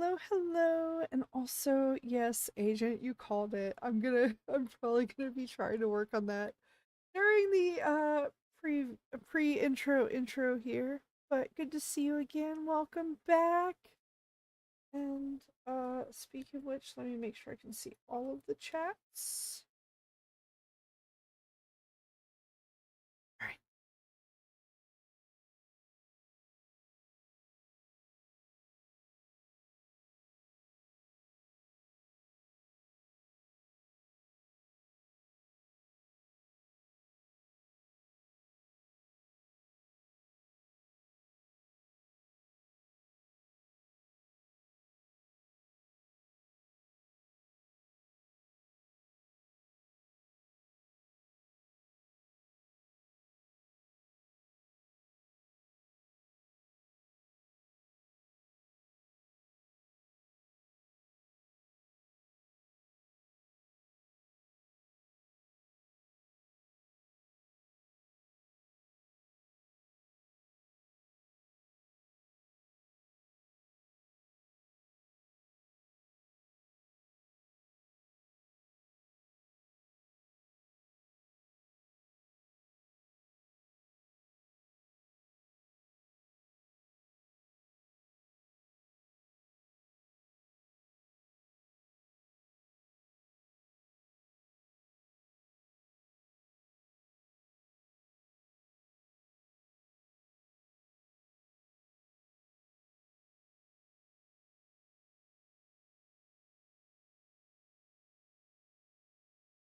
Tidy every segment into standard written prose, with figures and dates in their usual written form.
Hello, hello. And also, yes, agent, you called it. I'm probably gonna be trying to work on that during the pre intro here. But good to see you again. Welcome back. And speaking of which, let me make sure I can see all of the chats. All right.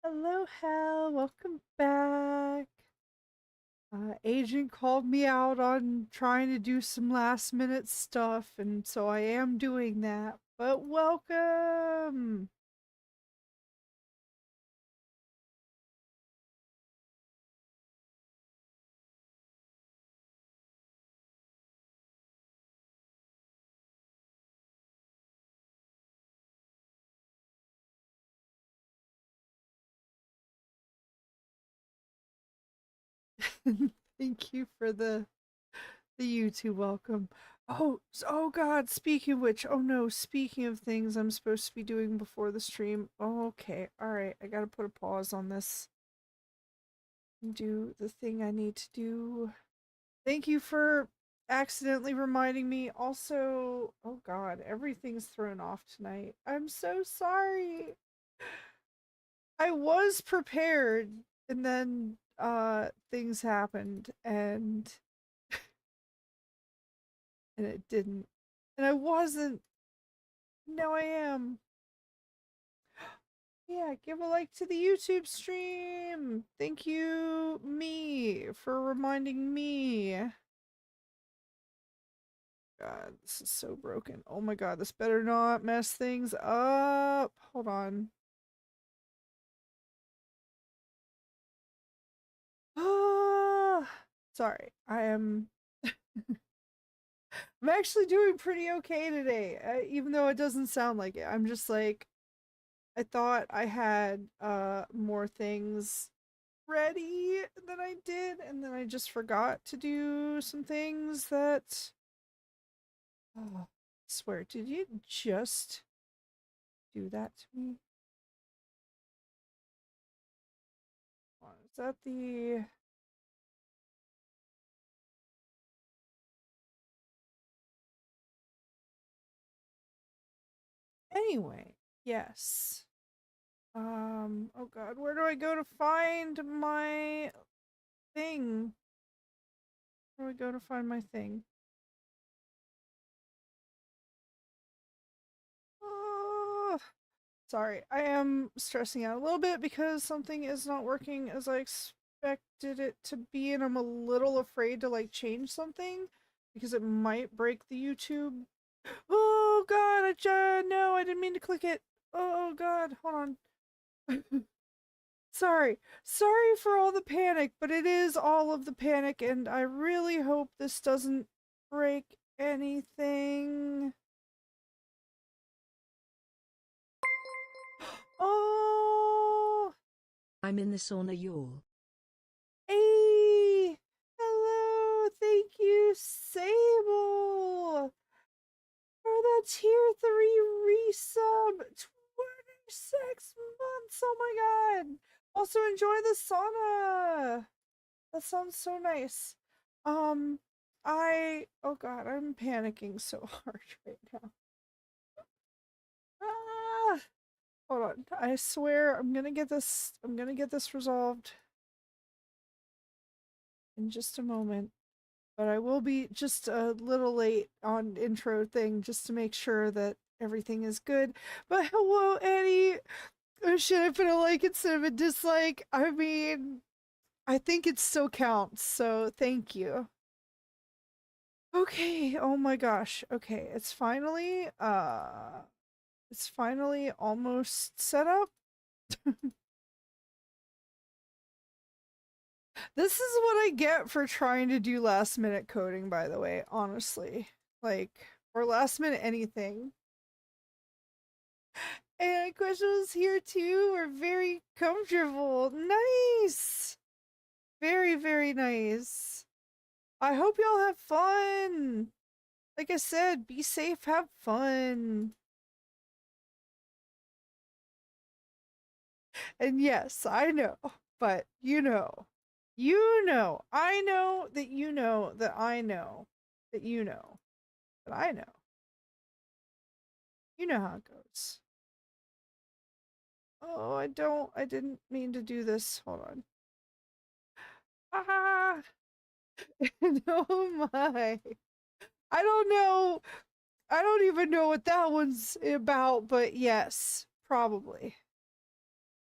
Hello, Hal. Welcome back. Agent called me out on trying to do some last minute stuff, and so I am doing that. But welcome! Thank you for the YouTube welcome. Oh God, speaking of which, oh no, speaking of things I'm supposed to be doing before the stream. Oh, okay, alright, I gotta put a pause on this and do the thing I need to do. Thank you for accidentally reminding me. Also, oh God, everything's thrown off tonight. I'm so sorry. I was prepared and then things happened and it didn't. And I wasn't. Now I am. Yeah, give a like to the YouTube stream. Thank you, me, for reminding me. God, this is so broken. Oh my God, this better not mess things up. Hold on. Ah, sorry. I'm actually doing pretty okay today, even though it doesn't sound like it. I'm just like, I thought I had more things ready than I did, and then I just forgot to do some things that. Oh, I swear, did you just do that to me? Is that the. Anyway, yes. Oh God, where do I go to find my thing? Where do I go to find my thing? Oh, sorry, I am stressing out a little bit because something is not working as I expected it to be, and I'm a little afraid to like change something because it might break the YouTube. Oh God, no, I didn't mean to click it. Oh God, hold on. Sorry for all the panic, but it is all of the panic, and I really hope this doesn't break anything. Oh, I'm in the sauna, y'all. hey, hello, thank you, Sable, for the tier Yes, oh my god. Also enjoy the sauna. That sounds so nice. Um, oh god, I'm panicking so hard right now. Ah, hold on. I swear I'm gonna get this resolved in just a moment. But I will be just a little late on intro thing just to make sure that everything is good. But hello, Eddie. Should I put a like instead of a dislike? I mean, I think it still counts, so thank you. Okay, oh my gosh. Okay, it's finally almost set up. This is what I get for trying to do last minute coding, by the way, honestly. Like, or last minute anything. And Question's here too. We're very comfortable. Nice. Very, very nice. I hope y'all have fun. Like I said, be safe, have fun. And yes, I know, but I know that you know that I know that you know that I know. You know how it goes. Oh, I didn't mean to do this. Hold on. Ah, no, my. I don't know. I don't even know what that one's about, but yes, probably.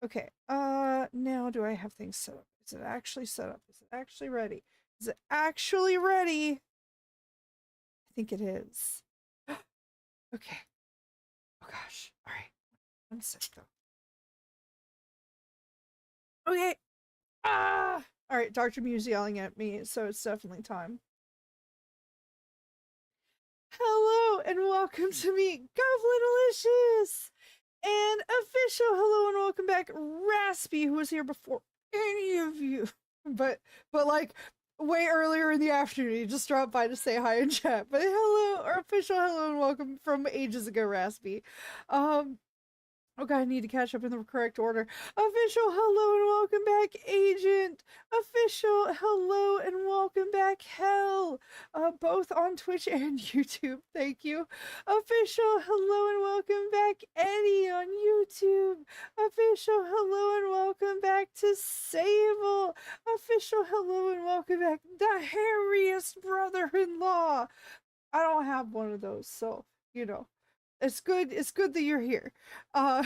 Okay. Now do I have things set up? Is it actually set up? Is it actually ready? Is it actually ready? I think it is. Okay. Oh gosh. All right. One sec though. Okay. Ah. All right. Dr. Mew's yelling at me, so it's definitely time. Hello and welcome to me, Goblinalicious, and official hello and welcome back, Raspy, who was here before any of you, but like way earlier in the afternoon. He just dropped by to say hi in chat. But hello, or official hello and welcome from ages ago, Raspy. Okay, I need to catch up in the correct order. Official hello and welcome back, Agent. Official hello and welcome back, Hell. Both on Twitch and YouTube. Thank you. Official hello and welcome back, Eddie on YouTube. Official hello and welcome back to Sable. Official hello and welcome back, the hairiest brother-in-law. I don't have one of those, so you know. It's good that you're here. Uh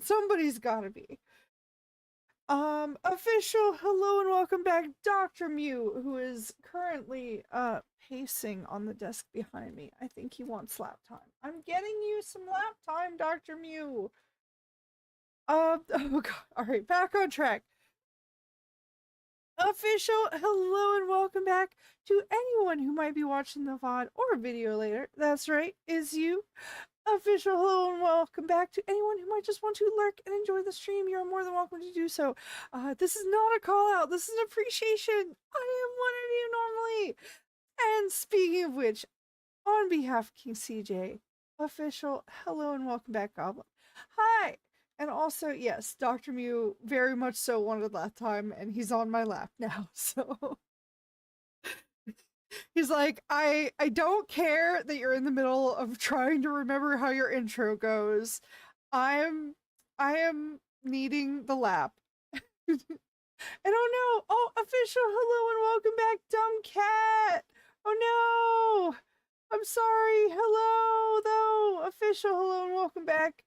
somebody's gotta be. Official hello and welcome back, Dr. Mew, who is currently pacing on the desk behind me. I think he wants lap time. I'm getting you some lap time, Dr. Mew. Oh god. Alright, back on track. Official hello and welcome back to anyone who might be watching the VOD or video later. That's right, is you. Official hello and welcome back to anyone who might just want to lurk and enjoy the stream. You're more than welcome to do so. This is not a call out. This is an appreciation. I am one of you normally. And speaking of which, on behalf of King CJ, official hello and welcome back, Goblin. Hi. And also, yes, Dr. Mew very much so wanted lap time, and he's on my lap now, so... He's like, I don't care that you're in the middle of trying to remember how your intro goes. I am needing the lap. And oh no! Oh, official hello and welcome back, dumb cat! Oh no! I'm sorry. Hello though. Official hello and welcome back.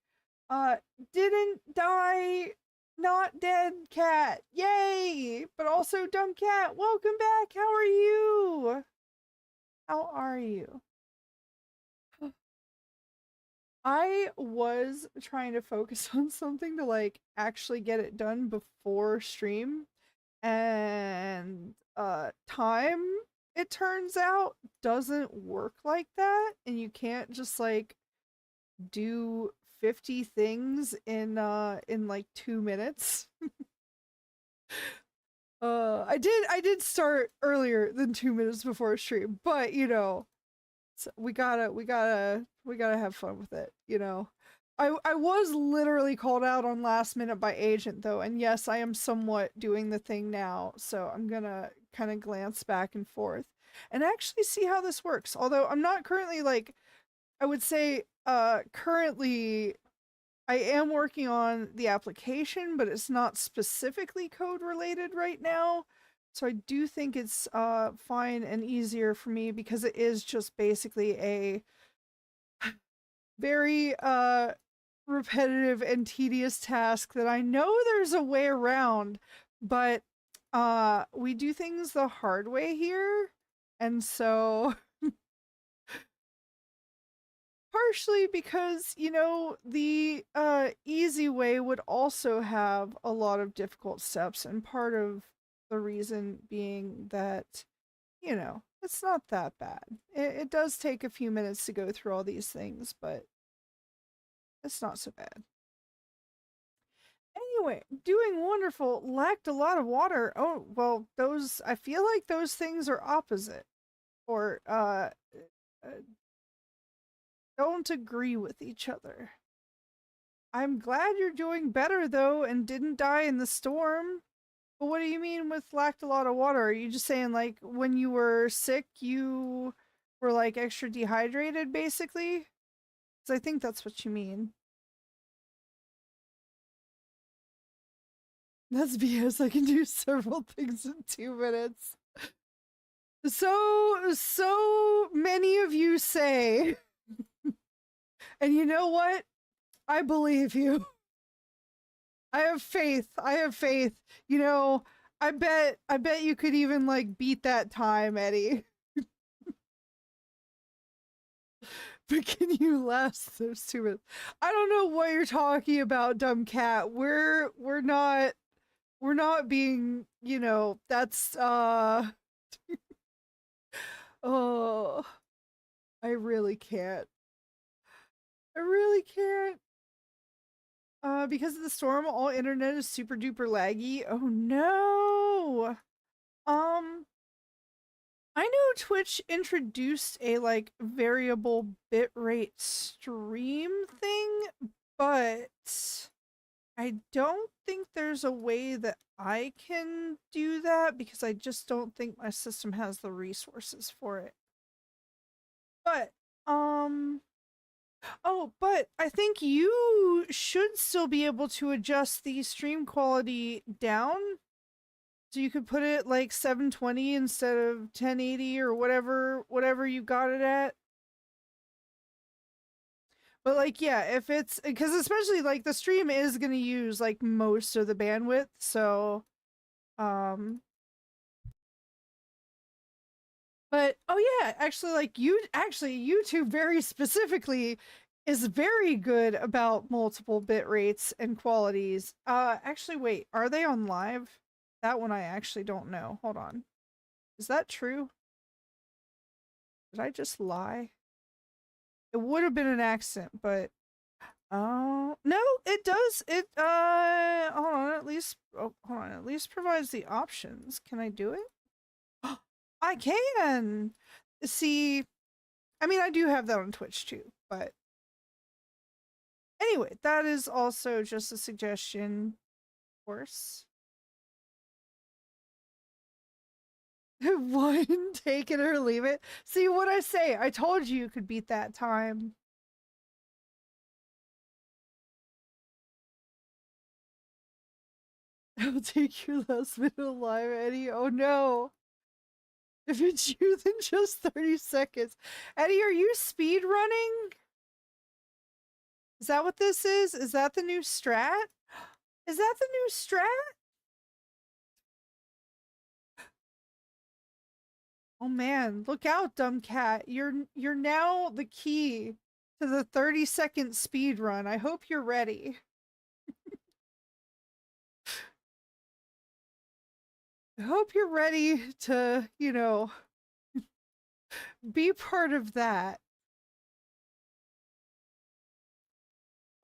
Didn't die, not dead cat. Yay! But also dumb cat. Welcome back. How are you? How are you? I was trying to focus on something to like actually get it done before stream, and time, it turns out, doesn't work like that, and you can't just like do 50 things in like 2 minutes. I did start earlier than 2 minutes before stream, but you know, so we gotta have fun with it, you know. I was literally called out on last minute by agent though, and yes, I am somewhat doing the thing now, so I'm gonna kind of glance back and forth and actually see how this works. Although I'm not currently like I would say currently I am working on the application, but it's not specifically code related right now. So I do think it's fine and easier for me because it is just basically a very repetitive and tedious task that I know there's a way around, but we do things the hard way here. And so partially because, you know, the easy way would also have a lot of difficult steps, and part of the reason being that, you know, it's not that bad. It does take a few minutes to go through all these things, but it's not so bad. Anyway, doing wonderful. Lacked a lot of water. Oh, well, those, I feel like those things are opposite. Or, uh don't agree with each other. I'm glad you're doing better, though, and didn't die in the storm. But what do you mean with lacked a lot of water? Are you just saying, like, when you were sick, you were, like, extra dehydrated, basically? Because I think that's what you mean. That's BS. I can do several things in 2 minutes. So many of you say, and you know what? I believe you. I have faith. I have faith. You know, I bet you could even like beat that time, Eddie. But can you last those 2 minutes? I don't know what you're talking about, dumb cat. We're not being, you know, that's oh, I really can't. I really can't. Because of the storm, all internet is super duper laggy. Oh no. Um, I know Twitch introduced a like variable bitrate stream thing, but I don't think there's a way that I can do that because I just don't think my system has the resources for it. But um oh, but I think you should still be able to adjust the stream quality down. So you could put it like 720 instead of 1080 or whatever you got it at. But like yeah, if it's because especially like the stream is going to use like most of the bandwidth, so um but oh yeah, actually like YouTube very specifically is very good about multiple bit rates and qualities. Actually wait, are they on live? That one I actually don't know. Hold on. Is that true? Did I just lie? It would have been an accident, but oh no, it does. It hold on, at least hold on, at least provides the options. Can I do it? I can. See, I mean I do have that on Twitch too, but anyway, that is also just a suggestion, of course. One, take it or leave it. See what I say? I told you could beat that time. I'll take your last minute alive, Eddie. Oh no. If it's you, then just 30 seconds. Eddie, are you speed running? Is that what this is? Is that the new strat? Is that the new strat? Oh man, look out, dumb cat. You're now the key to the 30-second speed run. I hope you're ready. I hope you're ready to, you know, be part of that.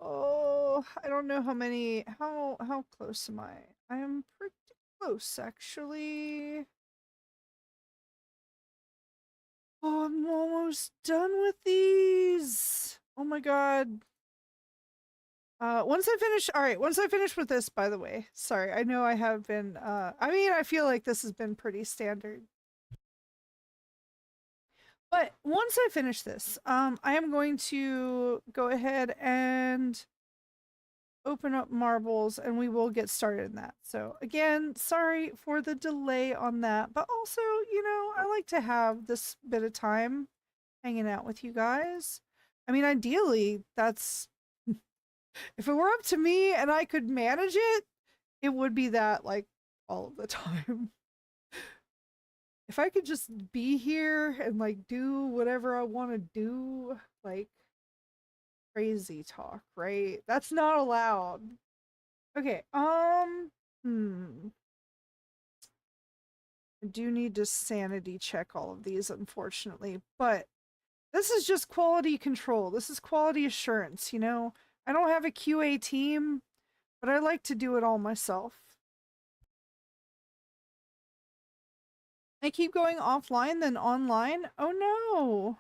Oh, I don't know how close am I? I am pretty close actually. Oh, I'm almost done with these. Oh my god. Once I finish, all right, once I finish with this, by the way, sorry, I know I have been, I mean, I feel like this has been pretty standard. But once I finish this, I am going to go ahead and open up marbles and we will get started in that. So again, sorry for the delay on that, but also, you know, I like to have this bit of time hanging out with you guys. I mean, ideally, that's if it were up to me and I could manage it, it would be that like all of the time. If I could just be here and like do whatever I want to do, like crazy talk, right? That's not allowed. Okay, I do need to sanity check all of these, unfortunately, but this is just quality control. This is quality assurance, you know? I don't have a QA team, but I like to do it all myself. I keep going offline, then online? Oh no!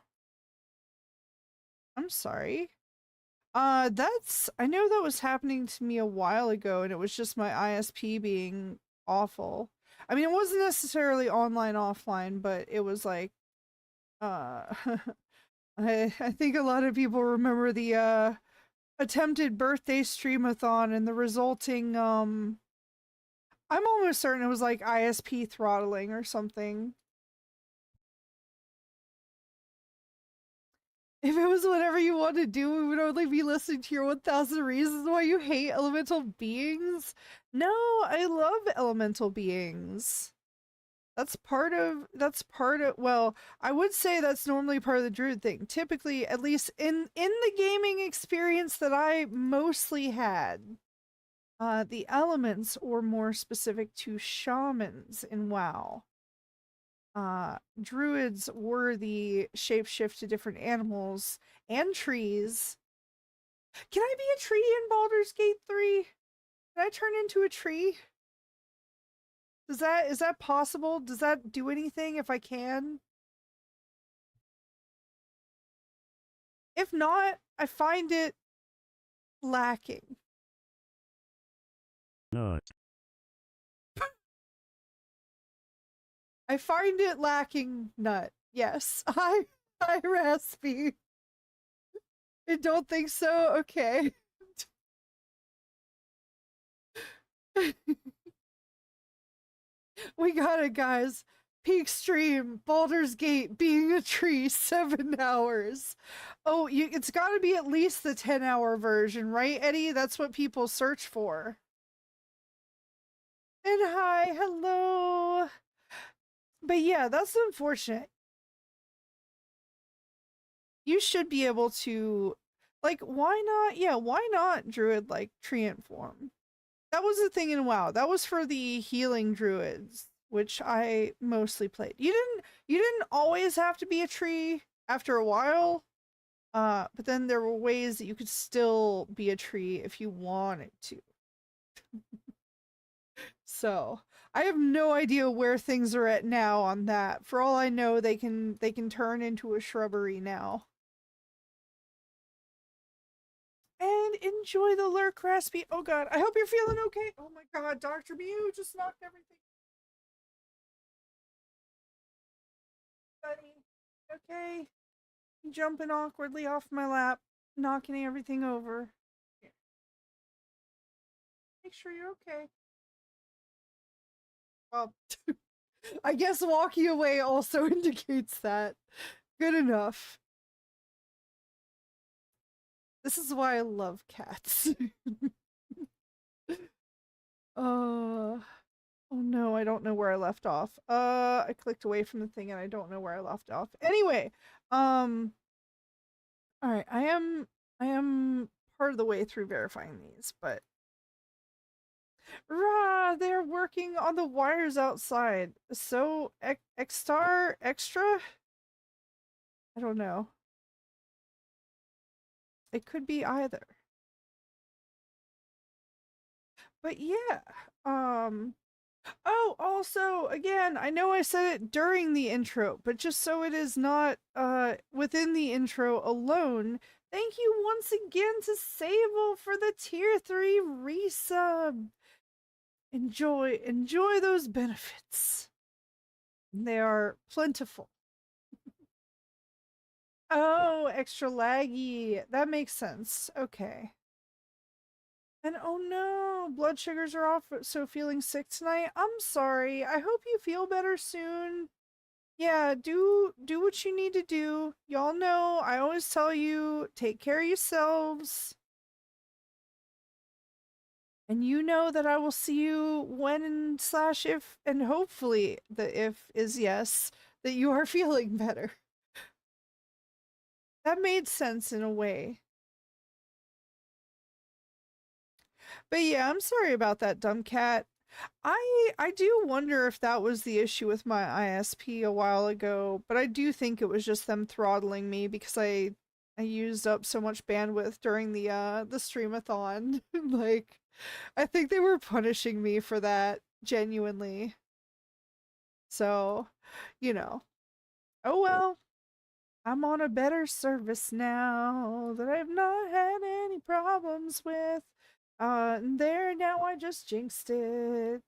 I'm sorry. I know that was happening to me a while ago, and it was just my ISP being awful. I mean, it wasn't necessarily online, offline, but it was like, uh, I think a lot of people remember the, attempted birthday streamathon and the resulting, I'm almost certain it was like ISP throttling or something. If it was whatever you want to do, we would only be listening to your 1000 reasons why you hate elemental beings. No, I love elemental beings. Well, I would say that's normally part of the druid thing. Typically, at least in the gaming experience that I mostly had, the elements were more specific to shamans in WoW. Druids were the shapeshift to different animals and trees. Can I be a tree in Baldur's Gate 3? Can I turn into a tree? Is that possible? Does that do anything if I can? If not, I find it lacking. No. I find it lacking nut. Yes. I raspy. I don't think so. Okay. We got it, guys. Peak stream, Baldur's Gate, being a tree, 7 hours. Oh, it's got to be at least the 10-hour version, right, Eddie? That's what people search for. And hi, hello. But yeah, that's unfortunate. You should be able to, like, why not? Yeah, why not Druid like treant form? That was the thing in WoW. That was for the healing druids, which I mostly played. You didn't always have to be a tree after a while. But then there were ways that you could still be a tree if you wanted to. So, I have no idea where things are at now on that. For all I know, they can turn into a shrubbery now. And enjoy the lurk, Raspy. Oh god, I hope you're feeling okay. Oh my god, Dr. Mew just knocked everything. Buddy, okay? Jumping awkwardly off my lap, knocking everything over. Here. Make sure you're okay. Well, I guess walking away also indicates that. Good enough. This is why I love cats. Oh no, I don't know where I left off. I clicked away from the thing and I don't know where I left off. Anyway, all right, I am part of the way through verifying these, but rah, they're working on the wires outside. So Extar extra? I don't know. It could be either. But yeah, oh, also, again, I know I said it during the intro, but just so it is not within the intro alone, Thank you once again to Sable for the tier 3 resub. Enjoy those benefits. They are plentiful. Oh, extra laggy. That makes sense. Okay. And oh no, blood sugars are off, so feeling sick tonight. I'm sorry. I hope you feel better soon. Yeah, do what you need to do. Y'all know I always tell you, take care of yourselves. And you know that I will see you when slash if, and hopefully the if is yes, that you are feeling better. That made sense in a way. But yeah, I'm sorry about that, dumb cat. I do wonder if that was the issue with my ISP a while ago, but I do think it was just them throttling me because I used up so much bandwidth during the streamathon. Like I think they were punishing me for that genuinely. So, you know. Oh well. I'm on a better service now that I've not had any problems with. And there now I just jinxed it.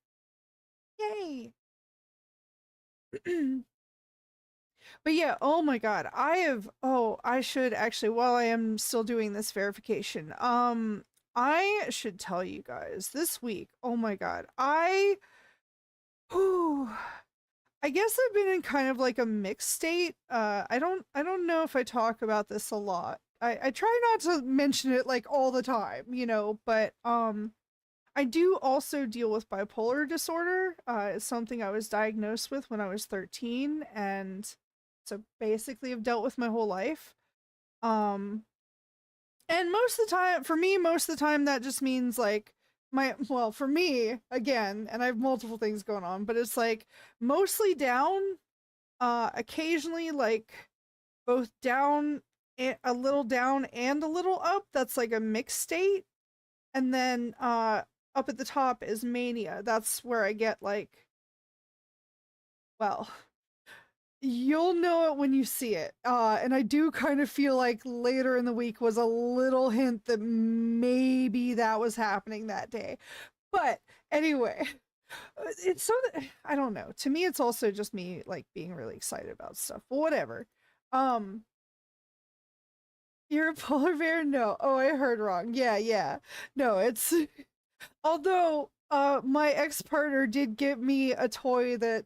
Yay. But yeah, oh my god. I should actually while I am still doing this verification. I should tell you guys this week. Oh my god. Whew, I guess I've been in kind of like a mixed state. I don't know if I talk about this a lot. I try not to mention it like all the time, but I do also deal with bipolar disorder. It's something I was diagnosed with when I was 13, and so basically I've dealt with my whole life. Um and most of the time, for me, most of the time that just means like well, for me, again, and I have multiple things going on, but it's like mostly down, occasionally like both down, a little down and a little up. That's like a mixed state. And then up at the top is mania. That's where I get like, well, you'll know it when you see it. And I do kind of feel like later in the week was a little hint that maybe that was happening that day. But anyway, it's so that I don't know. To me, it's also just me like being really excited about stuff. But whatever. Um, you're a polar bear? No. Oh, I heard wrong. Yeah, yeah. No, it's although my ex-partner did give me a toy that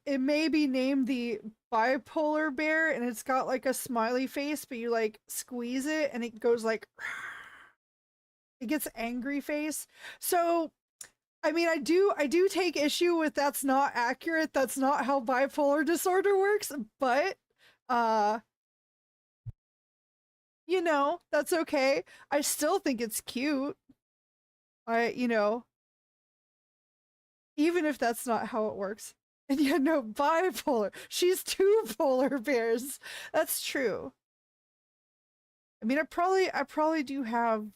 it may be named the bipolar bear, and it's got like a smiley face, but you like squeeze it and it goes like it gets angry face. So I mean, I do take issue with that's not accurate. That's not how bipolar disorder works, but uh that's okay. I still think it's cute. I even if that's not how it works. And yeah, no, bipolar. She's two polar bears. That's true. I mean, I probably do have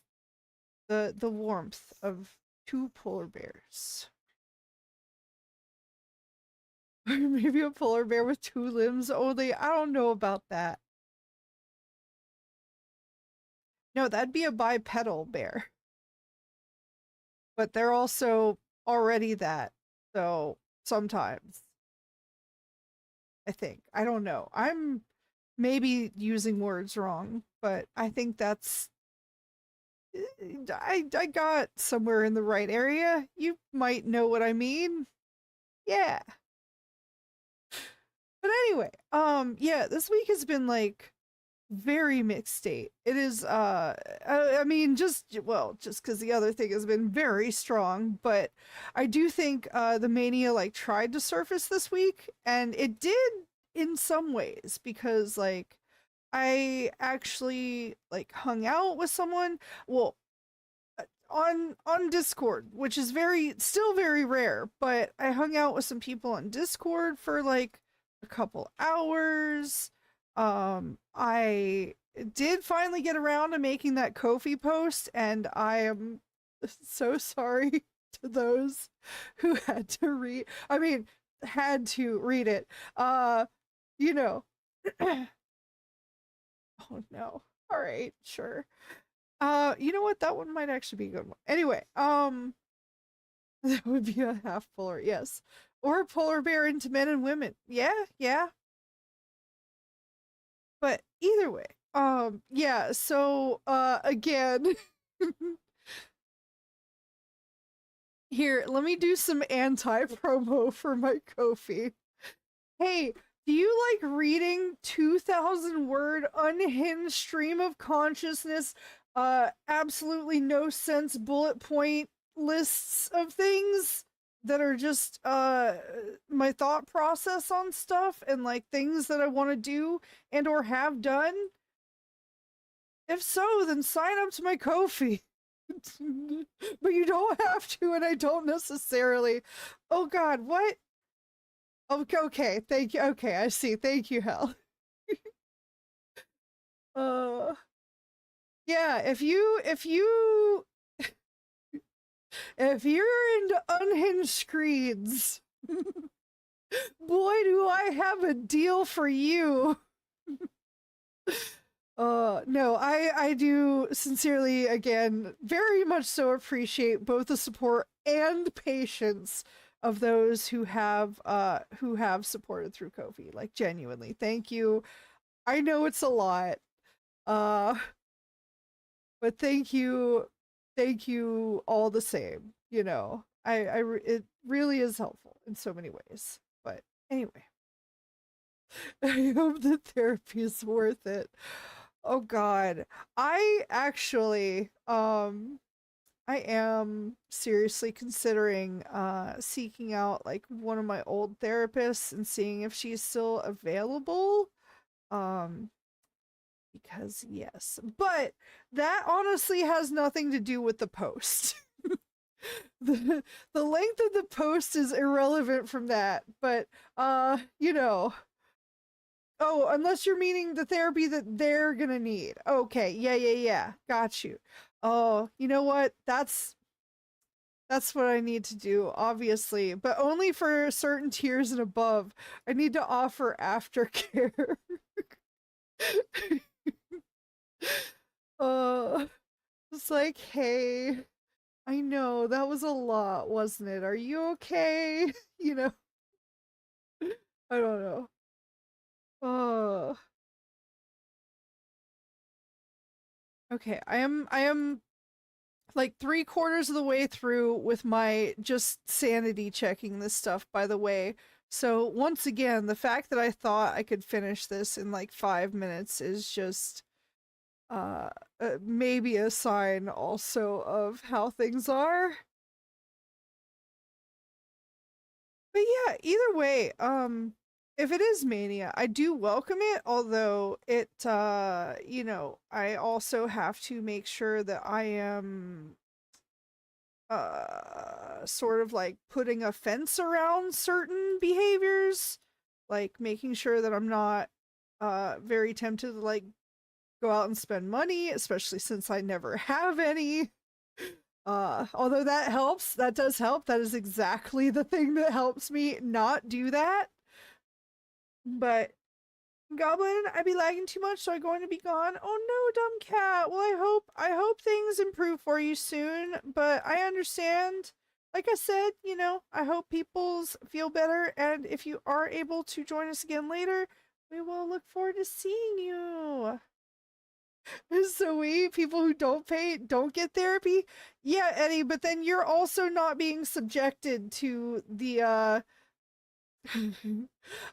the warmth of two polar bears. Or maybe a polar bear with two limbs only. I don't know about that. No, that'd be a bipedal bear. But they're also already that. So sometimes, I think. I don't know. I'm maybe using words wrong, but I think that's I got somewhere in the right area. You might know what I mean. Yeah. But anyway, yeah, this week has been like very mixed state. It is I mean just cuz the other thing has been very strong, but I do think the mania like tried to surface this week, and it did in some ways because like I actually like hung out with someone, well, on Discord, which is still very rare, but I hung out with some people on Discord for like a couple hours. I did finally get around to making that Ko-fi post, and I am so sorry to those who had to read. I mean, had to read it. You know. Oh no. All right, sure. You know what? That one might actually be a good one. Anyway, that would be a half polar, yes. Or a polar bear into men and women. Yeah, yeah. But either way, yeah, so again, here, let me do some anti-promo for my Ko-fi. Hey, do you like reading 2,000 word unhinged stream of consciousness, absolutely no sense bullet point lists of things that are just my thought process on stuff and like things that I want to do and or have done? If so, then sign up to my Ko-fi. But you don't have to, and I don't necessarily. Oh God, what? Okay, thank you. Okay, I see. Thank you, Hal. uh, yeah. If you're into unhinged screeds, boy, do I have a deal for you. No, I do sincerely, again, very much so appreciate both the support and patience of those who have supported through Ko-fi. Like, genuinely, thank you. I know it's a lot, uh, but thank you all the same. You know, it really is helpful in so many ways. But anyway, I hope that therapy is worth it. Oh God. I actually I am seriously considering seeking out like one of my old therapists and seeing if she's still available. Um because yes. But that honestly has nothing to do with the post. The length of the post is irrelevant from that, but you know, oh, unless you're meaning the therapy that they're gonna need. Okay, yeah. Got you. Oh, you know what? That's what I need to do, obviously, but only for certain tiers and above. I need to offer aftercare. uh, it's like, hey, I know that was a lot, wasn't it? Are you okay? You know, I don't know. Uh, okay, I am like 3/4 of the way through with my just sanity checking this stuff, by the way. So once again, the fact that I thought I could finish this in like 5 minutes is just uh, maybe a sign also of how things are. But yeah, either way, if it is mania, I do welcome it, although it you know, I also have to make sure that I am sort of like putting a fence around certain behaviors, like making sure that I'm not very tempted to like go out and spend money, especially since I never have any. Although that helps, that does help. That is exactly the thing that helps me not do that. But Goblin, I be lagging too much, so I'm going to be gone. Oh no, dumb cat. Well, I hope things improve for you soon, but I understand. Like I said, you know, I hope people's feel better, and if you are able to join us again later, we will look forward to seeing you. So we people who don't pay don't get therapy? Yeah, Eddie, but then you're also not being subjected to the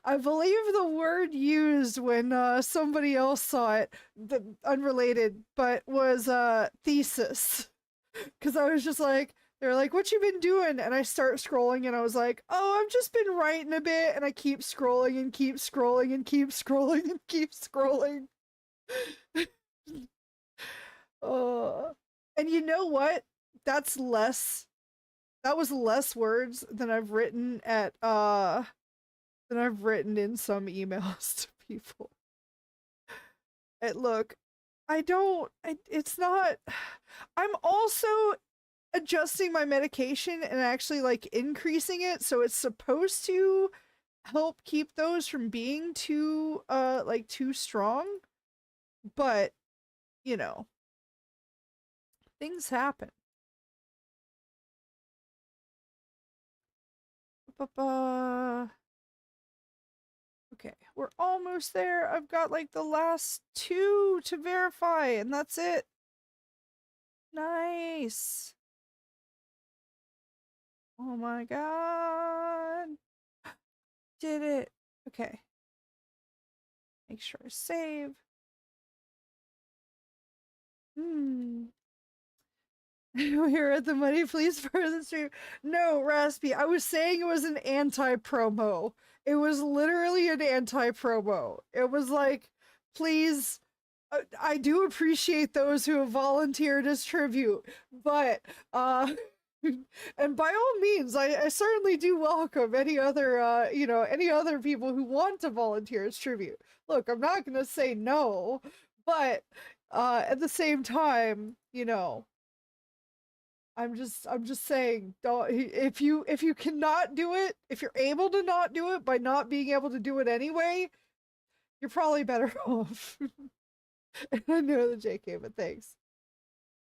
I believe the word used when somebody else saw it, the unrelated, but was thesis. Cuz I was just like they're like, "What you been doing?" And I start scrolling and I was like, "Oh, I've just been writing a bit." And I keep scrolling and keep scrolling and keep scrolling and keep scrolling. Uh, and you know what? That's less that was less words than I've written in some emails to people. And look, it's not I'm also adjusting my medication and actually like increasing it, so it's supposed to help keep those from being too like too strong. But you know, things happen. Ba-ba. Okay, we're almost there. I've got like the last two to verify, and that's it. Nice. Oh my god. Did it. Okay. Make sure I save. Hmm. Here at the money, please, for the stream. No, Raspy, I was saying it was an anti-promo. It was literally an anti-promo. It was like, please, I do appreciate those who have volunteered as tribute, but, and by all means, I certainly do welcome any other, any other people who want to volunteer as tribute. Look, I'm not gonna say no, but, at the same time, I'm just saying, don't, if you cannot do it, if you're able to not do it by not being able to do it anyway, you're probably better off. I know the JK, but thanks.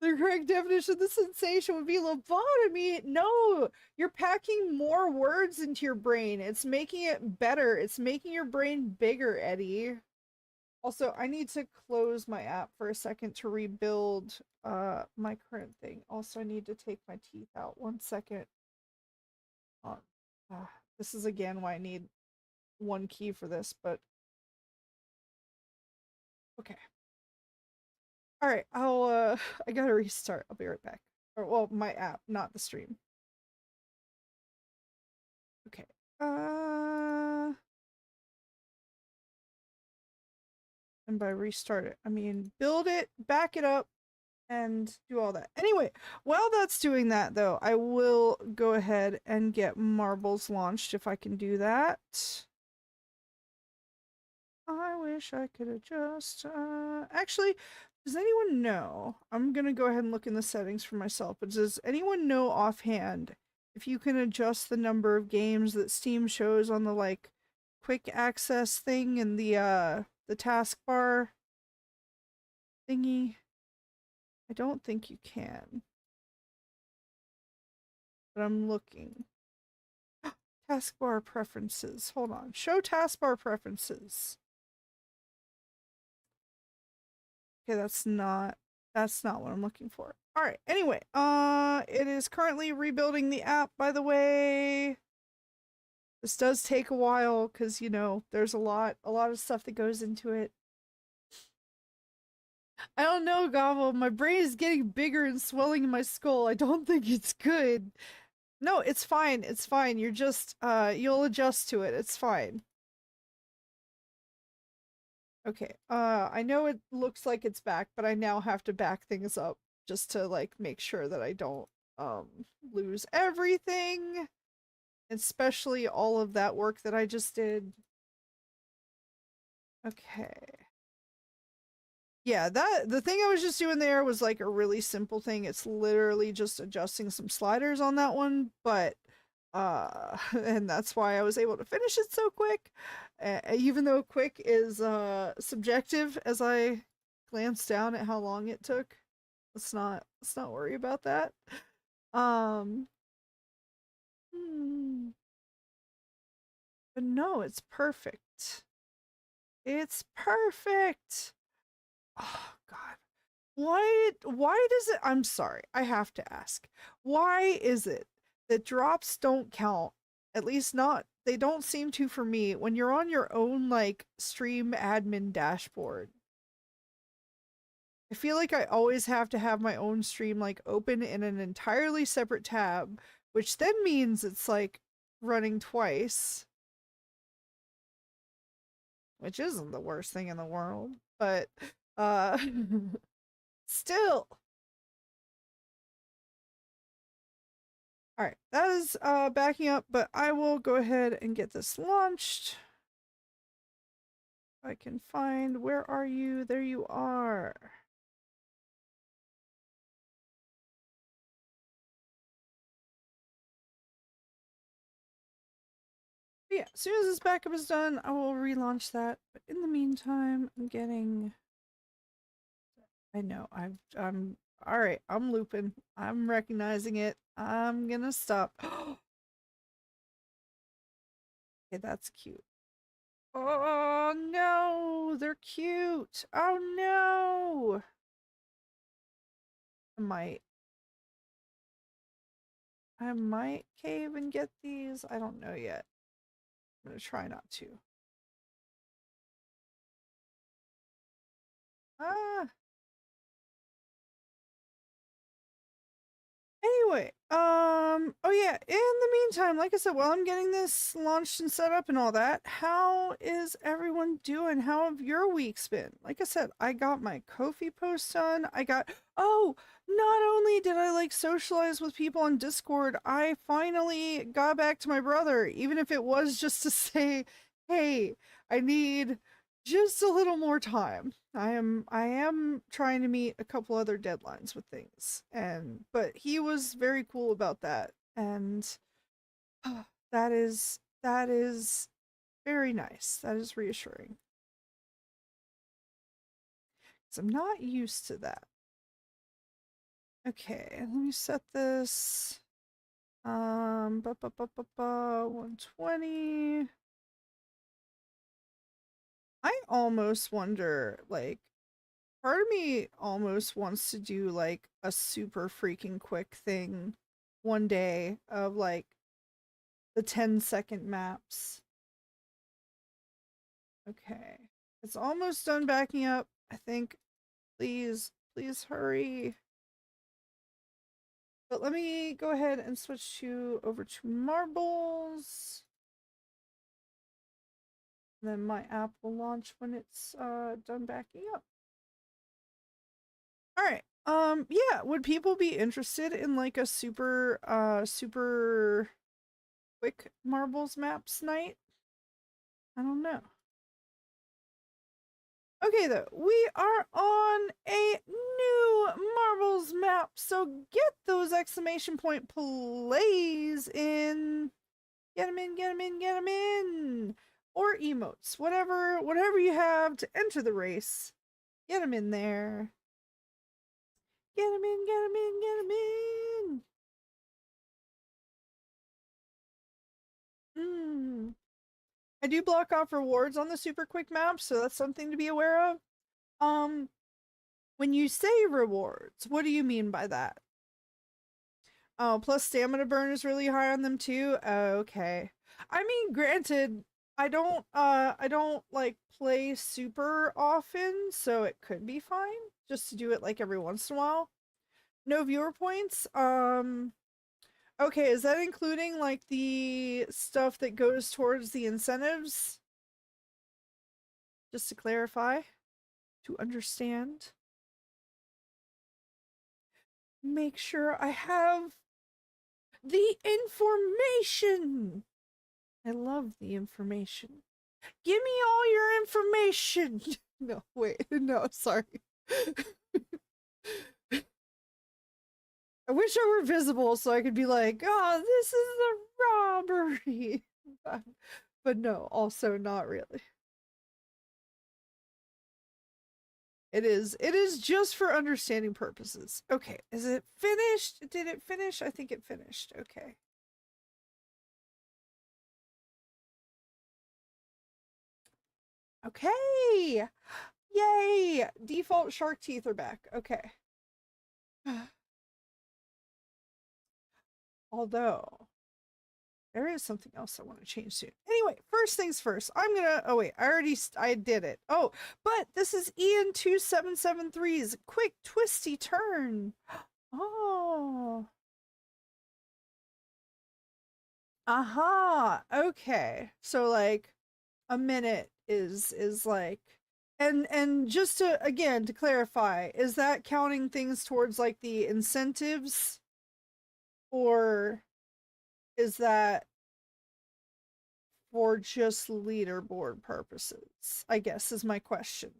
The correct definition of the sensation would be lobotomy. No, you're packing more words into your brain. It's making it better. It's making your brain bigger, Eddie. Also, I need to close my app for a second to rebuild my current thing. Also, I need to take my teeth out. 1 second. Uh, this is again why I need one key for this, but okay. All right, I gotta restart. I'll be right back. Or well, my app, not the stream. Okay. And by restart it, I mean build it, back it up, and do all that. Anyway, while that's doing that though, I will go ahead and get marbles launched if I can do that. I wish I could adjust. Actually, does anyone know? I'm gonna go ahead and look in the settings for myself, but does anyone know offhand if you can adjust the number of games that Steam shows on the like quick access thing in the taskbar thingy? I don't think you can, but I'm looking. Taskbar preferences. Hold on. Show taskbar preferences. Okay, that's not what I'm looking for. All right. Anyway, it is currently rebuilding the app, by the way. This does take a while cuz there's a lot of stuff that goes into it. I don't know, Gobo. My brain is getting bigger and swelling in my skull. I don't think it's good. No, it's fine. It's fine. You're just you'll adjust to it. It's fine. Okay. I know it looks like it's back, but I now have to back things up just to like make sure that I don't lose everything, especially all of that work that I just did. Okay. Yeah, the thing I was just doing there was like a really simple thing. It's literally just adjusting some sliders on that one, but and that's why I was able to finish it so quick. Even though quick is subjective as I glanced down at how long it took. Let's not worry about that. Um but no, it's perfect. It's perfect. Oh god. Why does it I'm sorry, I have to ask. Why is it that drops don't count? At least not they don't seem to for me when you're on your own like stream admin dashboard. I feel like I always have to have my own stream like open in an entirely separate tab, which then means it's like running twice, which isn't the worst thing in the world, but uh still. All right, that is backing up, but I will go ahead and get this launched. I can find, where are you? There you are. But yeah, as soon as this backup is done, I will relaunch that. But in the meantime, I'm getting I know. I'm all right. I'm looping. I'm recognizing it. I'm gonna stop. Okay, that's cute. Oh no, they're cute. Oh no. I might. I might cave and get these. I don't know yet. I'm gonna try not to. Ah, anyway, oh yeah, in the meantime, like I said, while I'm getting this launched and set up and all that, how is everyone doing? How have your weeks been? Like I said, I got my Ko-fi post done. Oh, not only did I like socialize with people on Discord, I finally got back to my brother, even if it was just to say, hey, I need just a little more time. I am trying to meet a couple other deadlines with things, and but he was very cool about that, and that is very nice. That is reassuring. 'Cause I'm not used to that. Okay, let me set this 120. I almost wonder, like, part of me almost wants to do like a super freaking quick thing one day of like the 10-second maps. Okay. It's almost done backing up, I think. Please, please hurry. But let me go ahead and switch to over to marbles. And then my app will launch when it's done backing up. All right. Yeah, would people be interested in like a super quick marbles maps night? I don't know. Okay, though, we are on a new marbles map, so get those exclamation point plays in. Get them in, get them in, get them in. Or emotes, whatever you have to enter the race. Get them in there. Get them in, get them in, get them in. I do block off rewards on the super quick map, so that's something to be aware of. Um, when you say rewards, what do you mean by that? Oh, plus stamina burn is really high on them too. Okay. I mean, granted, I don't like play super often, so it could be fine just to do it like every once in a while. No viewer points. Okay, is that including like the stuff that goes towards the incentives? Just to clarify, to understand. Make sure I have the information. I love the information. Give me all your information. No, wait. No, sorry. I wish I were visible so I could be like, oh, this is a robbery. But no, also not really. It is just for understanding purposes. Okay, is it finished? Did it finish? I think it finished. Okay. Okay. Yay! Default shark teeth are back. Okay. Although there is something else I want to change soon. Anyway, first things first. I'm gonna. Oh wait, I did it. Oh, but this is Ian 2773's quick twisty turn. Oh. Aha. Okay. So like a minute is like, and just to again to clarify, is that counting things towards like the incentives, or is that for just leaderboard purposes? I guess is my question.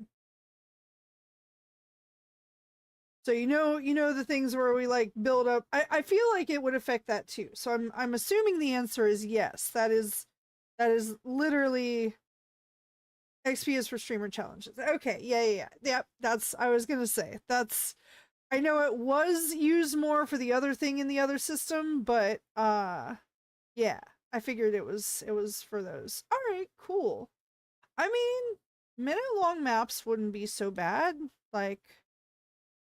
So you know the things where we like build up. I feel like it would affect that too. So I'm assuming the answer is yes. That is literally, XP is for streamer challenges. Okay, yeah. Yep, that's I was gonna say. That's I know it was used more for the other thing in the other system, but yeah, I figured it was for those. All right, cool. I mean, minute long maps wouldn't be so bad. Like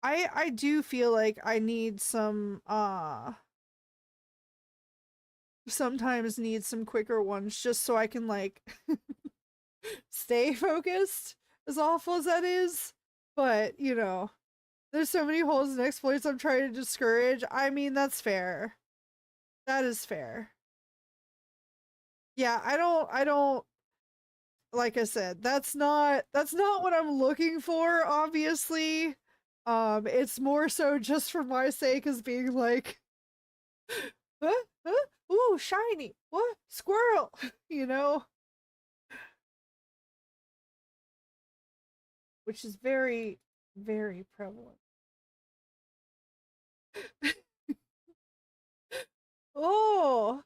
I do feel like I need some sometimes need some quicker ones just so I can like stay focused, as awful as that is. But, you know, there's so many holes and exploits I'm trying to discourage. I mean, that's fair. That is fair. Yeah, I don't like I said, that's not what I'm looking for, obviously. It's more so just for my sake as being like, huh? Huh? Ooh, shiny. What? Squirrel, you know? Which is very, very prevalent. Oh,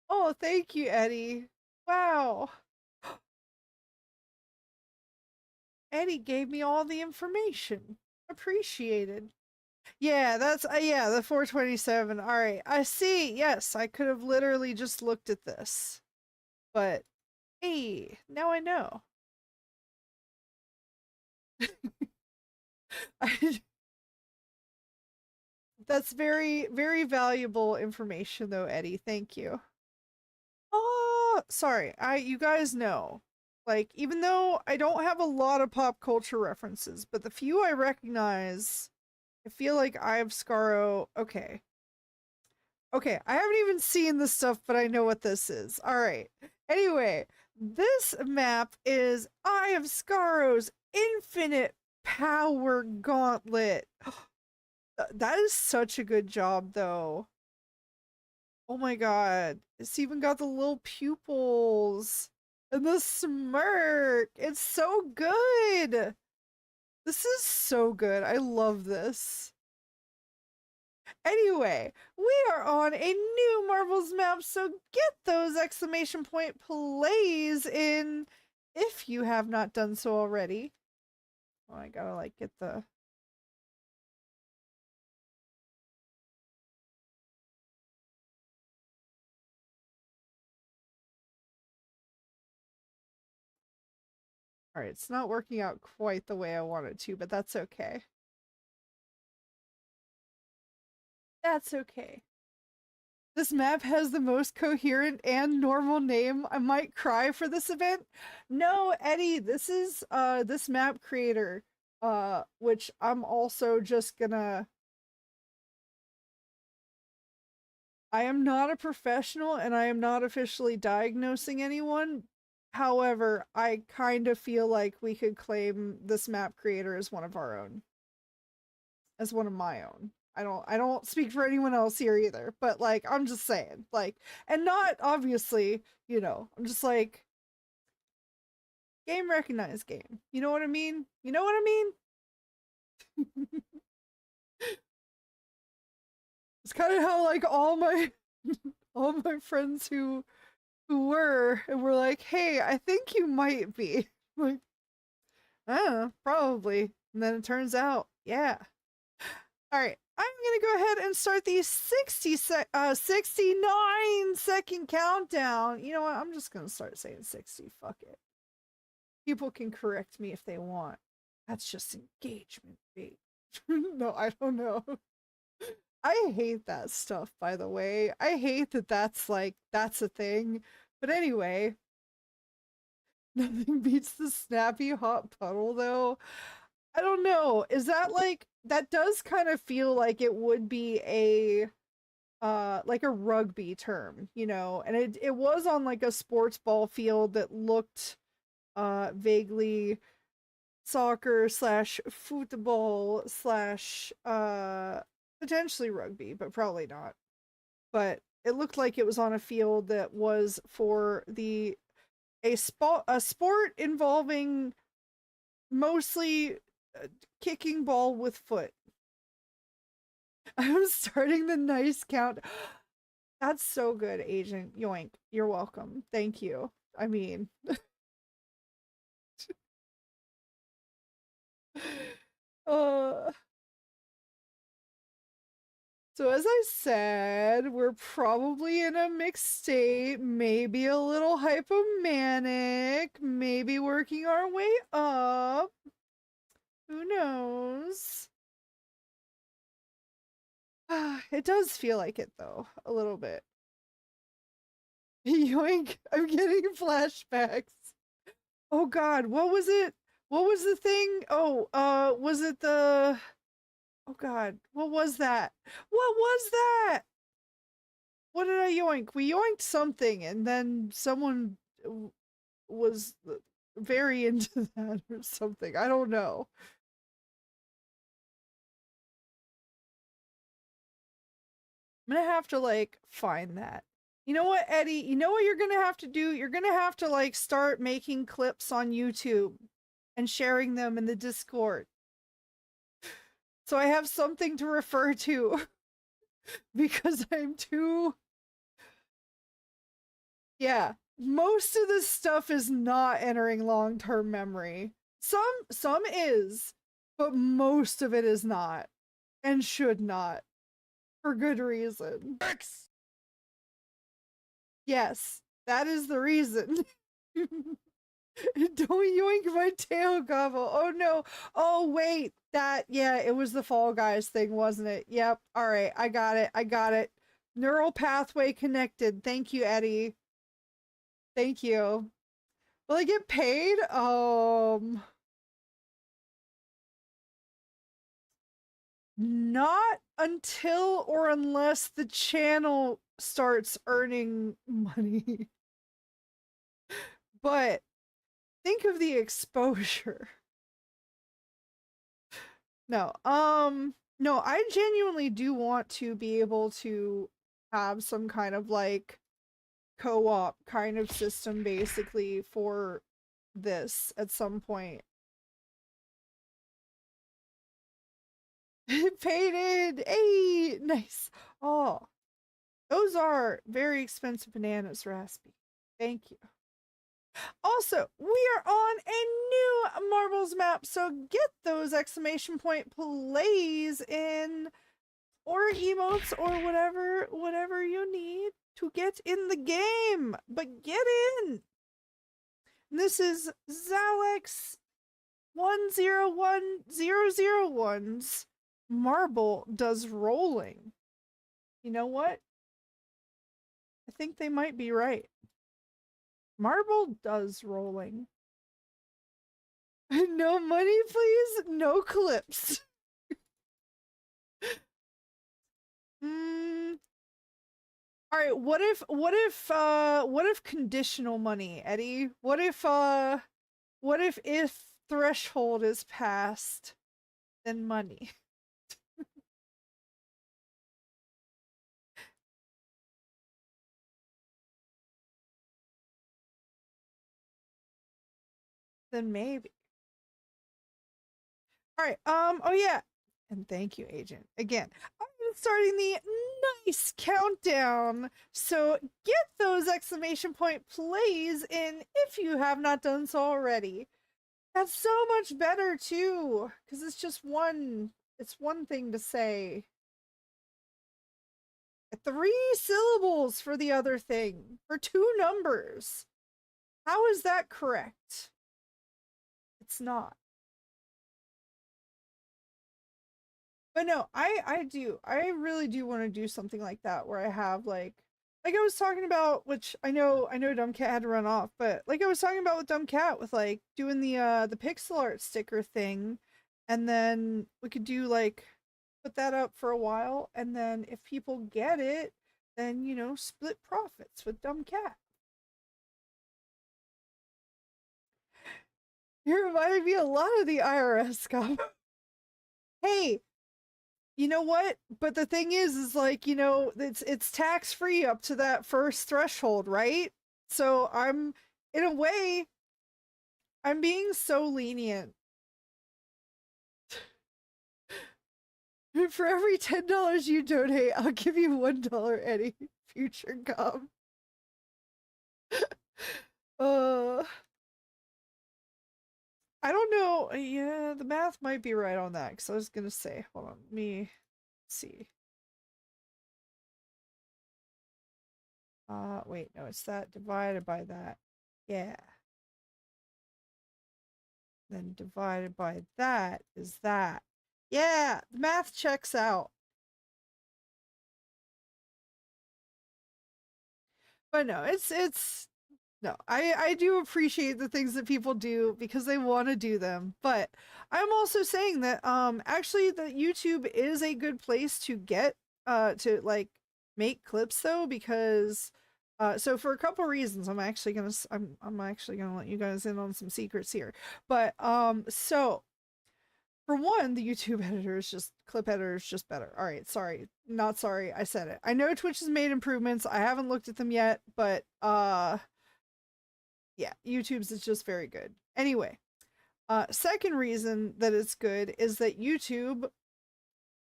oh, thank you, Eddie. Wow. Eddie gave me all the information. Appreciated. Yeah, that's yeah, the 427. All right. I see. Yes, I could have literally just looked at this. But hey, now I know. That's very very valuable information though, Eddie. Thank you. Oh, sorry. I you guys know. Like even though I don't have a lot of pop culture references, but the few I recognize, I feel like I have Scarro. Okay. Okay, I haven't even seen this stuff, but I know what this is. All right. Anyway, this map is Eye of Scarro's Infinite Power Gauntlet. That is such a good job, though. Oh my god. It's even got the little pupils and the smirk. It's so good. This is so good. I love this. Anyway, we are on a new Marvel's map, so get those exclamation point plays in if you have not done so already. Oh, I gotta like get the. Alright, it's not working out quite the way I wanted to, but that's okay. That's okay. This map has the most coherent and normal name. I might cry for this event. No, Eddie, this is this map creator, which I'm also just gonna I am not a professional and I am not officially diagnosing anyone. However, I kind of feel like we could claim this map creator as one of our own, as one of my own. I don't speak for anyone else here either, but like I'm just saying, like and not obviously, you know, I'm just like game recognized game. You know what I mean? You know what I mean? It's kind of how like all my friends who were and were like, "Hey, I think you might be." Like, probably. And then it turns out, yeah. All right, I'm gonna go ahead and start the 69-second countdown. You know what? I'm just gonna start saying 60. Fuck it. People can correct me if they want. That's just engagement bait. No, I don't know. I hate that stuff, by the way. I hate that that's a thing. But anyway, nothing beats the snappy hot puddle though. I don't know. Is that like that does kind of feel like it would be a like a rugby term, you know, and it was on like a sports ball field that looked vaguely soccer slash football slash potentially rugby, but probably not. But it looked like it was on a field that was for the a sport involving mostly kicking ball with foot. I'm starting the nice count. That's so good, Agent Yoink. You're welcome. Thank you. I mean, uh, so as I said, we're probably in a mixed state, maybe a little hypomanic, maybe working our way up. Who knows? It does feel like it though, a little bit. Yoink, I'm getting flashbacks. Oh god, what was it? What was the thing? Oh, was it the Oh god, what was that? What was that? What did I yoink? We yoinked something and then someone was very into that or something. I don't know. I'm gonna have to like find that. You know what, Eddie? You know what you're gonna have to do? You're gonna have to like start making clips on YouTube and sharing them in the Discord. So I have something to refer to because I'm too. Yeah, most of this stuff is not entering long-term memory. Some is, but most of it is not and should not for good reason. Yes, that is the reason. Don't yoink my tail, Gobble. Oh no. Oh wait, yeah, it was the Fall Guys thing, wasn't it? Yep. All right, I got it. I got it. Neural pathway connected. Thank you, Eddie. Thank you. Will I get paid? Not until or unless the channel starts earning money. But think of the exposure. No, no, I genuinely do want to be able to have some kind of like co-op kind of system basically for this at some point. Painted! Hey! Nice. Oh, those are very expensive bananas, Raspy. Thank you. Also, we are on a new marbles map, so get those exclamation point plays in or emotes or whatever you need to get in the game. But get in. This is Zalex 101001's Marble Does Rolling. You know what? I think they might be right. Marble does rolling. No money, please. No clips. All right, what if conditional money, Eddie? What if threshold is passed, then money? Then maybe. All right, oh yeah. And thank you, agent. Again, I'm starting the nice countdown. So get those exclamation point plays in if you have not done so already. That's so much better too, because it's one thing to say. 3 syllables for the other thing, for 2 numbers. How is that correct? It's not. But no, I really do want to do something like that where I have like I was talking about, which I know Dumb Cat had to run off, but like I was talking about with Dumb Cat with like doing the pixel art sticker thing, and then we could do like put that up for a while, and then if people get it, then split profits with Dumb Cat. You reminded me a lot of the IRS stuff. Hey, you know what? But the thing is like, it's tax free up to that first threshold, right? So in a way, I'm being so lenient. For every $10 you donate, I'll give you $1, Eddie. Future Gob. uh I don't know. Yeah, the math might be right on that because I was gonna say, hold on, let me see. Wait, no, it's that divided by that. Yeah. Then divided by that is that. Yeah, the math checks out. But no, it's no. I do appreciate the things that people do because they want to do them. But I'm also saying that actually that YouTube is a good place to get to like make clips though because so for a couple reasons I'm actually gonna let you guys in on some secrets here. But so for one, the YouTube editor is just clip editor is just better. All right, sorry, not sorry, I said it. I know Twitch has made improvements. I haven't looked at them yet, but yeah, YouTube's is just very good. Anyway, second reason that it's good is that YouTube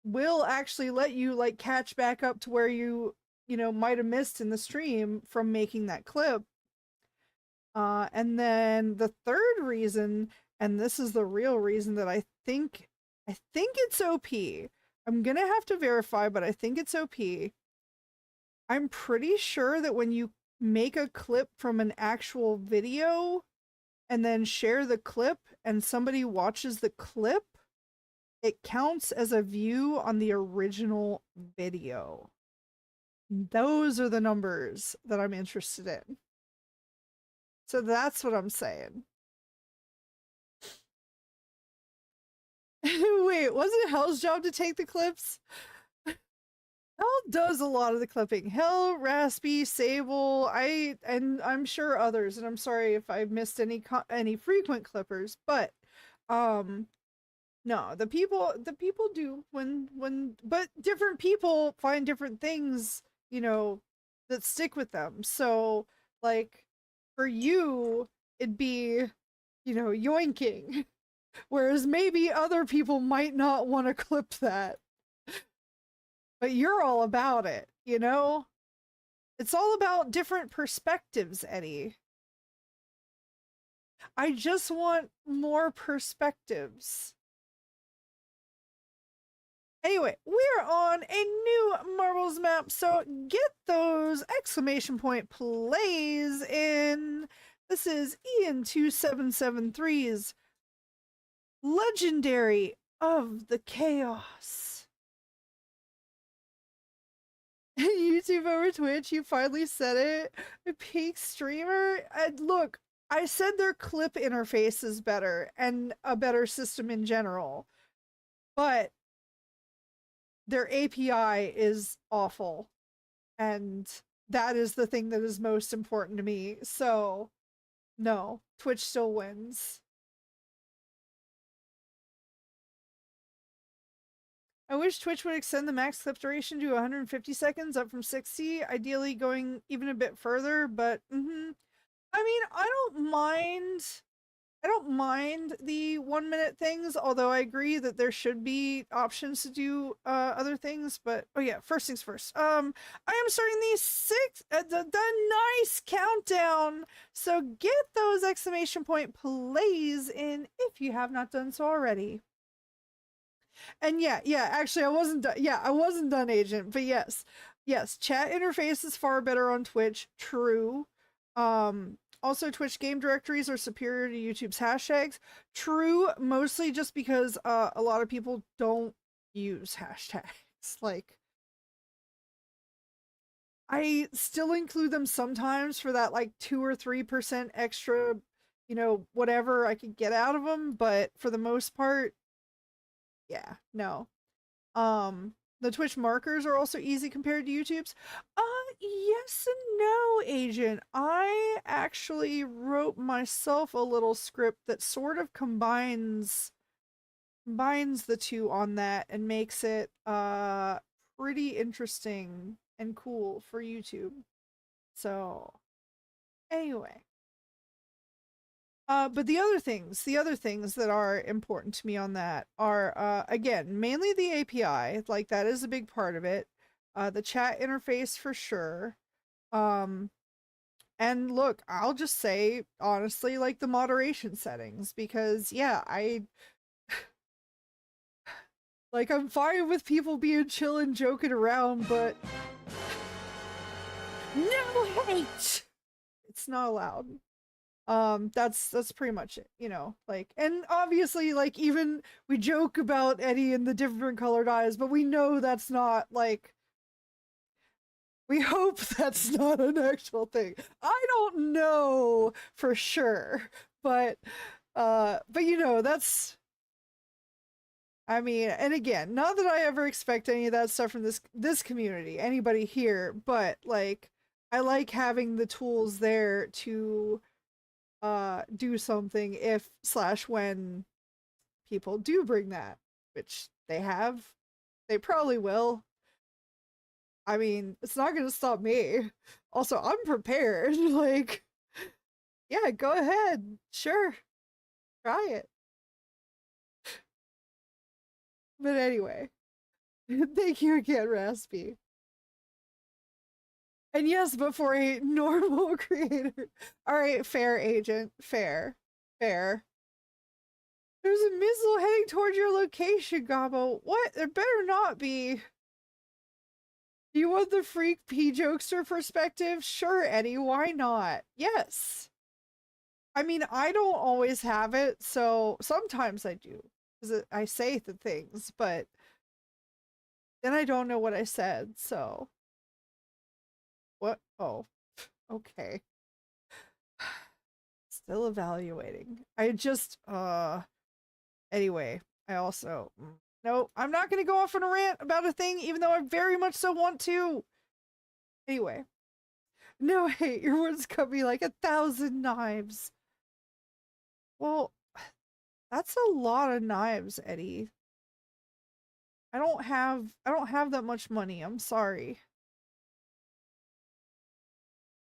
will actually let you like catch back up to where you know might have missed in the stream from making that clip. And then the third reason, and this is the real reason that I think it's OP. I'm gonna have to verify, but I think it's OP. I'm pretty sure that when you make a clip from an actual video and then share the clip and somebody watches the clip, it counts as a view on the original video. Those are the numbers that I'm interested in. So that's what I'm saying. Wait, wasn't Hell's job to take the clips? Hell does a lot of the clipping. Hell, Raspy, Sable, and I'm sure others. And I'm sorry if I've missed any frequent clippers, but um, no, the people do but different people find different things, you know, that stick with them. So like for you, it'd be, you know, yoinking, whereas maybe other people might not want to clip that. But you're all about it, you know? It's all about different perspectives, Eddie. I just want more perspectives. Anyway, we're on a new Marbles map, so get those exclamation point plays in. This is Ian2773's Legendary of the Chaos. YouTube over Twitch, you finally said it. A peak streamer. And look, I said their clip interface is better and a better system in general, but their API is awful. And that is the thing that is most important to me. So, no, Twitch still wins. I wish Twitch would extend the max clip duration to 150 seconds up from 60, ideally going even a bit further, but I mean, I don't mind the 1 minute things, although I agree that there should be options to do other things. But oh yeah, first things first. I am starting the nice countdown. So get those exclamation point plays in if you have not done so already. And yeah, actually I wasn't done. Yeah, I wasn't done, Agent, but yes, chat interface is far better on Twitch. True. Also, Twitch game directories are superior to YouTube's hashtags. True, mostly just because a lot of people don't use hashtags. Like, I still include them sometimes for that like 2 or 3% extra, you know, whatever I could get out of them, but for the most part, yeah, no. The Twitch markers are also easy compared to YouTube's. Yes and no, Agent. I actually wrote myself a little script that sort of combines the two on that and makes it pretty interesting and cool for YouTube. So, anyway. But the other things that are important to me on that are, again, mainly the API, like that is a big part of it. The chat interface for sure. Um, And look, I'll just say honestly, like the moderation settings, because yeah, I'm fine with people being chill and joking around, but no hate. It's not allowed. That's pretty much it, you know, like, and obviously, like, even we joke about Eddie and the different colored eyes, but we know that's not like, we hope that's not an actual thing. I don't know for sure, but you know, that's, I mean, and again, not that I ever expect any of that stuff from this community, anybody here, but like, I like having the tools there to do something if slash when people do bring that, which they have, they probably will. I mean, it's not gonna stop me. Also, I'm prepared. Like, yeah, go ahead. Sure. Try it. But anyway, thank you again, Raspy. And yes, but for a normal creator. Alright, fair, agent. Fair. Fair. There's a missile heading towards your location, Gobbo. What? There better not be. Do you want the freak P-jokester perspective? Sure, Eddie, why not? Yes. I mean, I don't always have it, so sometimes I do. Because I say the things, but then I don't know what I said, so. What? Oh, okay. Still evaluating. I just, anyway, I also, no, I'm not gonna go off on a rant about a thing, even though I very much so want to. Anyway. No hate, your words cut me like 1,000 knives. Well, that's a lot of knives, Eddie. I don't have that much money. I'm sorry.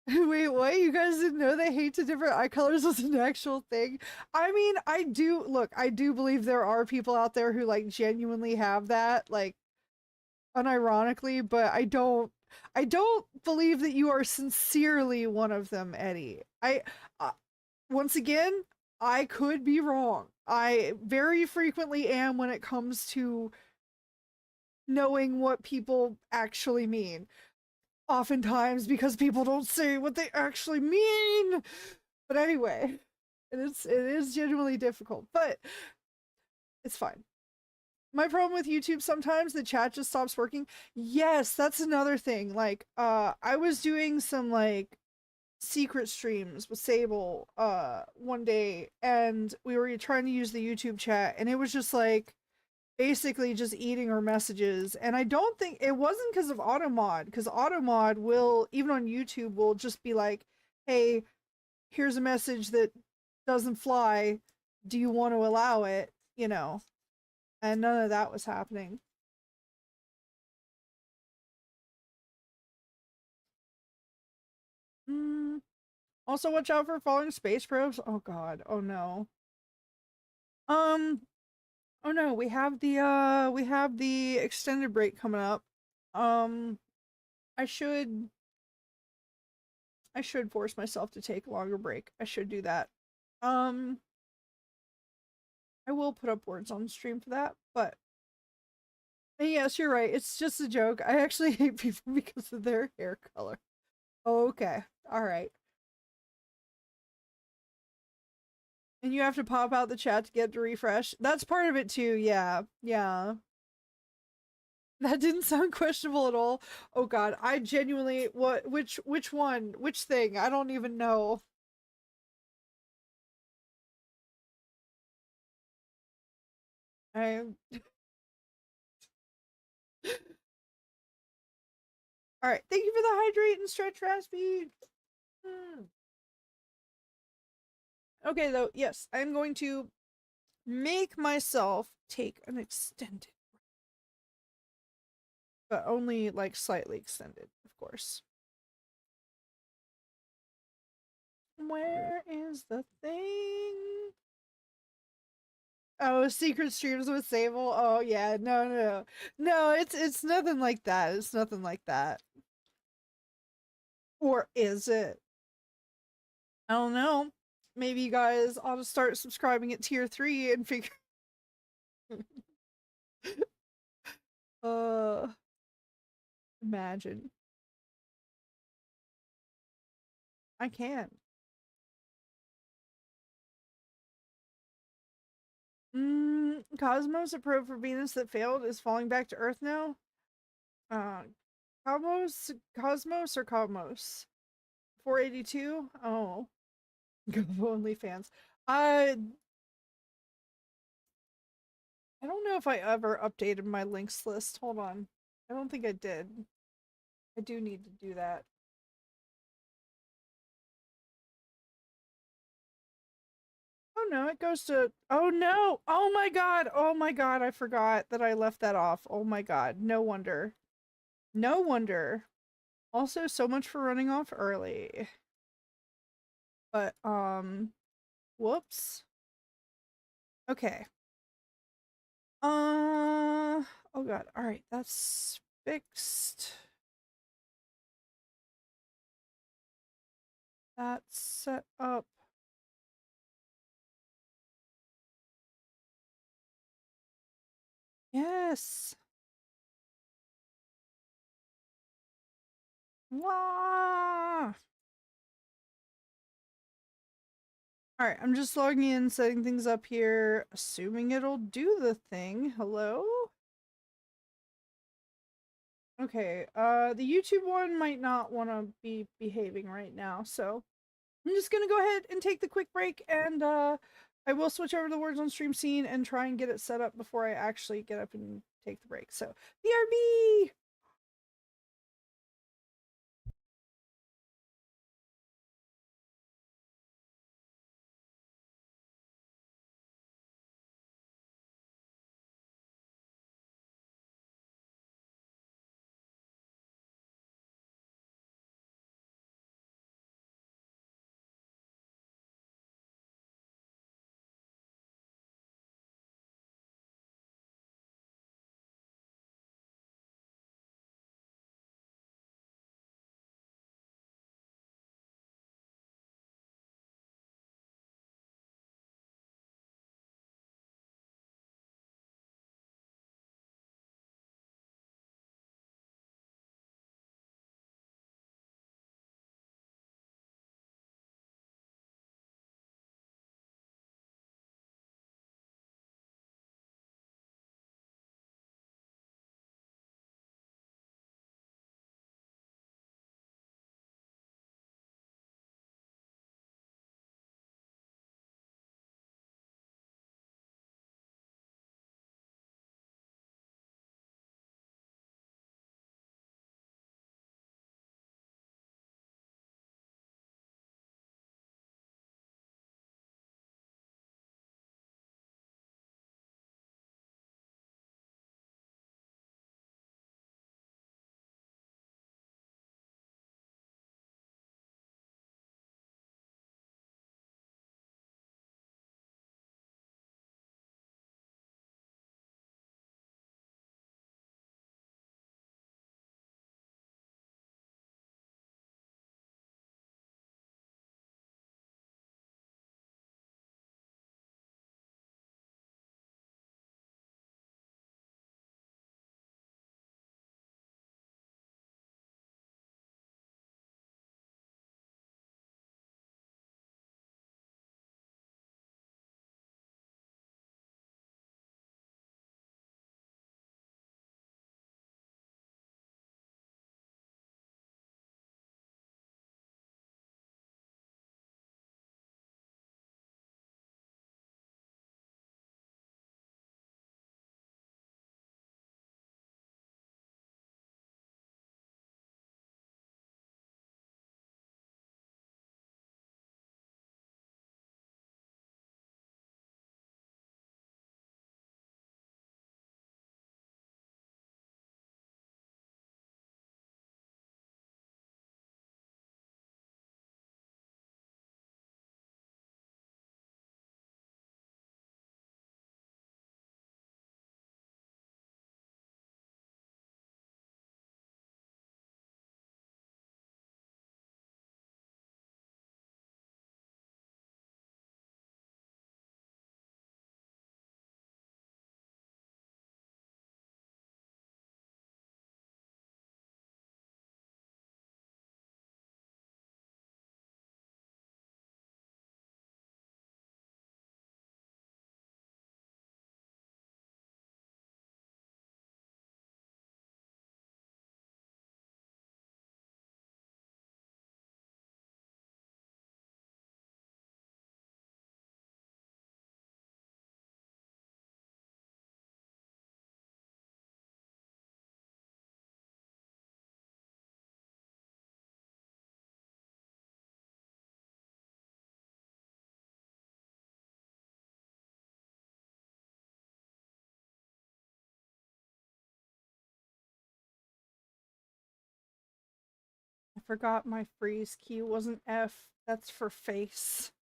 Wait, what? You guys didn't know they hate to different eye colors was an actual thing? I mean, I do believe there are people out there who like genuinely have that, like unironically, but I don't believe that you are sincerely one of them, Eddie. Once again, I could be wrong. I very frequently am when it comes to knowing what people actually mean. Oftentimes because people don't say what they actually mean. But anyway, it is genuinely difficult, but it's fine. My problem with YouTube, sometimes the chat just stops working. Yes, that's another thing. Like, I was doing some like secret streams with Sable one day, and we were trying to use the YouTube chat, and it was just like basically just eating our messages. And I don't think it wasn't because of automod, because automod will, even on YouTube, will just be like, hey, here's a message that doesn't fly, do you want to allow it, you know? And none of that was happening. mm. Also, watch out for falling space probes. Oh god, oh no. um oh no, we have the extended break coming up. um I should I should force myself to take a longer break. I should do that. Um, I will put up words on stream for that, but yes, you're right. It's just a joke. I actually hate people because of their hair color. Okay. All right. And you have to pop out the chat to get to refresh. That's part of it too. Yeah. Yeah. That didn't sound questionable at all. Oh god, I genuinely which one? Which thing? I don't even know. I All right. Thank you for the hydrate and stretch, Raspy. Mm. Okay, though, yes, I'm going to make myself take an extended, but only like slightly extended, of course. Where is the thing? Oh, secret streams with Sable. Oh yeah, no, no, no, no. It's nothing like that. It's nothing like that. Or is it? I don't know. Maybe you guys ought to start subscribing at tier 3 and figure. uh, Imagine. I can. Cosmos, a probe for Venus that failed, is falling back to Earth now. Uh, Cosmos or Cosmos? 482? Oh. Gobo OnlyFans. I I don't know if I ever updated my links list. Hold on. I don't think I did. I do need to do that. Oh no, it goes to. Oh no! Oh my god! Oh my god, I forgot that I left that off. Oh my god. No wonder. No wonder. Also, so much for running off early. But, whoops. Okay. Oh god. Alright, that's fixed. That's set up. Yes! Wah! Alright, I'm just logging in, setting things up here, assuming it'll do the thing. Hello? Okay, the YouTube one might not want to be behaving right now, so I'm just gonna go ahead and take the quick break, and I will switch over to the words on stream scene and try and get it set up before I actually get up and take the break. So, BRB! forgot my freeze key wasn't F. That's for face.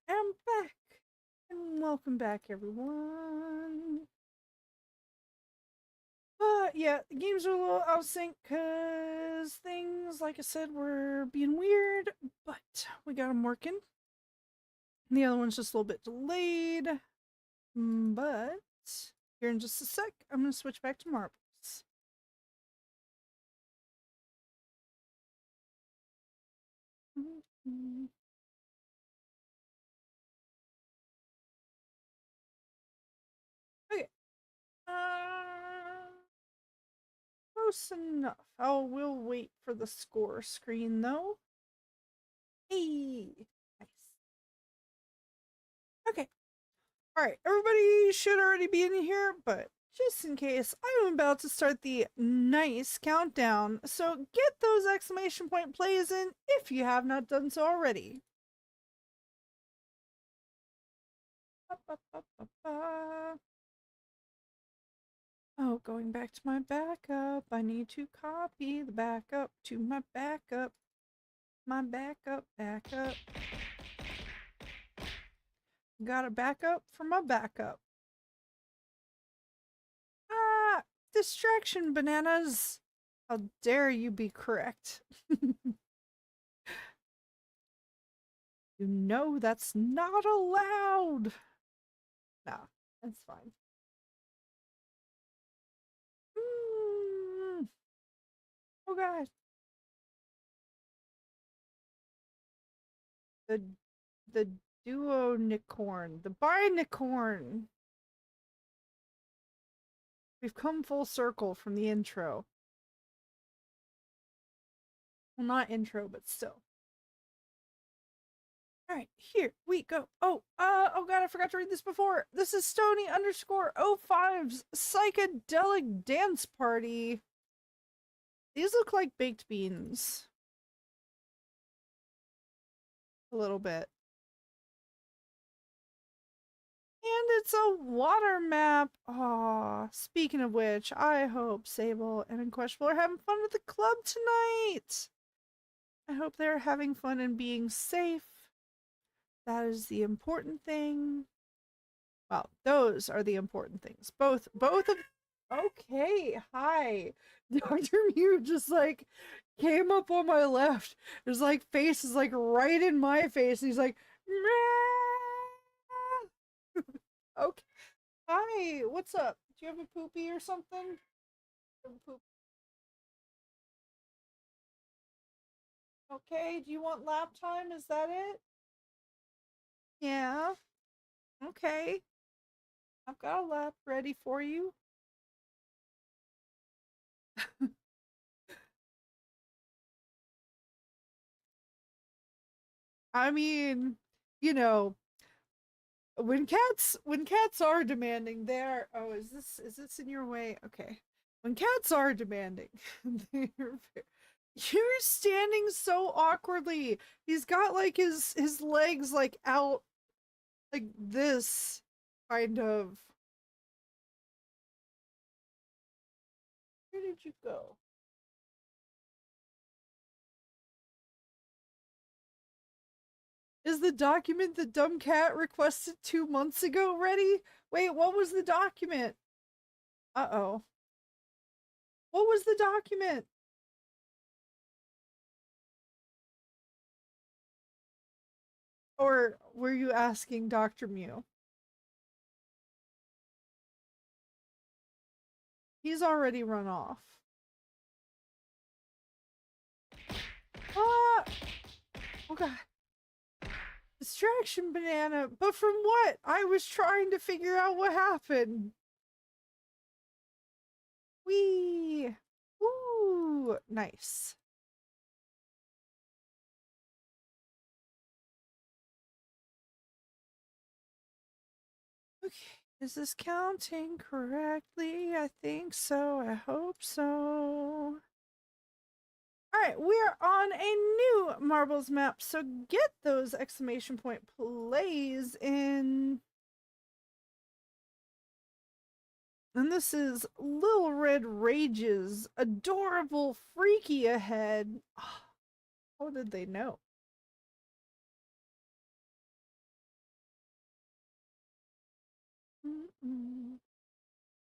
I'm back. And welcome back, everyone. Yeah, the games are a little out of sync because things, like I said, were being weird, but we got them working. The other one's just a little bit delayed, but here in just a sec, I'm going to switch back to marbles. Okay. Close enough. Oh, we'll wait for the score screen though. Hey, nice. Okay. All right. Everybody should already be in here, but just in case, I'm about to start the nice countdown. So get those exclamation point plays in if you have not done so already. Oh, going back to my backup. I need to copy the backup to my backup. My backup. Got a backup for my backup. Ah, distraction bananas. How dare you be correct? You know that's not allowed. Nah, that's fine. Oh god. The duonicorn. The binicorn. We've come full circle from the intro. Well, not intro, but still. Alright, here we go. Oh god, I forgot to read this before. This is Stony_05's psychedelic dance party. These look like baked beans. A little bit. And it's a water map. Aw, speaking of which, I hope Sable and Unquestionable are having fun with the club tonight. I hope they're having fun and being safe. That is the important thing. Well, those are the important things. Both of okay, hi. Dr. Mew just like came up on my left. His like face is like right in my face. And he's like, okay. Hi, what's up? Do you have a poopy or something? Okay, do you want lap time? Is that it? Yeah. Okay. I've got a lap ready for you. I mean, you know, when cats are demanding, they're oh, is this in your way? Okay. When cats are demanding, they're you're standing so awkwardly. He's got like his legs like out like this kind of. Where did you go? Is the document the dumb cat requested 2 months ago ready? Wait, what was the document? Uh-oh. What was the document? Or were you asking Dr. Mew? He's already run off. Ah! Oh god. Distraction banana. But from what? I was trying to figure out what happened. Whee! Ooh, nice. Okay, is this counting correctly? I think so. I hope so. Alright, we're on a new marbles map, so get those exclamation point plays in. And this is Little Red Rage's adorable freaky ahead. How did they know?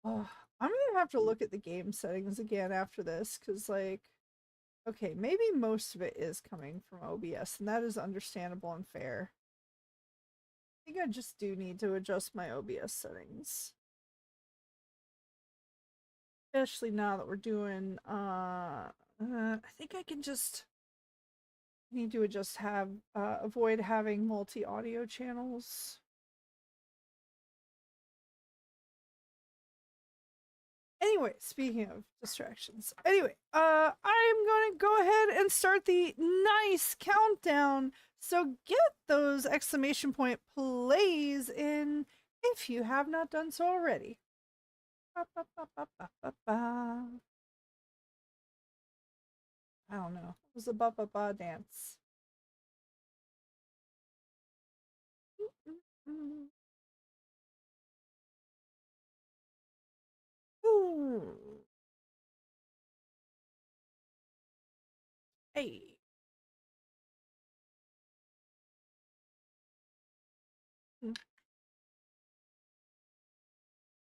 Oh, I'm gonna have to look at the game settings again after this, because, like, okay, maybe most of it is coming from OBS, and that is understandable and fair. I think I just do need to adjust my OBS settings. Especially now that we're doing, I think I can just need to just have, avoid having multi-audio channels. Anyway, speaking of distractions. Anyway, I'm going to go ahead and start the nice countdown. So get those exclamation point plays in if you have not done so already. Ba, ba, ba, ba, ba, ba, ba. I don't know. It was a ba ba ba dance. Ooh. Hey.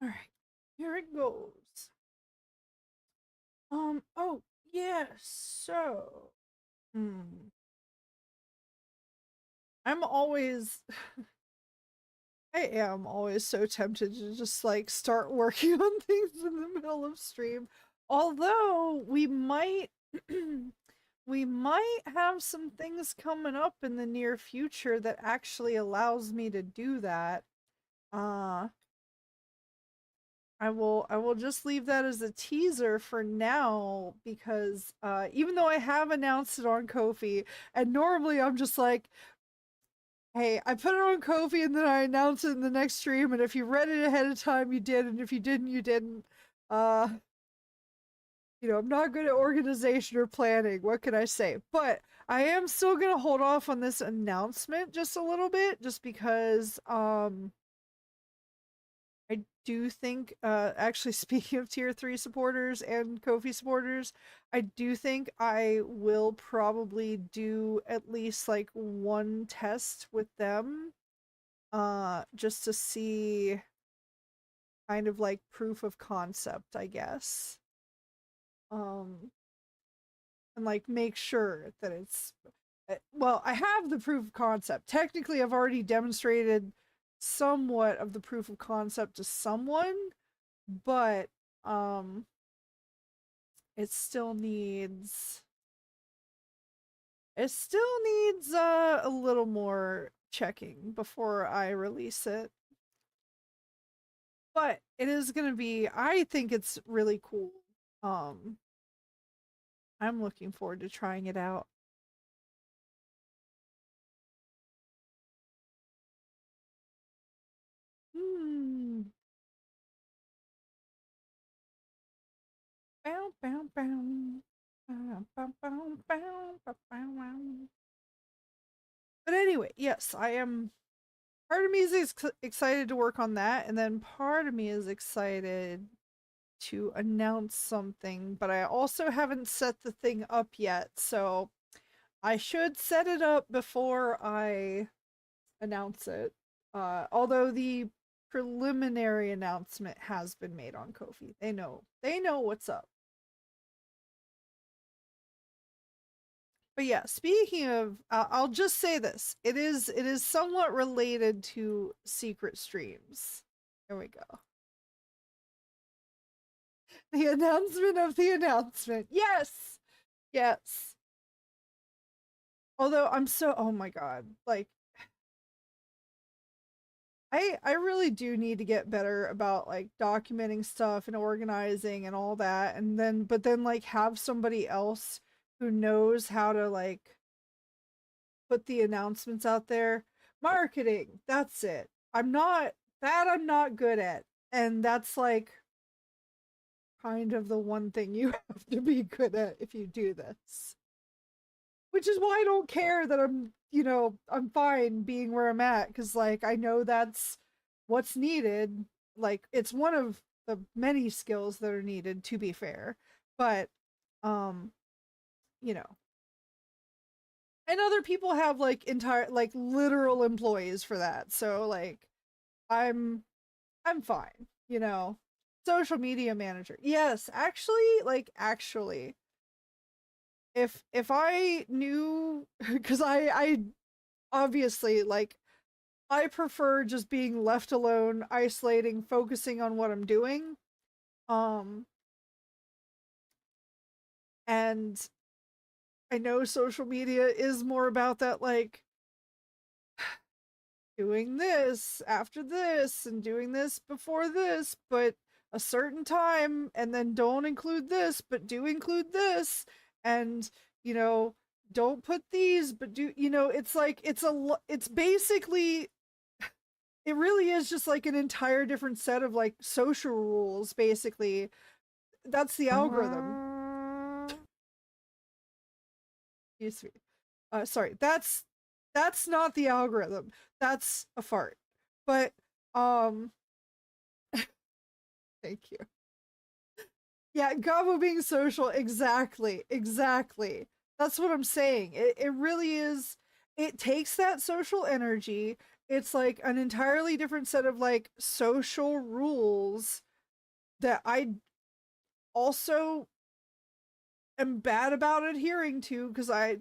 All right. Here it goes. Oh, yes. So, I'm always I am always so tempted to just, like, start working on things in the middle of stream. Although we might we might have some things coming up in the near future that actually allows me to do that. Uh I will just leave that as a teaser for now, because even though I have announced it on Ko-fi, and normally I'm just like, hey, I put it on Ko-fi and then I announce it in the next stream, and if you read it ahead of time, you did, and if you didn't, you didn't. Uh, I'm not good at organization or planning. What can I say? But I am still gonna hold off on this announcement just a little bit, just because I do think, actually, speaking of tier 3 supporters and Ko-fi supporters, I do think I will probably do at least like one test with them, just to see kind of like proof of concept, I guess. Um, and like make sure that it's, well, I have the proof of concept. Technically, I've already demonstrated somewhat of the proof of concept to someone, but it still needs a little more checking before I release it. But it is going to be, I think it's really cool. I'm looking forward to trying it out. Hmm. Bow, bow, bow. Bow, bow, bow, bow, bow, bow. But anyway, yes, I am. Part of me is excited to work on that, and then part of me is excited to announce something, but I also haven't set the thing up yet, so I should set it up before I announce it. Although the preliminary announcement has been made on Ko-fi. They know what's up. But yeah, speaking of, I'll just say this: it is somewhat related to secret streams. There we go. The announcement of the announcement. Yes, yes. Although I'm so, oh my god, like, I really do need to get better about like documenting stuff and organizing and all that, and then but then like have somebody else who knows how to like put the announcements out there. Marketing, that's it. I'm not good at. And that's like kind of the one thing you have to be good at if you do this. Which is why I don't care that I'm fine being where I'm at, cuz like I know that's what's needed. Like it's one of the many skills that are needed, to be fair. But um you know, and other people have like entire like literal employees for that, so like i'm I'm fine, you know. Social media manager, yes, actually, like actually, if I knew because I obviously, like, I prefer just being left alone, isolating, focusing on what I'm doing. um and I know social media is more about that, like doing this after this and doing this before this, but a certain time, and then don't include this, but do include this, and you know, don't put these, but do, you know, it's like it's basically, it really is just like an entire different set of like social rules, basically. That's the algorithm. Excuse me. Sorry, that's not the algorithm. That's a fart. But um thank you. Yeah, Gabo being social, exactly, exactly. That's what I'm saying. It really is. It takes that social energy. It's like an entirely different set of like social rules that I also am bad about adhering to, because I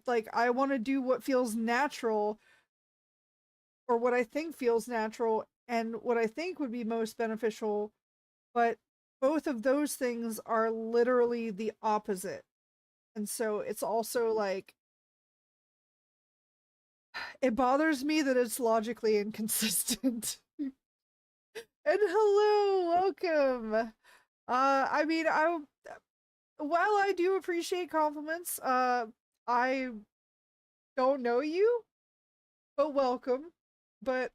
want to do what feels natural, or what I think feels natural, and what I think would be most beneficial, but both of those things are literally the opposite. And so it's also like, it bothers me that it's logically inconsistent. And hello, welcome. I mean, I while I do appreciate compliments, I don't know you, but welcome. But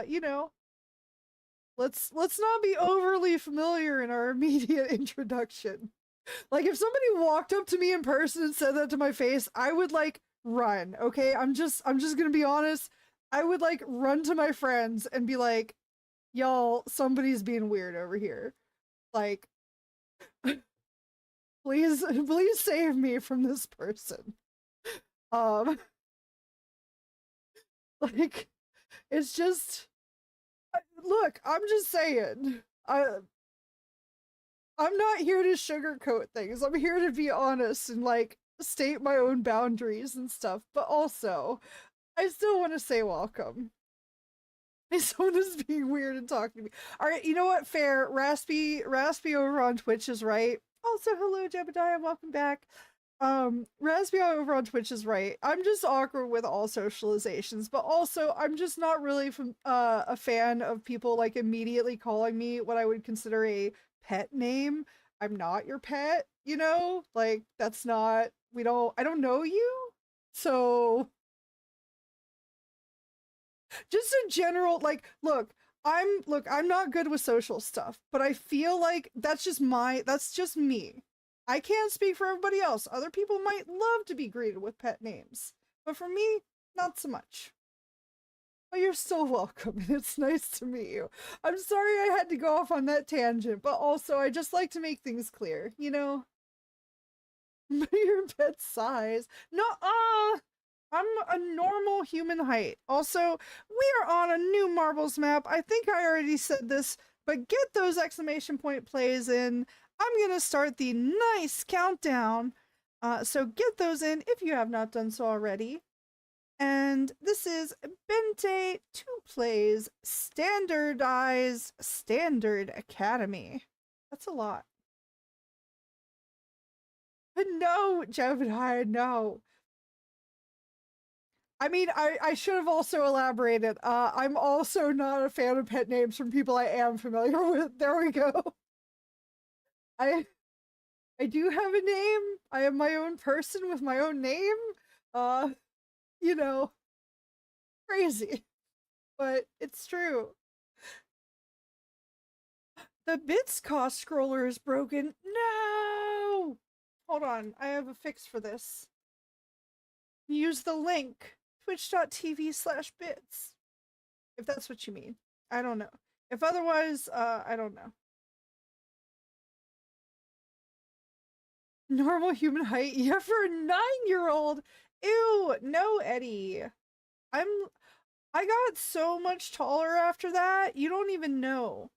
you know, let's not be overly familiar in our immediate introduction. Like, if somebody walked up to me in person and said that to my face, I would like run, okay? I'm just going to be honest. I would like run to my friends and be like, "Y'all, somebody's being weird over here. Like, please save me from this person." Um like, it's just, look, I'm just saying. I'm not here to sugarcoat things. I'm here to be honest and like state my own boundaries and stuff. But also, I still want to say welcome. Someone is being weird and talking to me. All right, you know what? Fair. Raspy over on Twitch is right. Also, hello, Jebediah. Welcome back. Raspy over on Twitch is right. I'm just awkward with all socializations, but also I'm just not really a fan of people like immediately calling me what I would consider a pet name. I'm not your pet, you know? Like, that's not, I don't know you. So just in general, like, I'm not good with social stuff, but I feel like that's just me. I can't speak for everybody else. Other people might love to be greeted with pet names, but for me, not so much. But you're still welcome, and it's nice to meet you. I'm sorry I had to go off on that tangent, but also I just like to make things clear, you know? Your pet size. No, I'm a normal human height. Also, we are on a new marbles map. I think I already said this, but get those exclamation point plays in. I'm gonna start the nice countdown. So get those in if you have not done so already. And this is Bente 2 Plays Standardize Standard Academy. That's a lot. But no, Jebediah, no. I mean, I should have also elaborated. I'm also not a fan of pet names from people I am familiar with. There we go. I I do have a name. I am my own person with my own name. Uh, you know, crazy, but it's true. The bits cost scroller is broken. No! Hold on, I have a fix for this. Use the link twitch.tv/bits. If that's what you mean. I don't know. If otherwise, I don't know. Normal human height. Yeah, for a 9-year-old. Ew, no, Eddie. I'm I got so much taller after that. You don't even know.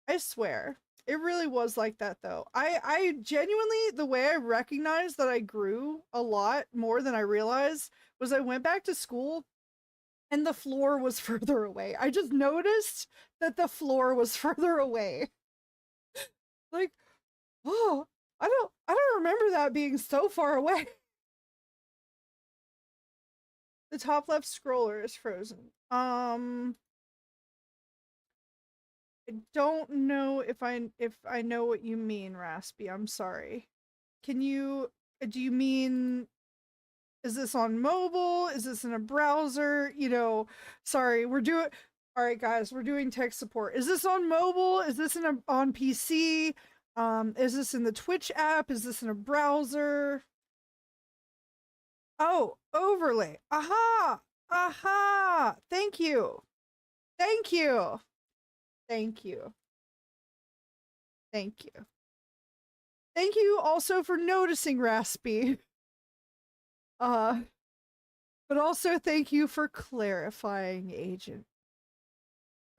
I swear. It really was like that though. I genuinely, the way I recognized that I grew a lot more than I realized was I went back to school and the floor was further away. I just noticed that the floor was further away. Like, oh, I don't remember that being so far away. The top left scroller is frozen. I don't know if I know what you mean, Raspy. I'm sorry. Can you do you mean, is this on mobile? Is this in a browser? Sorry, we're doing all right, guys, we're doing tech support. Is this on mobile? Is this on PC? Is this in the Twitch app? Is this in a browser? Oh, overlay. Aha! Aha! Thank you. Thank you. Thank you. Thank you. Thank you also for noticing, Raspy. Uh, but also thank you for clarifying, Agent.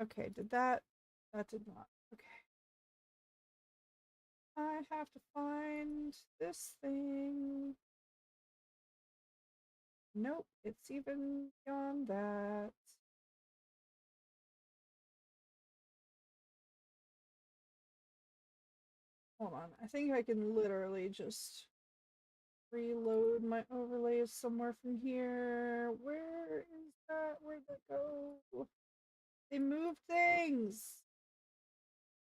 Okay, that did not. Okay. I have to find this thing. Nope, it's even beyond that. Hold on, I think I can literally just reload my overlays somewhere from here. Where is that? Where'd that go? They move things!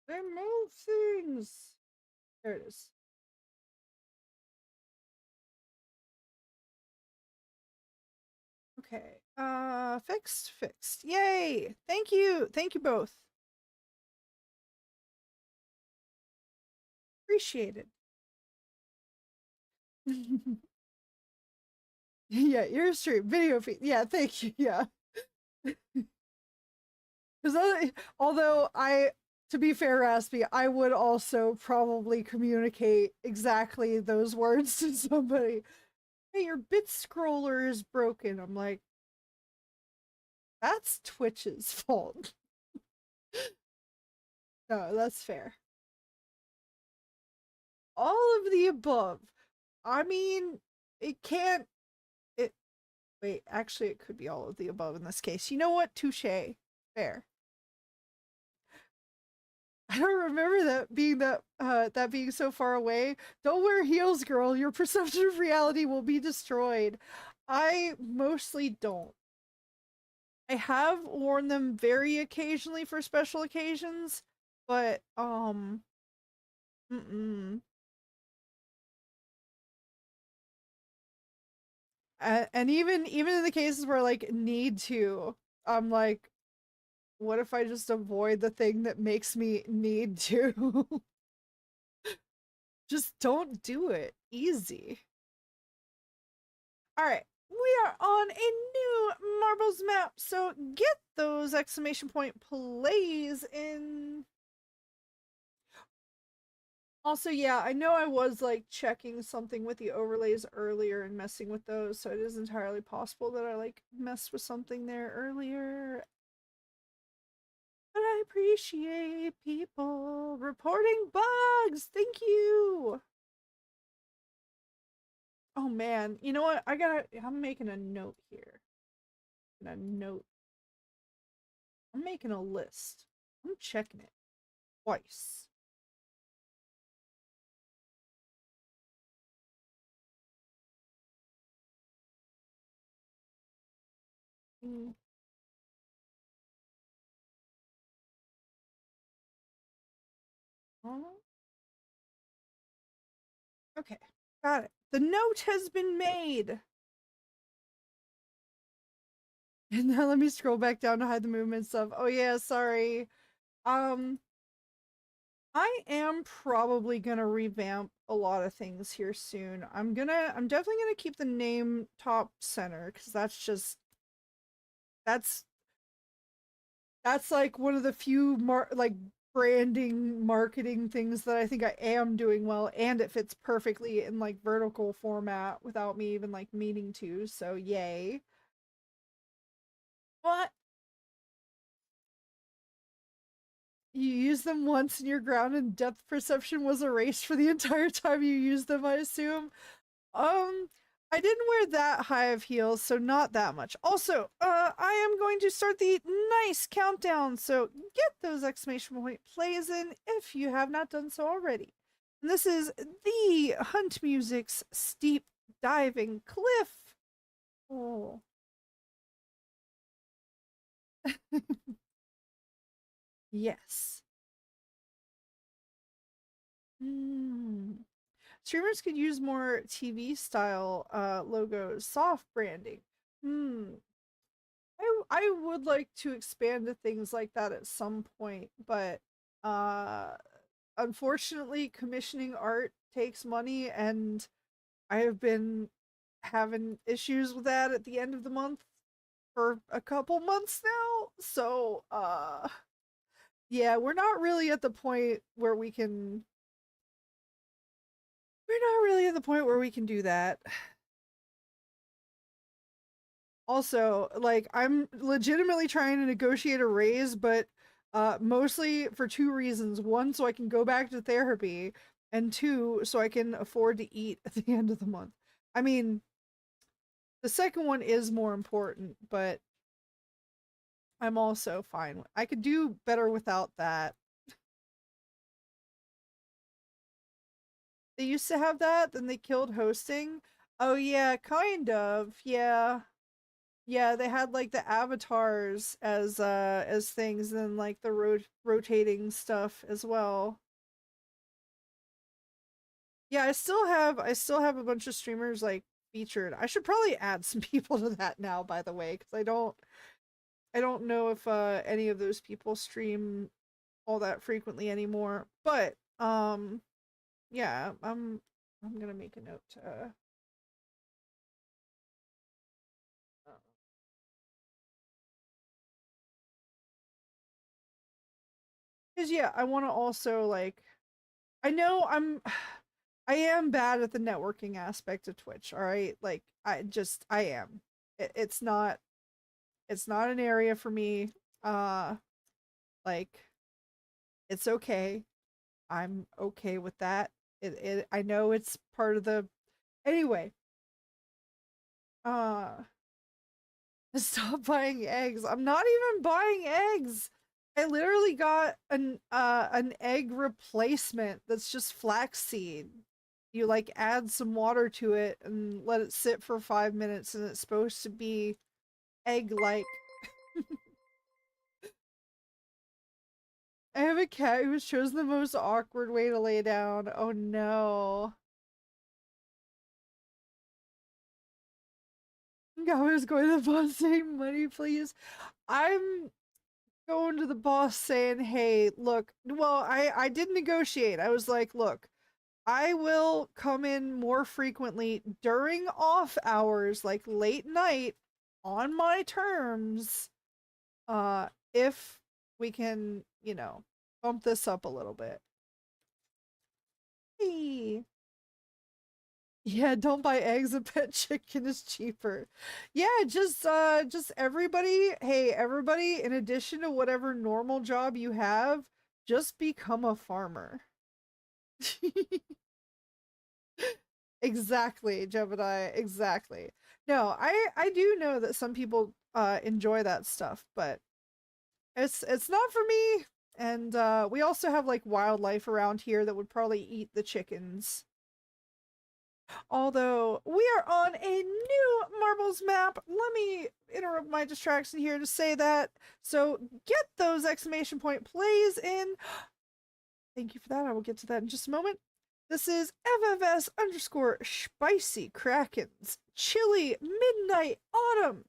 They move things! There it is. Okay. Fixed. Yay! Thank you. Thank you both. Appreciate it. Yeah, your stream, video feed. Yeah, thank you. Yeah. Because although to be fair, Raspy, I would also probably communicate exactly those words to somebody. Hey, your bit scroller is broken. I'm like, that's Twitch's fault. No, that's fair. All of the above. I mean, it can't. It wait. Actually, it could be all of the above in this case. You know what? Touche. Fair. I don't remember that being so far away. Don't wear heels, girl. Your perception of reality will be destroyed. I mostly don't. I have worn them very occasionally for special occasions, but mm-mm. And even in the cases where I, like, need to, I'm like, what if I just avoid the thing that makes me need to? Just don't do it. Easy. All right, we are on a new marbles map, so get those exclamation point plays in. Also, yeah, I know I was like checking something with the overlays earlier and messing with those, so it is entirely possible that I like messed with something there earlier. But I appreciate people reporting bugs. Thank you. Oh man, you know what? I'm making a note here. A note. I'm making a list. I'm checking it twice. Mm. Okay, got it. The note has been made. And now let me scroll back down to hide the movement stuff. Oh yeah, sorry. Um, I am probably gonna revamp a lot of things here soon. I'm definitely gonna keep the name top center because that's that's like one of the few like branding, marketing things that I think I am doing well, and it fits perfectly in like vertical format without me even like meaning to. So yay. What? You used them once and your ground and depth perception was erased for the entire time you used them, I assume. Um, I didn't wear that high of heels, so not that much. Also, I am going to start the nice countdown, so get those exclamation point plays in if you have not done so already. And this is the Hunt Music's Steep Diving Cliff. Oh. Yes. Mm. Streamers could use more TV style logos, soft branding. Hmm. I would like to expand to things like that at some point, but uh unfortunately commissioning art takes money and I have been having issues with that at the end of the month for a couple months now. So yeah, we're not really at the point where we can do that. Also, like I'm legitimately trying to negotiate a raise, but mostly for two reasons. One, so I can go back to therapy, and two, so I can afford to eat at the end of the month. I mean, the second one is more important, but I'm also fine. I could do better without that. They used to have that, then they killed hosting. Oh yeah, kind of. Yeah. Yeah, they had like the avatars as things and like the rotating stuff as well. Yeah, I still have a bunch of streamers like featured. I should probably add some people to that now, by the way, because I don't know if any of those people stream all that frequently anymore. But yeah, I'm gonna make a note to because yeah, I want to also like I know I am bad at the networking aspect of Twitch, all right? Like I am. It's not an area for me. Uh like it's okay. I'm okay with that. I know it's part of the anyway. Uh stop buying eggs. I'm not even buying eggs. I literally got an egg replacement that's just flaxseed. You like add some water to it and let it sit for 5 minutes and it's supposed to be egg like. I have a cat who has chosen the most awkward way to lay down. Oh no. Gobo's going to the boss saying money please. I'm going to the boss saying, hey, look, well, I did negotiate. I was like, look, I will come in more frequently during off hours, like late night, on my terms, if we can, bump this up a little bit. Hey. Yeah, don't buy eggs, a pet chicken is cheaper. Yeah, just everybody, hey, everybody, in addition to whatever normal job you have, just become a farmer. Exactly, Gemini, exactly. No, I do know that some people enjoy that stuff, but it's not for me. And we also have like wildlife around here that would probably eat the chickens. Although we are on a new marbles map. Let me interrupt my distraction here to say that. So get those exclamation point plays in. Thank you for that. I will get to that in just a moment. This is FFS underscore spicy krakens chilly midnight autumn.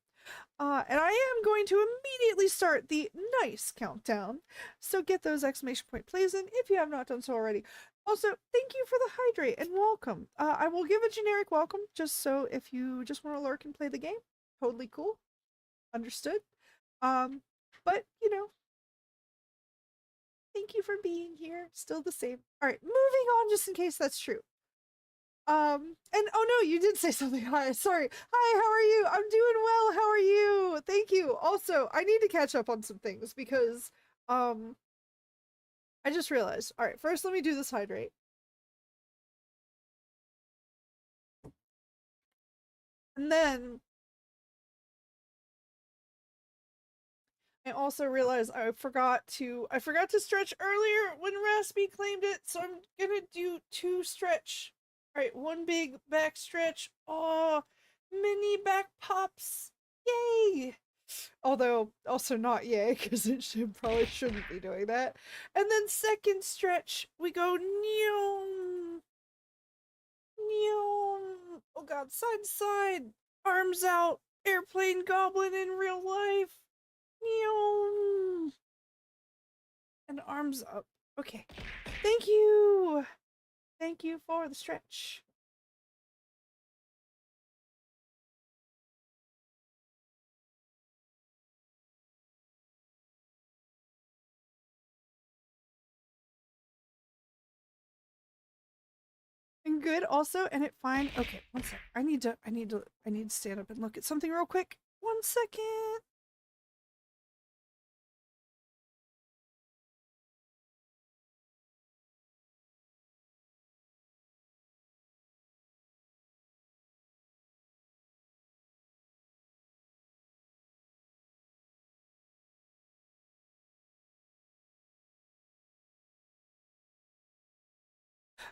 And I am going to immediately start the nice countdown. So get those exclamation point plays in if you have not done so already. Also, thank you for the hydrate and welcome. I will give a generic welcome just so if you just want to lurk and play the game, totally cool. Understood. Um, but Thank you for being here. Still the same. All right, moving on just in case that's true. And oh no, you did say something. Hi, sorry. Hi, how are you? I'm doing well. How are you? Thank you. Also, I need to catch up on some things because um I just realized. All right, first let me do this hydrate. And then I also realized I forgot to stretch earlier when Raspy claimed it, so I'm gonna do two stretch. Alright, one big back stretch. Oh, mini back pops. Yay! Although also not yay, because probably shouldn't be doing that. And then second stretch, we go neom, neom. Oh god, side to side, arms out, airplane goblin in real life. Neom. And arms up. Okay. Thank you. Thank you for the stretch. And good also, and it fine. Okay, one sec. I need to stand up and look at something real quick. 1 second.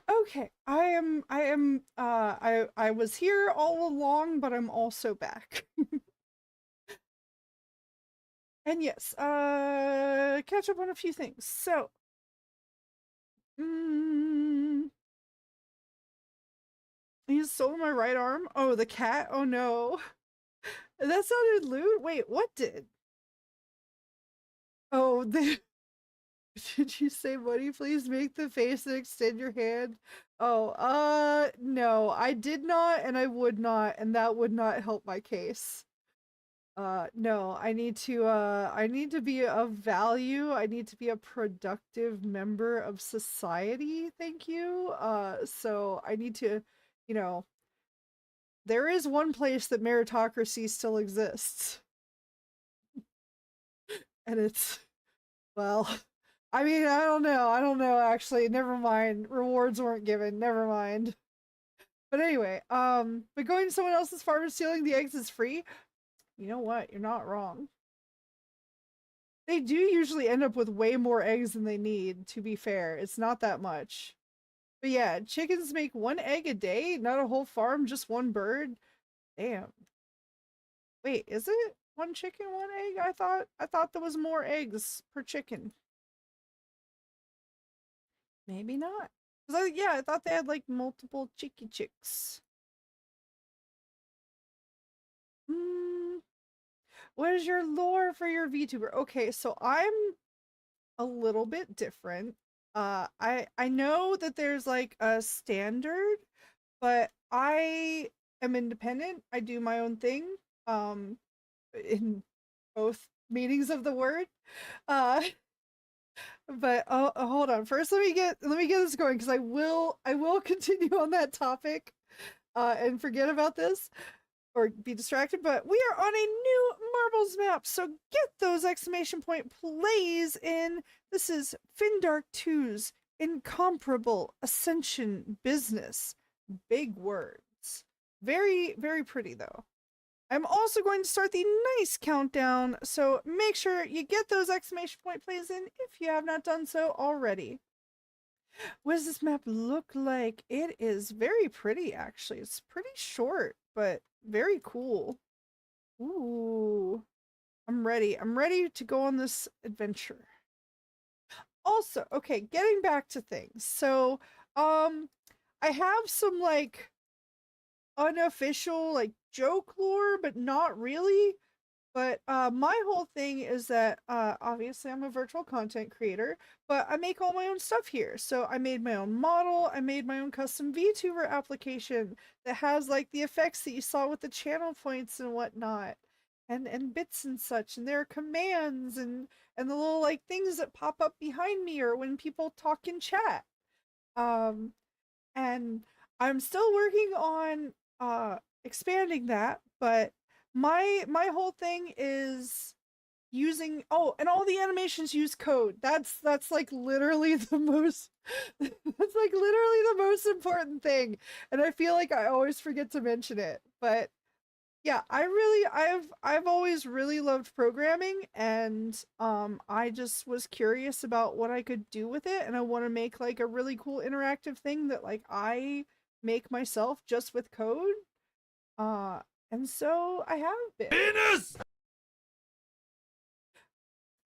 Okay, I was here all along, but I'm also back. And yes, catch up on a few things. So, mm, he's sold my right arm. Oh, the cat. Oh no, that sounded lewd. Wait, what did? Oh, the did you say money? Please make the face and extend your hand. Oh, no, I did not, and I would not, and that would not help my case. No, I need to be of value. I need to be a productive member of society. Thank you. So I need to, you know, there is one place that meritocracy still exists, and it's, well, I mean, I don't know. I don't know actually. Never mind. Rewards weren't given. Never mind. But anyway, but going to someone else's farm and stealing the eggs is free. You know what? You're not wrong. They do usually end up with way more eggs than they need, to be fair. It's not that much. But yeah, chickens make 1 egg a day, not a whole farm, just one bird. Damn. Wait, is it one chicken, 1 egg? I thought there was more eggs per chicken. Maybe not. Cause yeah, I thought they had like multiple cheeky chicks. Hmm. What is your lore for your VTuber? Okay, so I'm a little bit different. I know that there's like a standard, but I am independent. I do my own thing. Um, in both meanings of the word. Uh, but hold on. First, let me get this going because I will continue on that topic. And forget about this or be distracted. But we are on a new marbles map, so get those exclamation point plays in. This is Findark 2's incomparable ascension business. Big words. Very, very pretty though. I'm also going to start the nice countdown, so make sure you get those exclamation point plays in if you have not done so already. What does this map look like? It is very pretty, actually. It's pretty short, but very cool. Ooh, I'm ready. I'm ready to go on this adventure. Also, okay, getting back to things. So, I have some like unofficial like joke lore, but not really. But my whole thing is that obviously I'm a virtual content creator, but I make all my own stuff here. So I made my own model, I made my own custom VTuber application that has like the effects that you saw with the channel points and whatnot. and bits and such, and there are commands and the little like things that pop up behind me or when people talk in chat. Um and I'm still working on expanding that, but my whole thing is using, oh, and all the animations use code. That's like literally the most that's like literally the most important thing. And I feel like I always forget to mention it. But yeah, I've always really loved programming, and I just was curious about what I could do with it, and I want to make like a really cool interactive thing that like I make myself just with code. Uh and so I have been. Penis!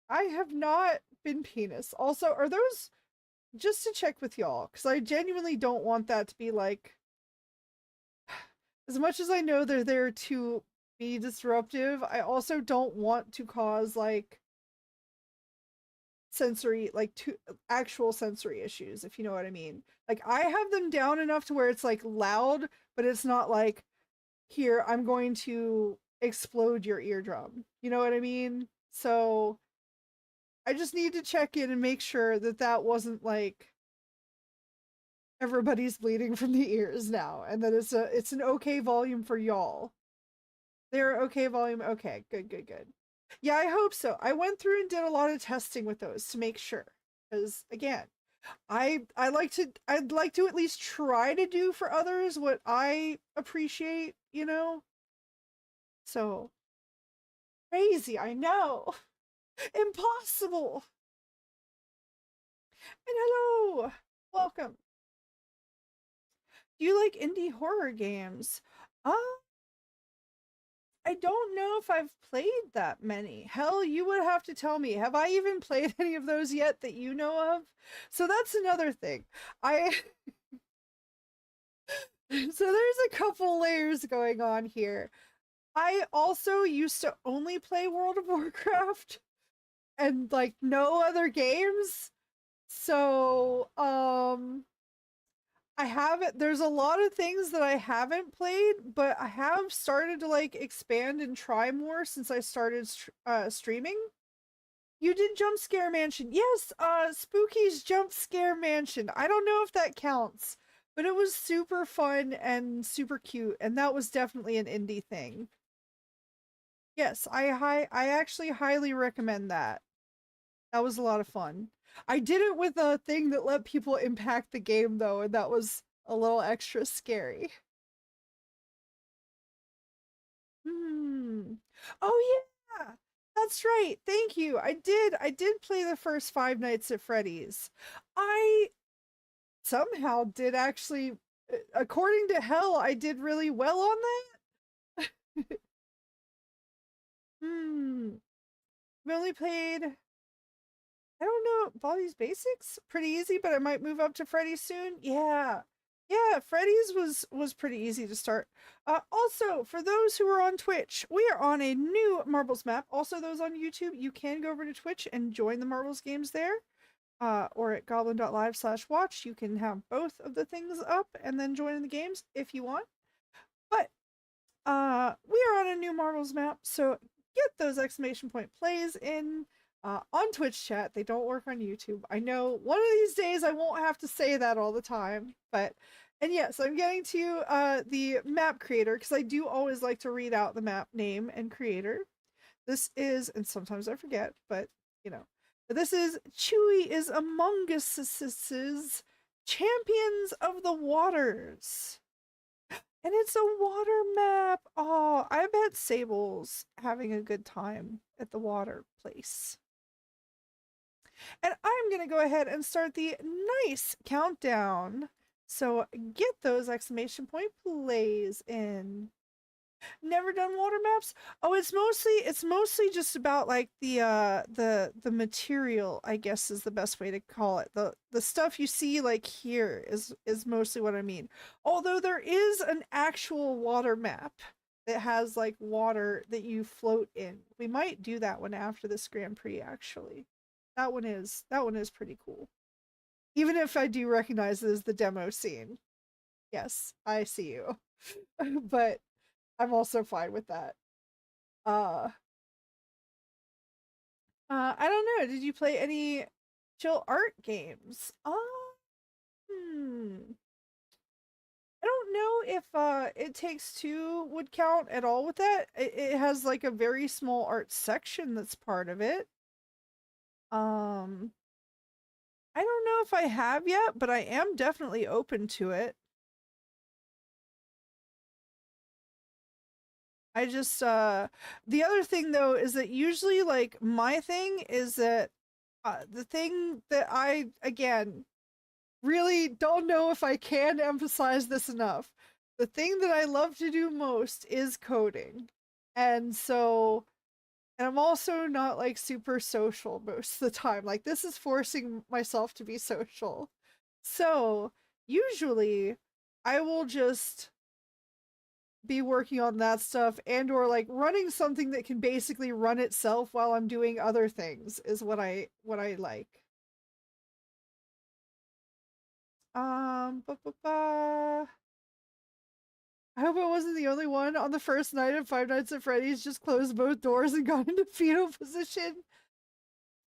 I have not been penis. Also, are those, just to check with y'all, because I genuinely don't want that to be like, as much as I know they're there to be disruptive, I also don't want to cause like sensory, like to actual sensory issues, if you know what I mean. Like I have them down enough to where it's like loud, but it's not like, here, I'm going to explode your eardrum. You know what I mean? So I just need to check in and make sure that that wasn't like everybody's bleeding from the ears now, and that it's an okay volume for y'all. They're okay volume. Okay, good, good, good. Yeah, I hope so. I went through and did a lot of testing with those to make sure, because again, I'd like to at least try to do for others what I appreciate, you know. So crazy, I know. Impossible. And hello, welcome. Do you like indie horror games? Uh, I don't know if I've played that many. Hell, you would have to tell me. Have I even played any of those yet that you know of? So that's another thing. I so there's a couple layers going on here. I also used to only play World of Warcraft and like no other games. So, I haven't, there's a lot of things that I haven't played, but I have started to like expand and try more since I started streaming. You did Jump Scare Mansion. Yes, Spooky's Jump Scare Mansion. I don't know if that counts, but it was super fun and super cute, and that was definitely an indie thing. Yes, I actually highly recommend that. That was a lot of fun. I did it with a thing that let people impact the game though, and that was a little extra scary. Hmm. Oh yeah. That's right. Thank you. I did play the first Five Nights at Freddy's. I somehow did actually, according to Hell, I did really well on that. Hmm. We only played, I don't know, Baldi's Basics? Pretty easy, but I might move up to Freddy's soon. Yeah. Yeah, Freddy's was pretty easy to start. Also, for those who are on Twitch, we are on a new Marbles map. Also, those on YouTube, you can go over to Twitch and join the Marbles games there. Or at goblin.live/watch. You can have both of the things up and then join in the games if you want. But we are on a new Marbles map, so get those exclamation point plays in on Twitch chat. They don't work on YouTube. I know one of these days I won't have to say that all the time, but and yes, I'm getting to the map creator because I do always like to read out the map name and creator. This is, and sometimes I forget, but you know, this is Chewy is Among Us's Champions of the Waters. And it's a water map. Oh, I bet Sable's having a good time at the water place. And I'm going to go ahead and start the nice countdown. So get those exclamation point plays in. Never done water maps? Oh, it's mostly just about like the material, I guess is the best way to call it. The stuff you see like here is mostly what I mean. Although there is an actual water map that has like water that you float in. We might do that one after this Grand Prix actually. That one is pretty cool. Even if I do recognize it as the demo scene. Yes, I see you. But I'm also fine with that. Uh, I don't know. Did you play any chill art games? Hmm. I don't know if It Takes Two would count at all with that. It has like a very small art section that's part of it. Um, I don't know if I have yet, but I am definitely open to it. I just The other thing though is that usually like my thing is that the thing that I again really don't know if I can emphasize this enough. The thing that I love to do most is coding. And so and I'm also not like super social most of the time. Like this is forcing myself to be social. So, usually I will just be working on that stuff and or like running something that can basically run itself while I'm doing other things is what I like. Ba, ba, ba. I hope I wasn't the only one on the first night of Five Nights at Freddy's just closed both doors and got into fetal position.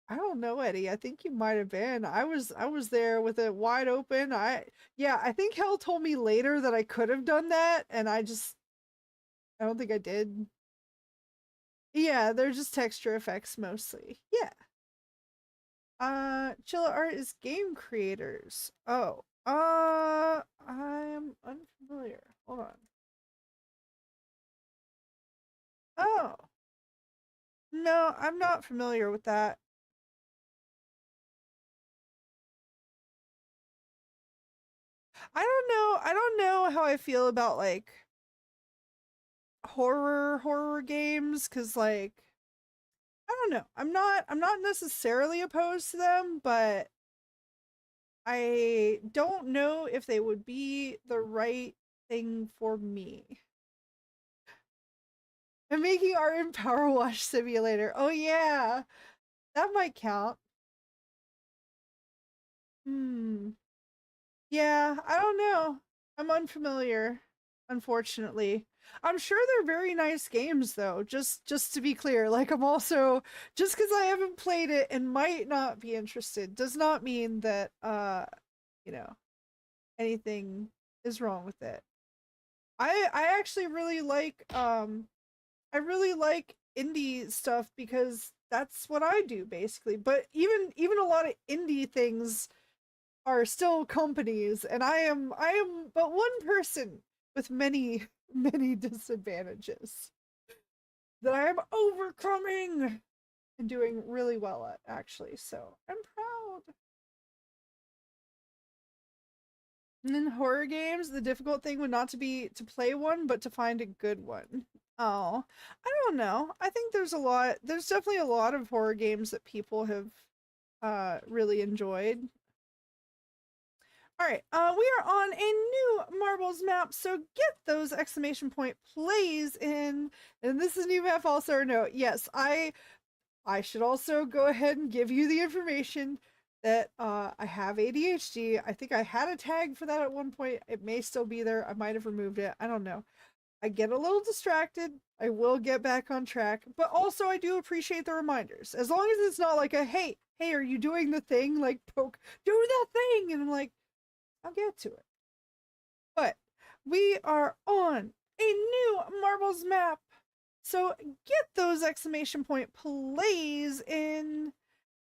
I don't know, Eddie. I think you might have been. I was there with it wide open. I think Hell told me later that I could have done that, and I don't think I did. Yeah, they're just texture effects mostly. Yeah. Chilla Art is game creators. Oh. I'm unfamiliar. Hold on. Oh. No, I'm not familiar with that. I don't know how I feel about like horror games cuz like I don't know. I'm not necessarily opposed to them, but I don't know if they would be the right thing for me. I'm making art in Power Wash Simulator. Oh yeah, that might count. Hmm. Yeah, I don't know. I'm unfamiliar, unfortunately. I'm sure they're very nice games though. Just to be clear, like I'm also just because I haven't played it and might not be interested does not mean that you know, anything is wrong with it. I actually I really like indie stuff because that's what I do basically. But even a lot of indie things are still companies and I am but one person with many many disadvantages that I am overcoming and doing really well at actually. So, I'm proud. And in horror games, the difficult thing would not to be to play one, but to find a good one. Oh, I don't know. I think there's definitely a lot of horror games that people have really enjoyed. All right, we are on a new marbles map, so get those exclamation point plays in. And this is new map also or no? Yes, I should also go ahead and give you the information that I have ADHD. I think I had a tag for that at one point. It may still be there. I might have removed it. I don't know. I get a little distracted. I will get back on track, but also I do appreciate the reminders. As long as it's not like a hey, are you doing the thing? Like poke, do that thing, and I'm like, I'll get to it. But we are on a new marbles map. So get those exclamation point plays in.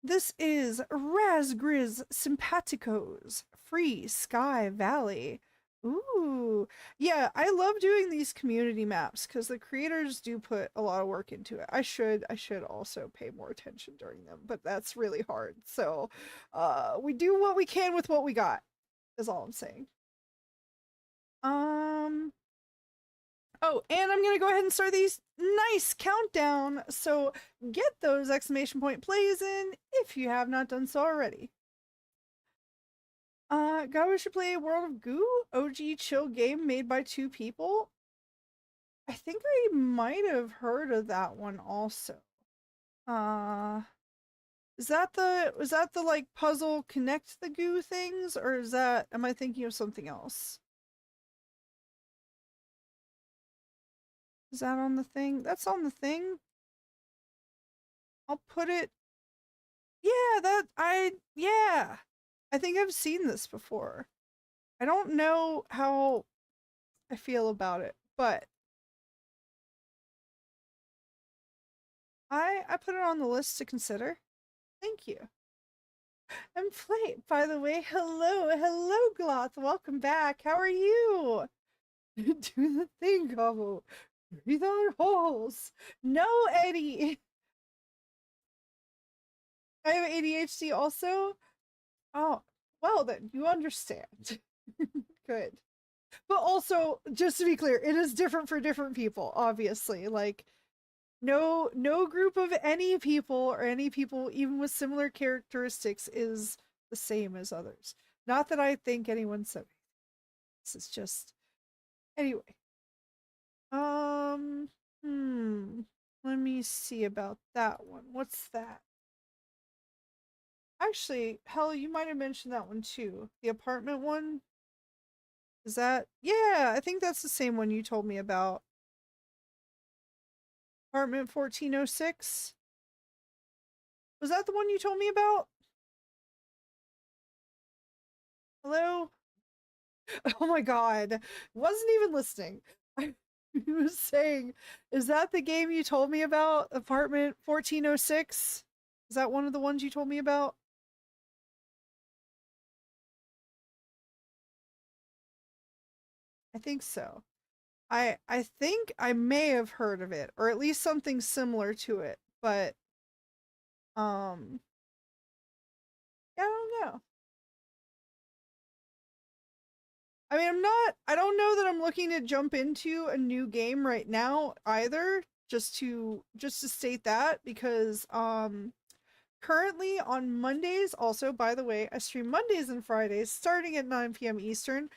This is Razgriz Simpaticos Free Sky Valley. Ooh, yeah, I love doing these community maps because the creators do put a lot of work into it. I should also pay more attention during them, but that's really hard. So, we do what we can with what we got. Is all I'm saying. Um, Oh, and I'm gonna go ahead and start these nice countdown. So get those exclamation point plays in if you have not done so already. Gobo should play World of Goo, OG chill game made by two people. I think I might have heard of that one also. Uh, was that the like puzzle connect the goo things, or is that am I thinking of something else? Is that on the thing? That's on the thing. I'll put it. Yeah, yeah. I think I've seen this before. I don't know how I feel about it, but I put it on the list to consider. Thank you. And Plate, by the way, hello, Gloth, welcome back. How are you? Do the thing, Gobo. Breathe out holes. No, Eddie. I have ADHD also. Oh, well then, you understand. Good. But also, just to be clear, it is different for different people, obviously. Like, no group of any people or any people even with similar characteristics is the same as others. Not that I think anyone said. This is just anyway. Um hmm. Let me see about that one. What's that? Actually, hell, you might have mentioned that one too. The apartment one? Is that? Yeah, I think that's the same one you told me about. Apartment 1406? Was that the one you told me about? Hello? Oh my god. Wasn't even listening. I was saying, is that the game you told me about? Apartment 1406? Is that one of the ones you told me about? I think so. I think I may have heard of it, or at least something similar to it, but um yeah, I don't know. I mean, I don't know that I'm looking to jump into a new game right now either, just to state that because currently on Mondays, also by the way, I stream Mondays and Fridays starting at 9 p.m. Eastern.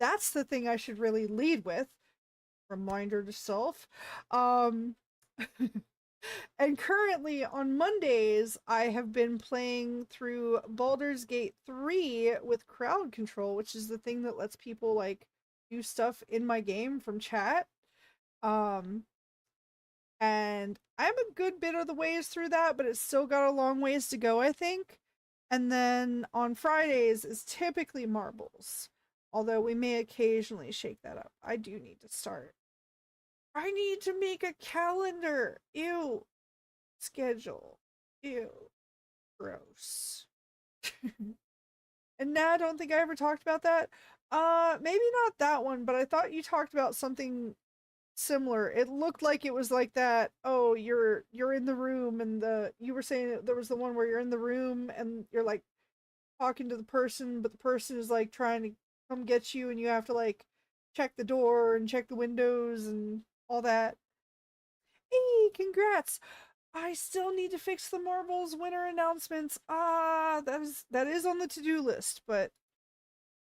That's the thing I should really lead with. Reminder to self. Um And currently on Mondays, I have been playing through Baldur's Gate 3 with crowd control, which is the thing that lets people like do stuff in my game from chat. Um and I'm a good bit of the ways through that, but it's still got a long ways to go, I think. And then on Fridays is typically marbles. Although we may occasionally shake that up. I do need to start. I need to make a calendar. Ew. Schedule. Ew. Gross. And now I don't think I ever talked about that. Maybe not that one, but I thought you talked about something similar. It looked like it was like that. Oh, you're in the room and you were saying there was the one where you're in the room and you're like talking to the person, but the person is like trying to come get you and you have to like check the door and check the windows and all that. Hey, congrats. I still need to fix the marbles winter announcements. Ah, that is on the to-do list, but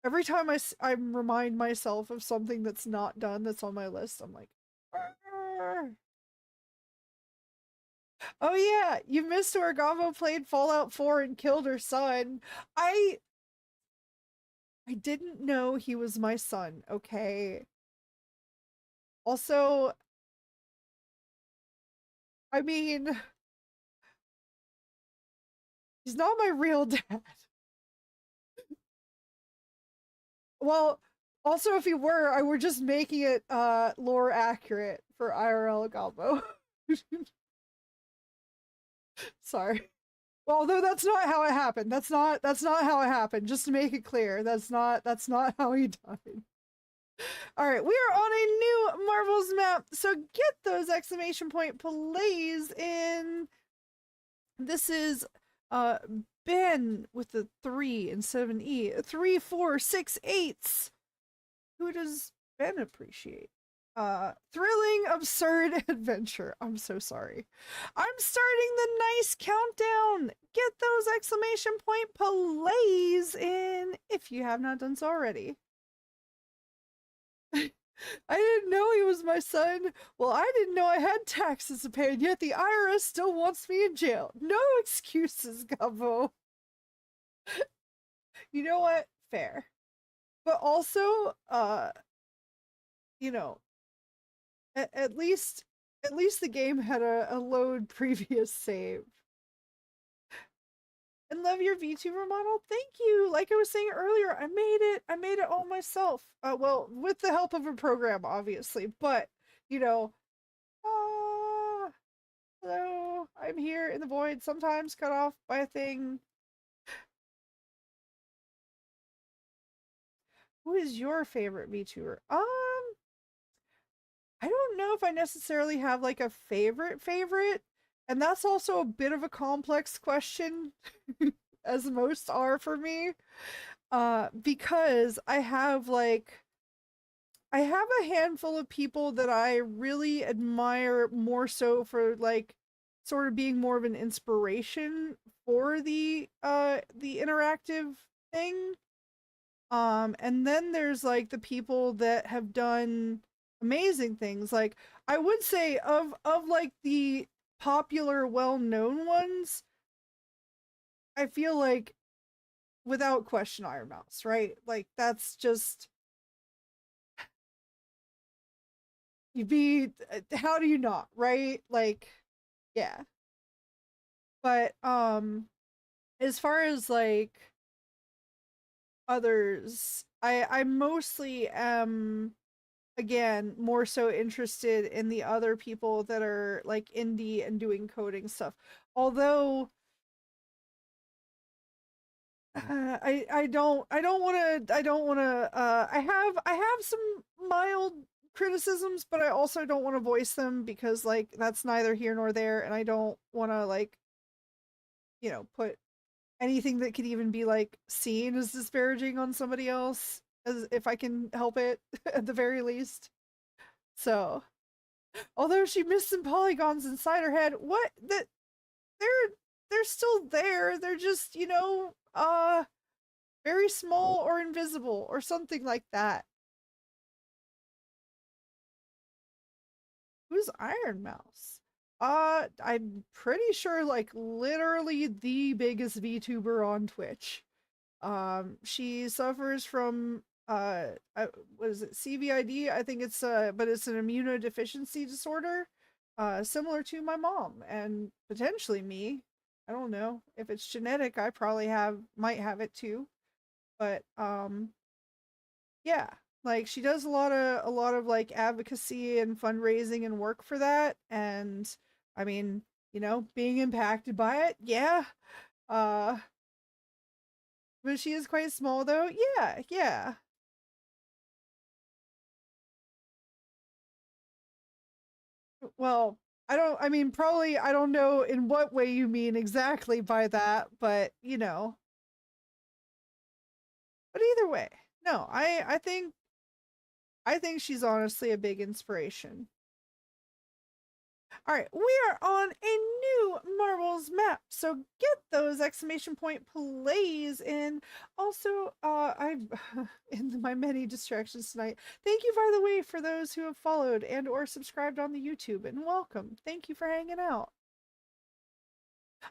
every time I remind myself of something that's not done that's on my list, I'm like, "Arr." Oh yeah, you missed where Gobo played Fallout 4 and killed her son. I I didn't know he was my son, okay? Also, I mean, he's not my real dad. Well, also if he were, I were just making it lore accurate for IRL Gobbo. Sorry. Well, although that's not how it happened. That's not how it happened. Just to make it clear, that's not how he died. All right, we are on a new Marvel's map, so get those exclamation point plays in. This is uh Ben with the 3 instead of an E. 3, 4, 6, 8s. Who does Ben appreciate? Thrilling, absurd adventure. I'm so sorry. I'm starting the nice countdown. Get those exclamation point plays in if you have not done so already. I didn't know he was my son. Well, I didn't know I had taxes to pay, and yet the IRS still wants me in jail. No excuses, Gabo. You know what? Fair. But also, you know, at least the game had a load previous save. And love your VTuber model. Thank you. Like I was saying earlier, I made it. I made it all myself. Well, with the help of a program, obviously. But you know, uh, hello. I'm here in the void. Sometimes cut off by a thing. Who is your favorite VTuber? I don't know if I necessarily have like a favorite, and that's also a bit of a complex question, as most are for me. Because I have a handful of people that I really admire more so for like sort of being more of an inspiration for the interactive thing. And then there's like the people that have done amazing things. Like I would say of like the popular well-known ones, I feel like without question Iron Mouse, right? Like that's just you'd be how do you not, right? Like yeah. But as far as like others, I mostly am again more so interested in the other people that are like indie and doing coding stuff. Although I don't want to I have some mild criticisms, but I also don't want to voice them because like that's neither here nor there, and I don't want to like put anything that could even be like seen as disparaging on somebody else as if I can help it at the very least. So although she missed some polygons inside her head, what that they're they're still there. They're just, very small or invisible or something like that. Who's Iron Mouse? I'm pretty sure like literally the biggest VTuber on Twitch. She suffers from what is it, CVID? I think it's but it's an immunodeficiency disorder, similar to my mom and potentially me. I don't know if it's genetic. I probably might have it too, but yeah, like she does a lot of like advocacy and fundraising and work for that, and I mean, being impacted by it, yeah. Uh, but she is quite small though. Yeah, yeah. Well, I mean, probably, I don't know in what way you mean exactly by that, but but either way, no, I think she's honestly a big inspiration. All right, we are on a new Marbles map, so get those exclamation point plays in. Also, I've in my many distractions tonight. Thank you, by the way, for those who have followed and or subscribed on the YouTube, and welcome. Thank you for hanging out.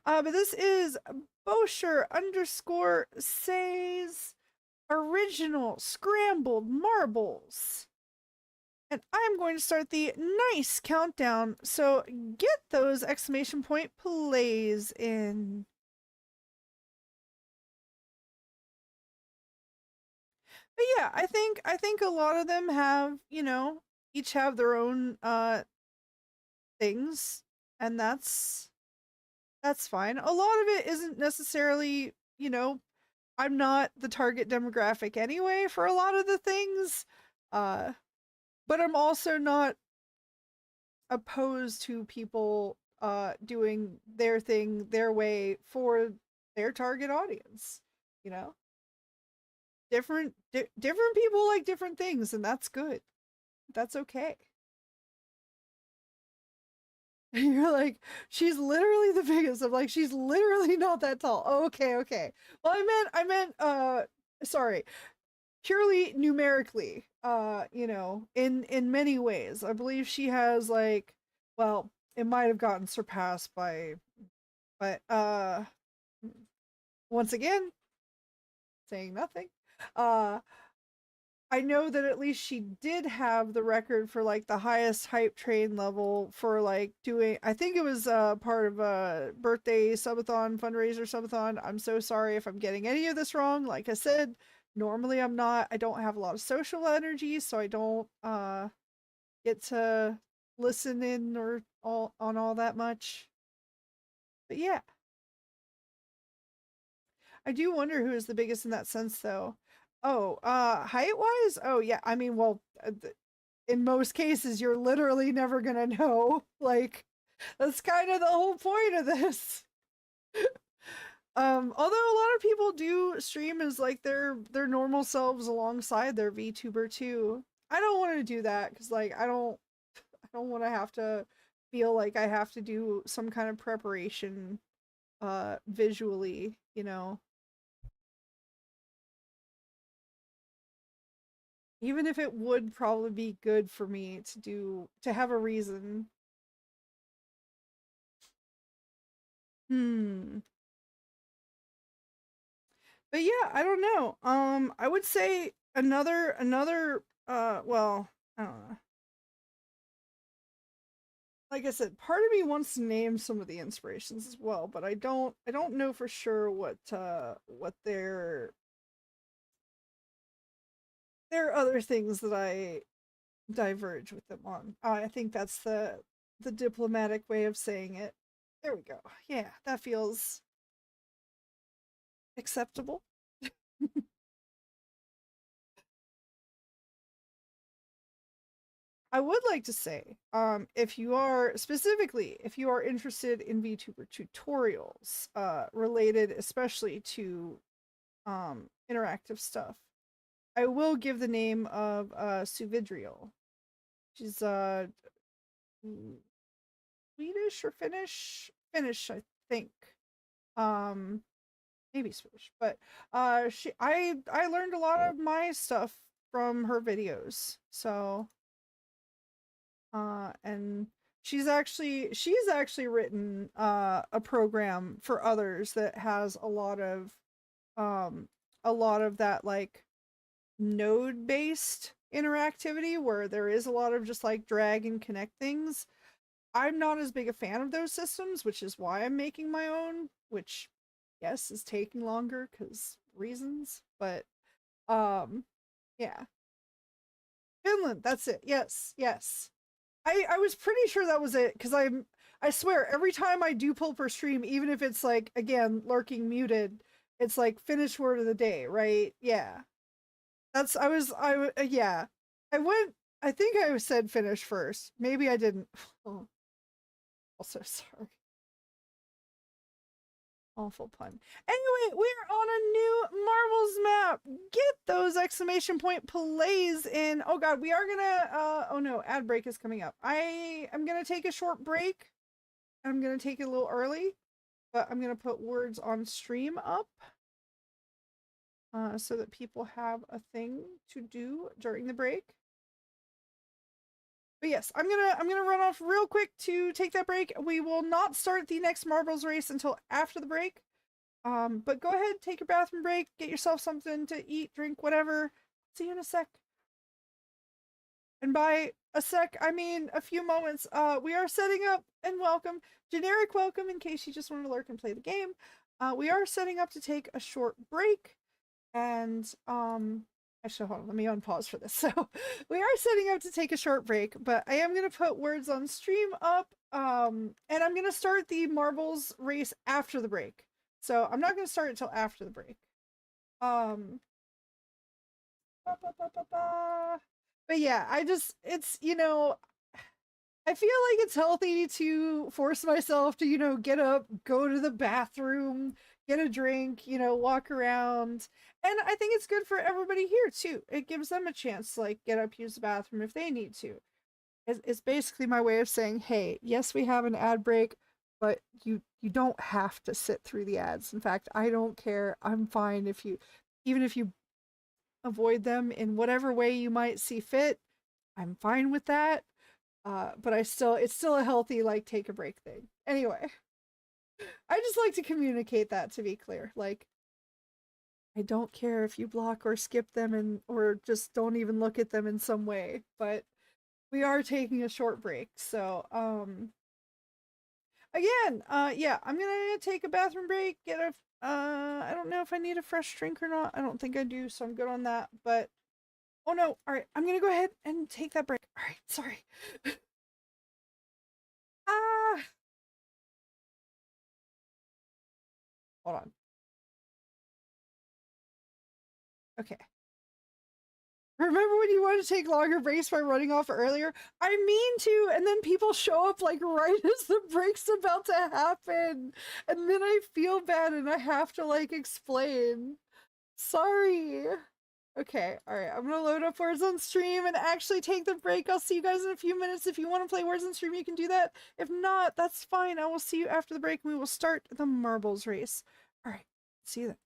But this is Bosher underscore says original scrambled marbles. And I'm going to start the nice countdown. So get those exclamation point plays in. But yeah, I think a lot of them have, each have their own things, and that's fine. A lot of it isn't necessarily, I'm not the target demographic anyway for a lot of the things. Uh but I'm also not opposed to people doing their thing their way for their target audience, you know? Different people like different things, and that's good. That's okay. You're like, she's literally the biggest. I'm like, she's literally not that tall. Oh, okay, okay. Well, sorry, purely numerically, in many ways. I believe she has like, well, it might have gotten surpassed by, but once again, saying nothing. Uh I know that at least she did have the record for like the highest hype train level for like doing, I think it was part of a birthday subathon, fundraiser subathon. I'm so sorry if I'm getting any of this wrong. Like I said, normally I don't have a lot of social energy, so I don't get to listen in or all that much. But yeah, I do wonder who is the biggest in that sense though. Oh, height wise? Oh yeah, I mean, well, in most cases you're literally never gonna know. Like that's kind of the whole point of this. Although a lot of people do stream as like their normal selves alongside their VTuber too. I don't want to do that because like I don't want to have to feel like I have to do some kind of preparation visually, you know. Even if it would probably be good for me to have a reason. Hmm. But yeah, I don't know. I would say another well, I don't know. Like I said, part of me wants to name some of the inspirations as well, but I don't know for sure what there are other things that I diverge with them on. I think that's the diplomatic way of saying it. There we go. Yeah, that feels acceptable. I would like to say, if you are specifically, if you are interested in VTuber tutorials, related especially to interactive stuff, I will give the name of Suvidriel. She's Swedish or Finnish? Finnish, I think. Um, maybe Swedish, but I learned a lot of my stuff from her videos. So and she's actually written a program for others that has um a lot of that like node based interactivity where there is a lot of just like drag and connect things. I'm not as big a fan of those systems, which is why I'm making my own, which yes is taking longer because reasons, but um yeah. Finland, that's it. Yes, yes. I was pretty sure that was it because I swear every time I do pull per stream, even if it's like again lurking muted, it's like finish word of the day, right? Yeah, that's yeah. I went. I think I said finish first. Maybe I didn't. Oh, also sorry. Awful pun. Anyway, we're on a new Marvel's map. Get those exclamation point plays in. Oh god, we are gonna oh no, ad break is coming up. I am gonna take a short break. I'm gonna take it a little early, but I'm gonna put words on stream up so that people have a thing to do during the break. But yes, I'm gonna run off real quick to take that break. We will not start the next Marbles race until after the break. But go ahead, take your bathroom break, get yourself something to eat, drink, whatever. See you in a sec. And by a sec, I mean a few moments. We are setting up and welcome, generic welcome in case you just want to lurk and play the game. We are setting up to take a short break, and actually, hold on, let me unpause for this. So we are setting up to take a short break, but I am gonna put words on stream up, and I'm gonna start the marbles race after the break. So I'm not gonna start until after the break. Um, ba, ba, ba, ba, ba. But yeah, it's I feel like it's healthy to force myself to, get up, go to the bathroom, get a drink, walk around. And I think it's good for everybody here too. It gives them a chance to like get up, use the bathroom if they need to. It's basically my way of saying, hey, yes, we have an ad break, but you don't have to sit through the ads. In fact, I don't care. I'm fine if you even if you avoid them in whatever way you might see fit. I'm fine with that. But it's still a healthy like take a break thing. Anyway, I just like to communicate that to be clear. Like I don't care if you block or skip them and or just don't even look at them in some way, but we are taking a short break. So, again, yeah, I'm gonna take a bathroom break, get a I don't know if I need a fresh drink or not. I don't think I do, so I'm good on that. But oh no, all right, I'm gonna go ahead and take that break. All right, sorry. Ah, hold on. Okay. Remember when you wanted to take longer breaks by running off earlier? I mean to, and then people show up like right as the break's about to happen. And then I feel bad and I have to like explain. Sorry. Okay, alright. I'm gonna load up Words on Stream and actually take the break. I'll see you guys in a few minutes. If you want to play Words on Stream, you can do that. If not, that's fine. I will see you after the break and we will start the marbles race. Alright, see you then.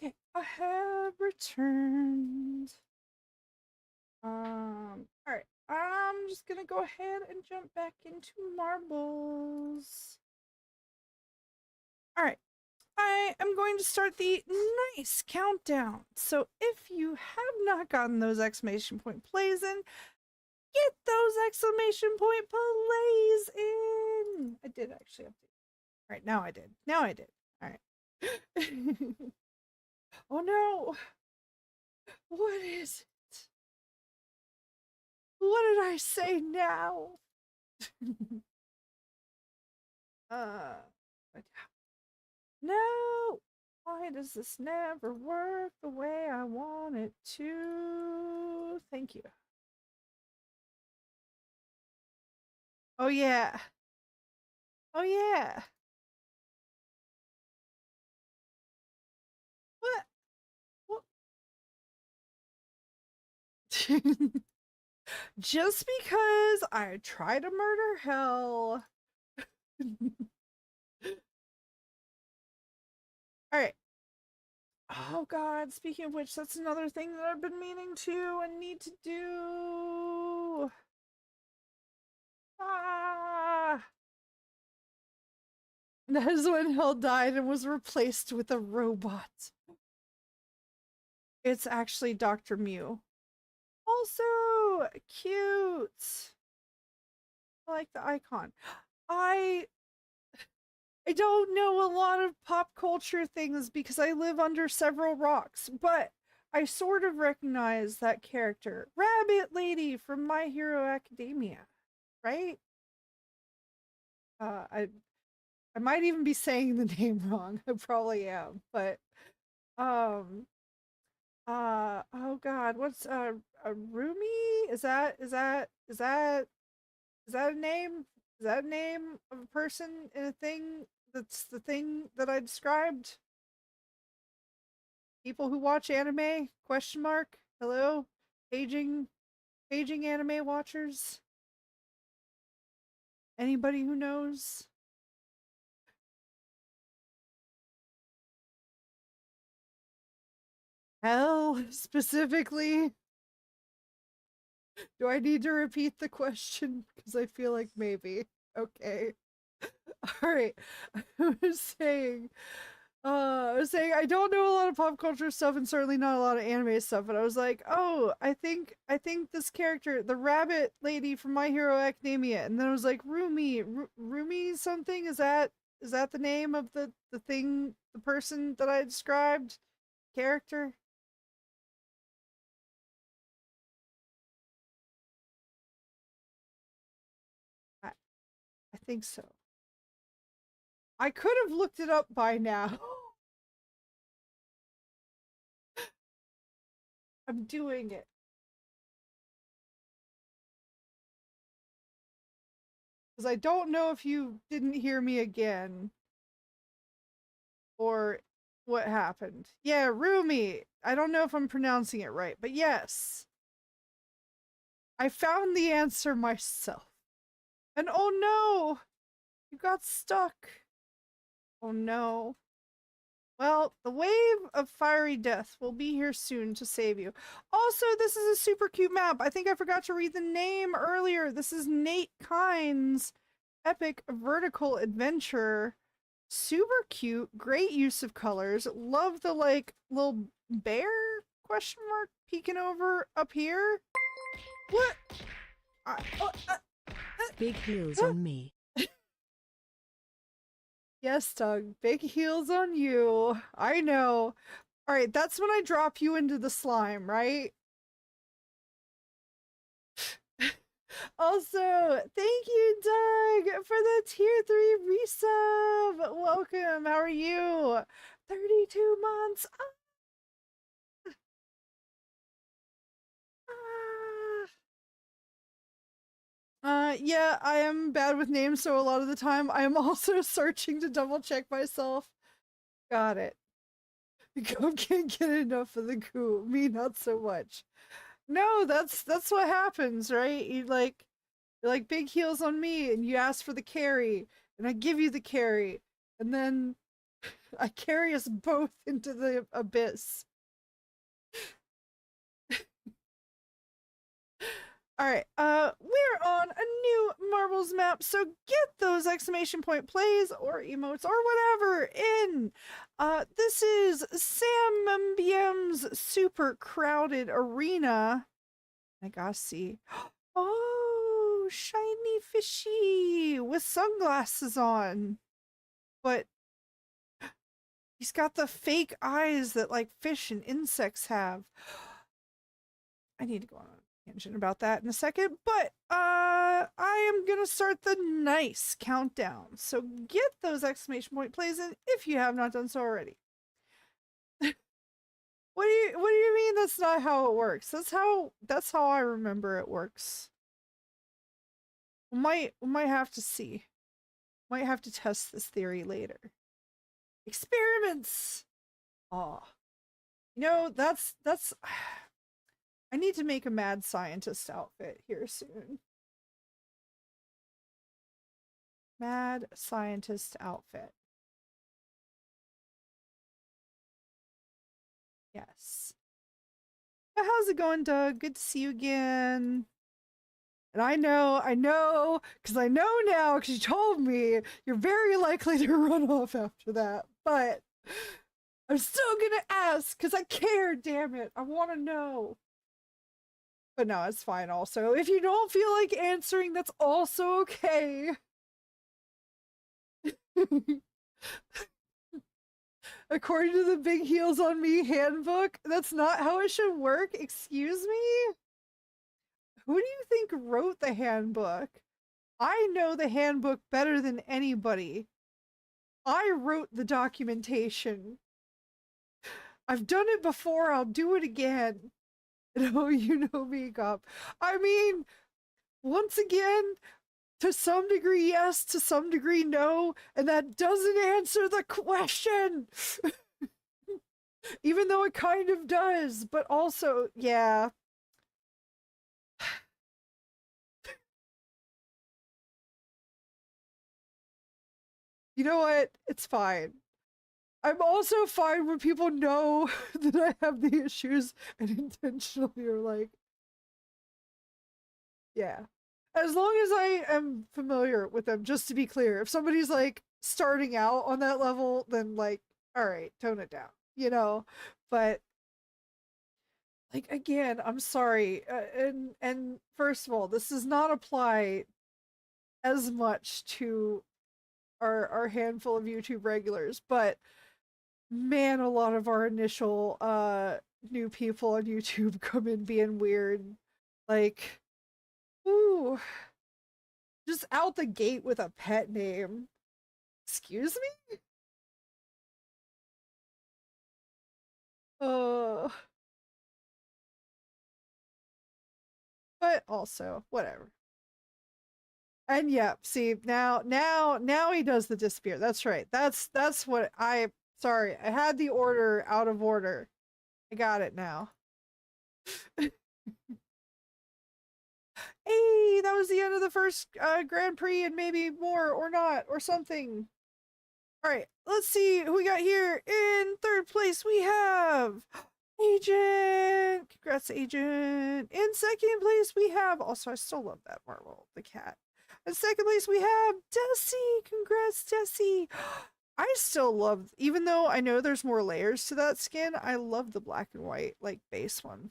Okay, I have returned. Alright. I'm just gonna go ahead and jump back into marbles. Alright. I am going to start the nice countdown. So if you have not gotten those exclamation point plays in, get those exclamation point plays in. I did actually update. All right, now I did. Now I did. All right. Oh no. What is it? What did I say now? uh No. Why does this never work the way I want it to? Thank you. Oh yeah. Oh yeah. What? What? Just because I try to murder hell. All right. Oh god, speaking of which, that's another thing that I've been meaning to and need to do. Ah. That is when Hell died and was replaced with a robot. It's actually Dr. Mew. Also cute. I like the icon. I don't know a lot of pop culture things because I live under several rocks, but I sort of recognize that character. Rabbit Lady from My Hero Academia, right? I might even be saying the name wrong. I probably am, but um oh god, what's a Rumi? Is that a name? Is that a name of a person in a thing that's the thing that I described? People who watch anime? Question mark? Hello? Paging anime watchers? Anybody who knows? Hell, specifically? Do I need to repeat the question? Because I feel like maybe. Okay. All right. I was saying I don't know a lot of pop culture stuff and certainly not a lot of anime stuff, but I was like, oh, I think this character, the rabbit lady from My Hero Academia, and then I was like, Rumi something? Is that the name of the thing, the person that I described? Character? I, I think so. I could have looked it up by now. I'm doing it. Because I don't know if you didn't hear me again or what happened. Yeah, Rumi. I don't know if I'm pronouncing it right, but yes. I found the answer myself. And oh no! You got stuck. Oh no. Well, the wave of fiery death will be here soon to save you. Also, this is a super cute map. I think I forgot to read the name earlier. This is Nate Kynes' epic vertical adventure. Super cute, great use of colors. Love the like little bear question mark peeking over up here. What? Big heels on me. Yes, Doug. Big heels on you. I know. All right, that's when I drop you into the slime, right? Also, thank you, Doug, for the tier 3 resub. Welcome. How are you? 32 months. Yeah, I am bad with names, so a lot of the time I am also searching to double check myself. Got it. Gob can't get enough of the goo. Me, not so much. No, that's what happens, right? You're like big heels on me, and you ask for the carry, and I give you the carry, and then I carry us both into the abyss. Alright, we're on a new Marbles map, so get those exclamation point plays or emotes or whatever in. This is Sam MBM's super crowded arena. I gotta see. Oh, shiny fishy with sunglasses on. But he's got the fake eyes that like fish and insects have. I need to go on a tangent about that in a second, but I am gonna start the nice countdown. So get those exclamation point plays in if you have not done so already. What do you mean that's not how it works? That's how I remember it works. We might have to see. Might have to test this theory later. Experiments. Oh. You know, that's I need to make a mad scientist outfit here soon. Mad scientist outfit. Yes. How's it going, Doug? Good to see you again. And because I know now, because you told me, you're very likely to run off after that. But I'm still gonna ask, because I care, damn it. I want to know. But no, it's fine also. If you don't feel like answering, that's also okay. According to the Big Heels on Me handbook, that's not how it should work. Excuse me? Who do you think wrote the handbook? I know the handbook better than anybody. I wrote the documentation. I've done it before, I'll do it again. No, you know me, Gob. I mean, once again, to some degree, yes, to some degree, no, and that doesn't answer the question. Even though it kind of does, but also, yeah. You know what? It's fine. I'm also fine when people know that I have the issues and intentionally are like, yeah. As long as I am familiar with them, just to be clear, if somebody's like starting out on that level, then like, all right, tone it down, you know? But like again, I'm sorry. And first of all, this does not apply as much to our handful of YouTube regulars, but man, a lot of our initial new people on YouTube come in being weird. Like, ooh, just out the gate with a pet name. Excuse me? Uh, but also, whatever. And yeah, see, now he does the disappear. That's right. That's what sorry, I had the order out of order. I got it now. Hey, that was the end of the first Grand Prix and maybe more or not or something. All right, let's see who we got here. In third place, we have Agent. Congrats, Agent. In second place, we have. Also, I still love that Marvel, the cat. In second place, we have Desi. Congrats, Desi. I still love, even though I know there's more layers to that skin, I love the black and white, like, base one.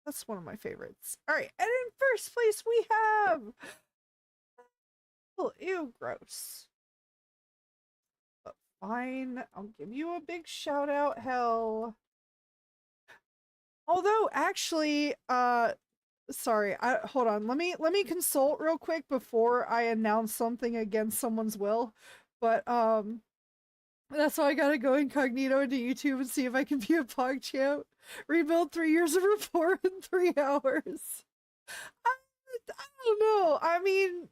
That's one of my favorites. All right, and in first place, we have. Oh, ew, gross. Fine, I'll give you a big shout out, hell. Although actually, sorry, hold on. Let me consult real quick before I announce something against someone's will. But that's why I gotta go incognito into YouTube and see if I can be a PogChamp. Rebuild 3 years of rapport in 3 hours. I, I don't know. I mean,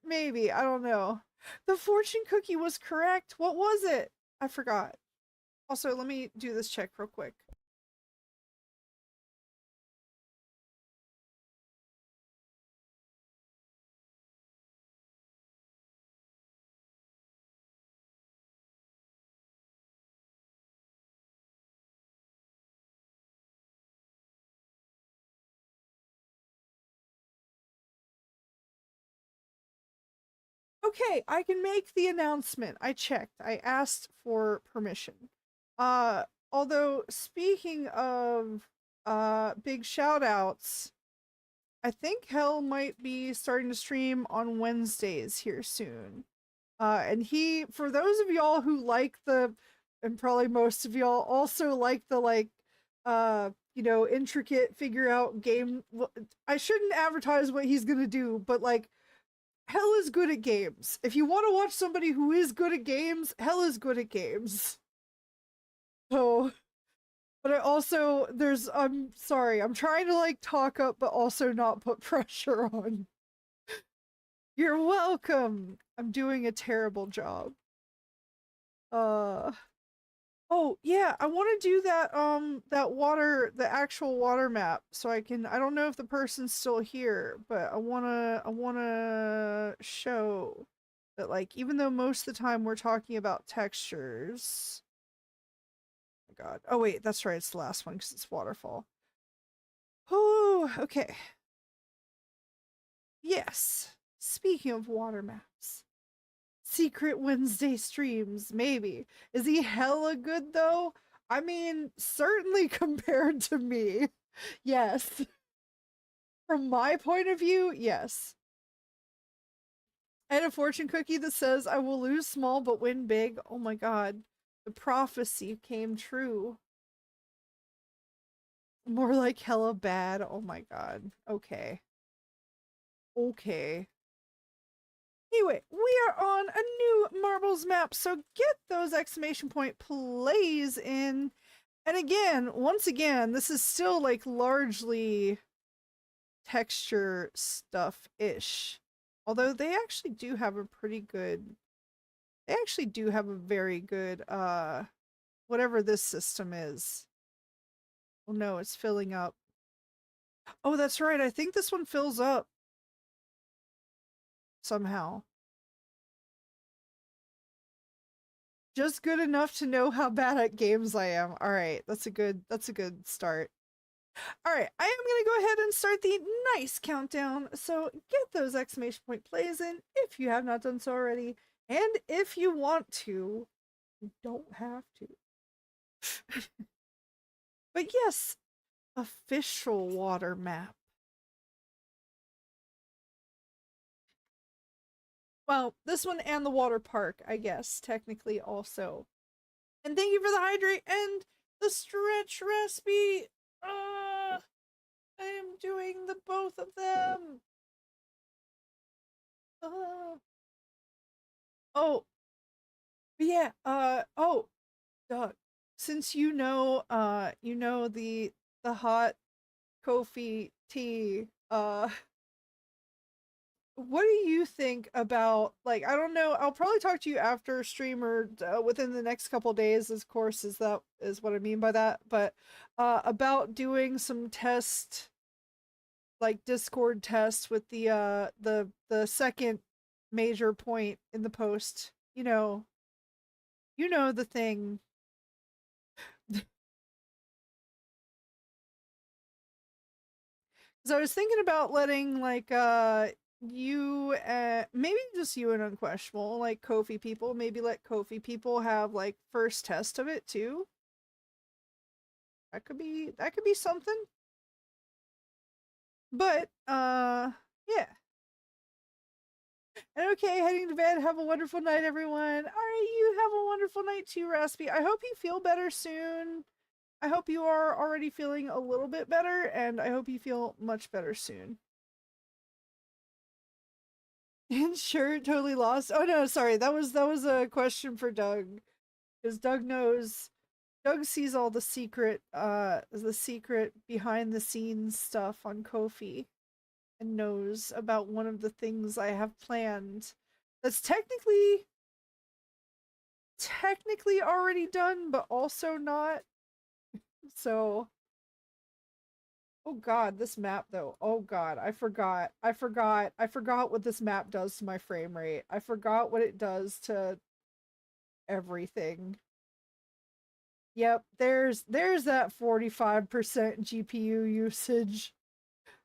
maybe. I don't know. The fortune cookie was correct. What was it? I forgot. Also, let me do this check real quick. Okay, I can make the announcement. I checked. I asked for permission. Although speaking of big shout outs, I think Hell might be starting to stream on Wednesdays here soon. And he, for those of y'all who like the, and probably most of y'all also like the intricate figure out game. I shouldn't advertise what he's gonna do, but like, Hell is good at games. If you want to watch somebody who is good at games, Hell is good at games. So, but I also, I'm sorry, I'm trying to like talk up, but also not put pressure on. You're welcome. I'm doing a terrible job. Oh yeah, I want to do the actual water map so I don't know if the person's still here, but I want to show that like even though most of the time we're talking about textures. Oh my god. Oh wait, that's right, it's the last one cuz it's waterfall. Oh, okay. Yes. Speaking of water maps. Secret Wednesday streams, maybe. Is he hella good though? I mean, certainly compared to me. Yes. From my point of view, yes. I had a fortune cookie that says I will lose small but win big. Oh my god. The prophecy came true. More like hella bad. Oh my god. Okay. Okay. Anyway, we are on a new marbles map, so get those exclamation point plays in. And again, once again, this is still like largely texture stuff-ish. Although they actually do have a very good whatever this system is. Oh no, it's filling up. Oh, that's right. I think this one fills up somehow. Just good enough to know how bad at games I am. All right, that's a good start. All right, I am going to go ahead and start the nice countdown. So get those exclamation point plays in if you have not done so already. And if you want to, you don't have to. But yes, official water map. Well, this one and the water park, I guess, technically also. And thank you for the hydrate and the stretch recipe. I am doing the both of them. Oh, yeah. Oh, Doug. Since you know the hot Kofi tea. What do you think about like I don't know, I'll probably talk to you after stream or within the next couple days, of course, is what I mean by that, but about doing some test like Discord tests with the second major point in the post. You know the thing. So I was thinking about letting like you maybe just you and Unquestionable, like Kofi people, maybe let Kofi people have like first test of it too. That could be something. But yeah. And okay, heading to bed. Have a wonderful night, everyone. All right, you have a wonderful night too, Raspy. I hope you feel better soon. I hope you are already feeling a little bit better, and I hope you feel much better soon. And sure, totally lost. Oh no, sorry. That was a question for Doug. Because Doug sees all the secret behind the scenes stuff on Kofi and knows about one of the things I have planned that's technically already done, but also not. So oh god, this map though. Oh god, I forgot what this map does to my frame rate. I forgot what it does to everything. Yep, there's that 45% GPU usage.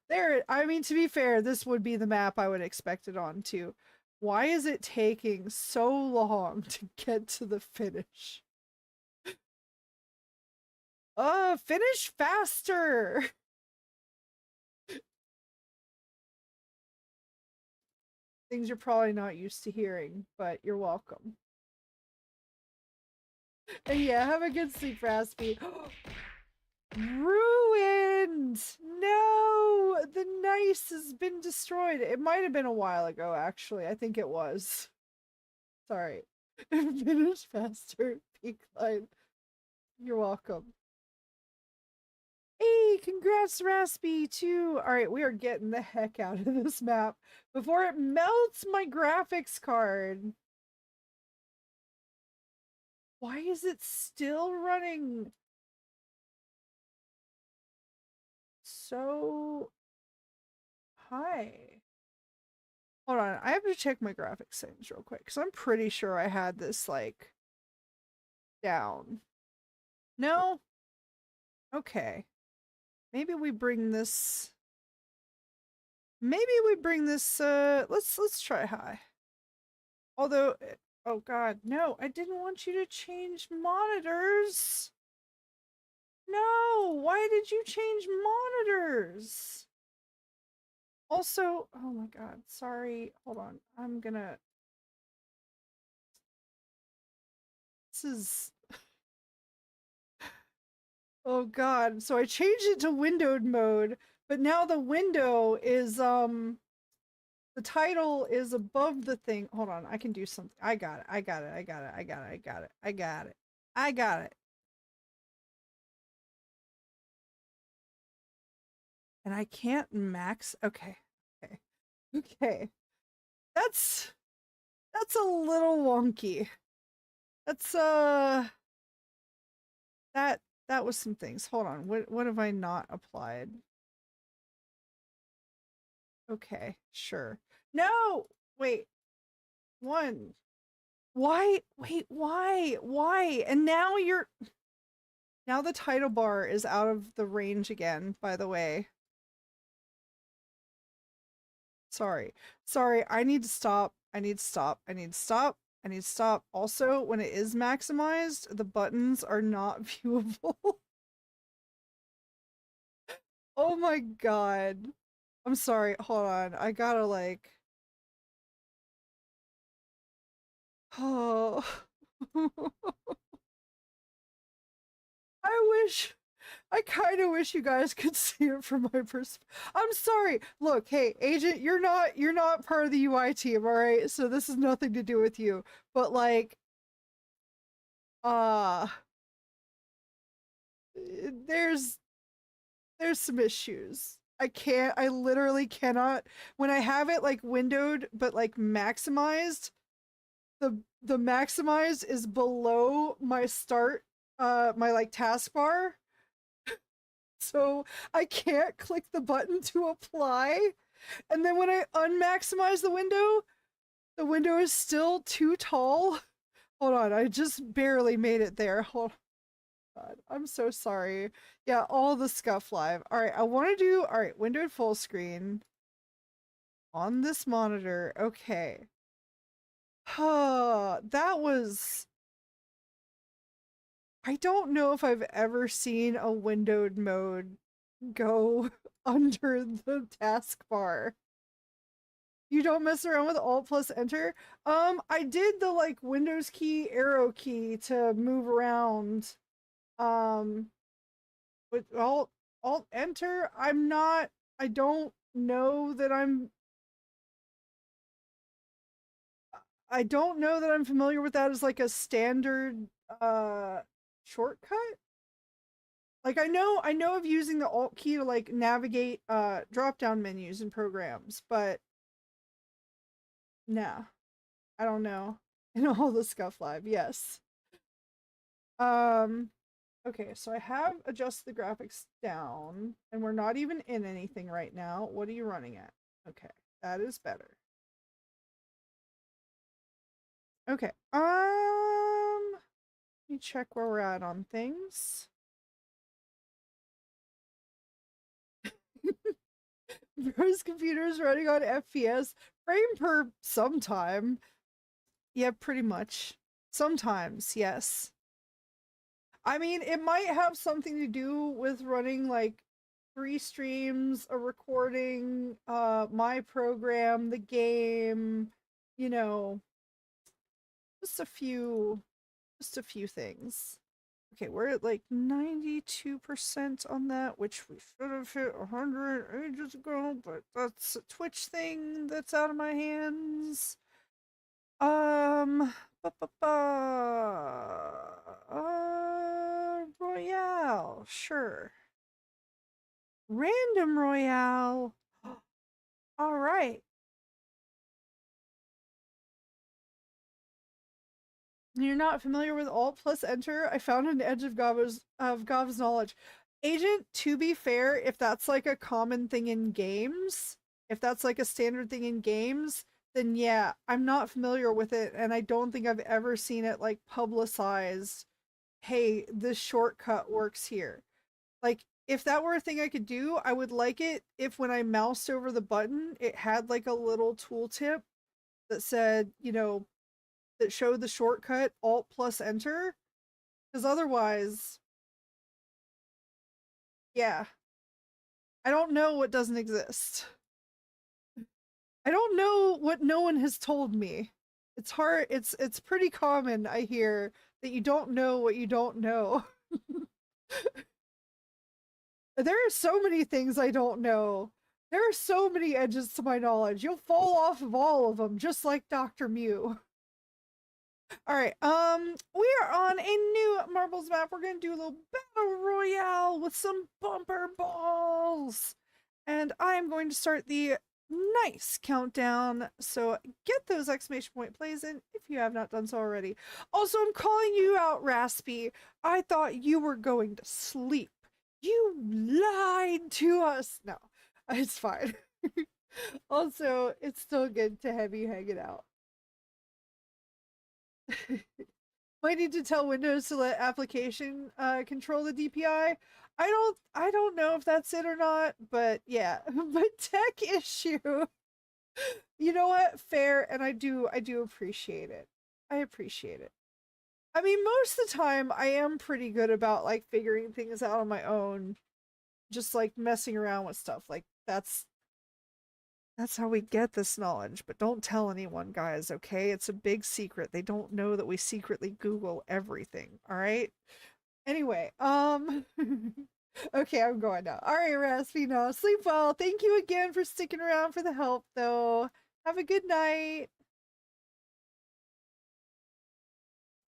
There, I mean, to be fair, this would be the map I would expect it on too. Why is it taking so long to get to the finish? Finish faster! Things you're probably not used to hearing, but you're welcome. And yeah, have a good sleep, Raspy. Ruined! No! The nice has been destroyed. It might have been a while ago, actually. I think it was. Sorry. Finish faster, peak line. You're welcome. Hey, congrats, Raspy, too. Alright, we are getting the heck out of this map before it melts my graphics card. Why is it still running so high? Hold on, I have to check my graphics settings real quick because I'm pretty sure I had this like down. No? Okay. Maybe we bring this. Maybe we bring this. Let's try high. Although, oh god, no! I didn't want you to change monitors. No, why did you change monitors? Also, oh my god, sorry. Hold on, I'm gonna. This is. Oh god, so I changed it to windowed mode, but now the window is the title is above the thing. Hold on, I can do something. I got it. I got it. I got it. I got it. I got it. I got it. I got it. And I can't max. Okay. Okay. Okay. That's a little wonky. That's that was some things. Hold on. What have I not applied? Okay, sure. No! Wait. One. Why? Wait, why? Why? And now you're now the title bar is out of the range again, by the way. Sorry. Sorry, I need to stop. I need to stop. I need to stop. I need to stop. Also, when it is maximized, the buttons are not viewable. Oh my god. I'm sorry. Hold on. I gotta like. Oh. I wish. I kind of wish you guys could see it from my perspective. I'm sorry. Look, hey, agent, you're not part of the UI team, all right? So this has nothing to do with you. But like uh there's some issues. I literally cannot when I have it like windowed but like maximized, the maximized is below my start my like taskbar. So I can't click the button to apply. And then when I unmaximize the window is still too tall. Hold on, I just barely made it there. Hold on. God, I'm so sorry. Yeah, all the scuff live. All right, I want to do, all right, windowed full screen on this monitor. Okay. That was, I don't know if I've ever seen a windowed mode go under the taskbar. You don't mess around with Alt plus Enter? I did the like Windows key, arrow key to move around. Um, with Alt Enter, I don't know that I don't know that I'm familiar with that as like a standard shortcut. Like I know of using the Alt key to like navigate drop down menus and programs, but nah. I don't know. In all the scuff live, yes. Um, okay, so I have adjusted the graphics down, and we're not even in anything right now. What are you running at? Okay, that is better. Okay, let me check where we're at on things. Bro's computer is running on FPS. frame per sometime. Yeah, pretty much. Sometimes, yes. I mean, it might have something to do with running like 3 streams, a recording, my program, the game, you know, just a few things. Okay, we're at like 92% on that, which we should have hit 100 ages ago, but that's a Twitch thing that's out of my hands. Um, Royale, sure. Random Royale. All right. You're not familiar with Alt plus Enter? I found an edge of Gob's knowledge. Agent, to be fair, if that's like a common thing in games, if that's like a standard thing in games, then yeah, I'm not familiar with it, and I don't think I've ever seen it like publicized. Hey, this shortcut works here. Like, if that were a thing I could do, I would like it if when I moused over the button, it had like a little tooltip that said, that showed the shortcut Alt plus Enter. Because otherwise, yeah, I don't know what doesn't exist. I don't know what no one has told me. It's hard. It's pretty common, I hear, that you don't know what you don't know. There are so many things I don't know. There are so many edges to my knowledge. You'll fall off of all of them, just like Dr. Mew. All right, we are on a new marbles map. We're gonna do a little battle royale with some bumper balls, and I'm going to start the nice countdown. So get those exclamation point plays in if you have not done so already. Also, I'm calling you out, Raspy. I thought you were going to sleep. You lied to us. No, it's fine. Also, it's still good to have you hanging out. Might need to tell Windows to let application control the DPI. I don't know if that's it or not, but yeah. But tech issue. You know what? Fair, and I do appreciate it. I appreciate it. I mean, most of the time I am pretty good about like figuring things out on my own, just like messing around with stuff. Like that's how we get this knowledge, but don't tell anyone, guys, okay? It's a big secret. They don't know that we secretly Google everything, all right? Anyway, okay, I'm going now. All right, Raspy, no, sleep well. Thank you again for sticking around for the help, though. Have a good night.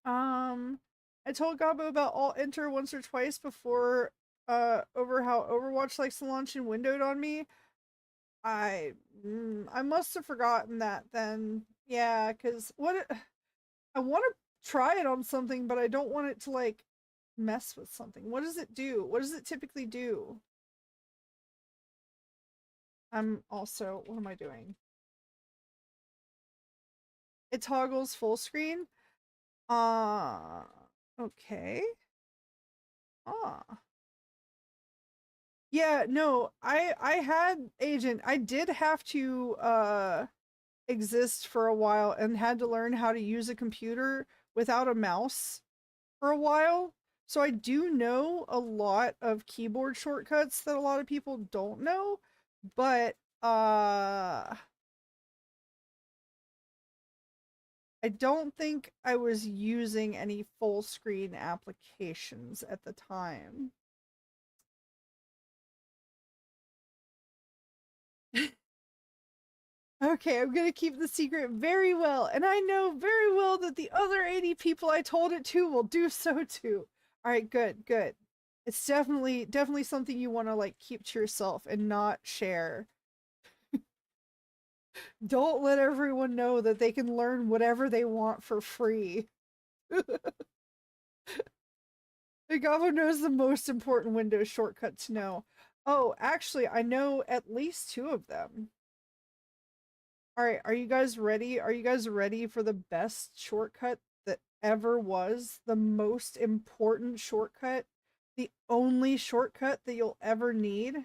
Um, I told Gabo about Alt Enter once or twice before, over how Overwatch likes to launch and windowed on me. I must have forgotten that then. Yeah, because I want to try it on something, but I don't want it to like mess with something. What does it do? What does it typically do? I'm also, what am I doing? It toggles full screen. Uh, okay. Ah. Yeah, no, I had agent. I did have to exist for a while and had to learn how to use a computer without a mouse for a while. So I do know a lot of keyboard shortcuts that a lot of people don't know, but I don't think I was using any full screen applications at the time. Okay, I'm gonna keep the secret very well, and I know very well that the other 80 people I told it to will do so too. All right, good, good. It's definitely something you want to like keep to yourself and not share. Don't let everyone know that they can learn whatever they want for free. Gabo knows the most important Windows shortcut to know. Oh, actually, I know at least 2 of them. All right, are you guys ready? Are you guys ready for the best shortcut that ever was? The most important shortcut? The only shortcut that you'll ever need?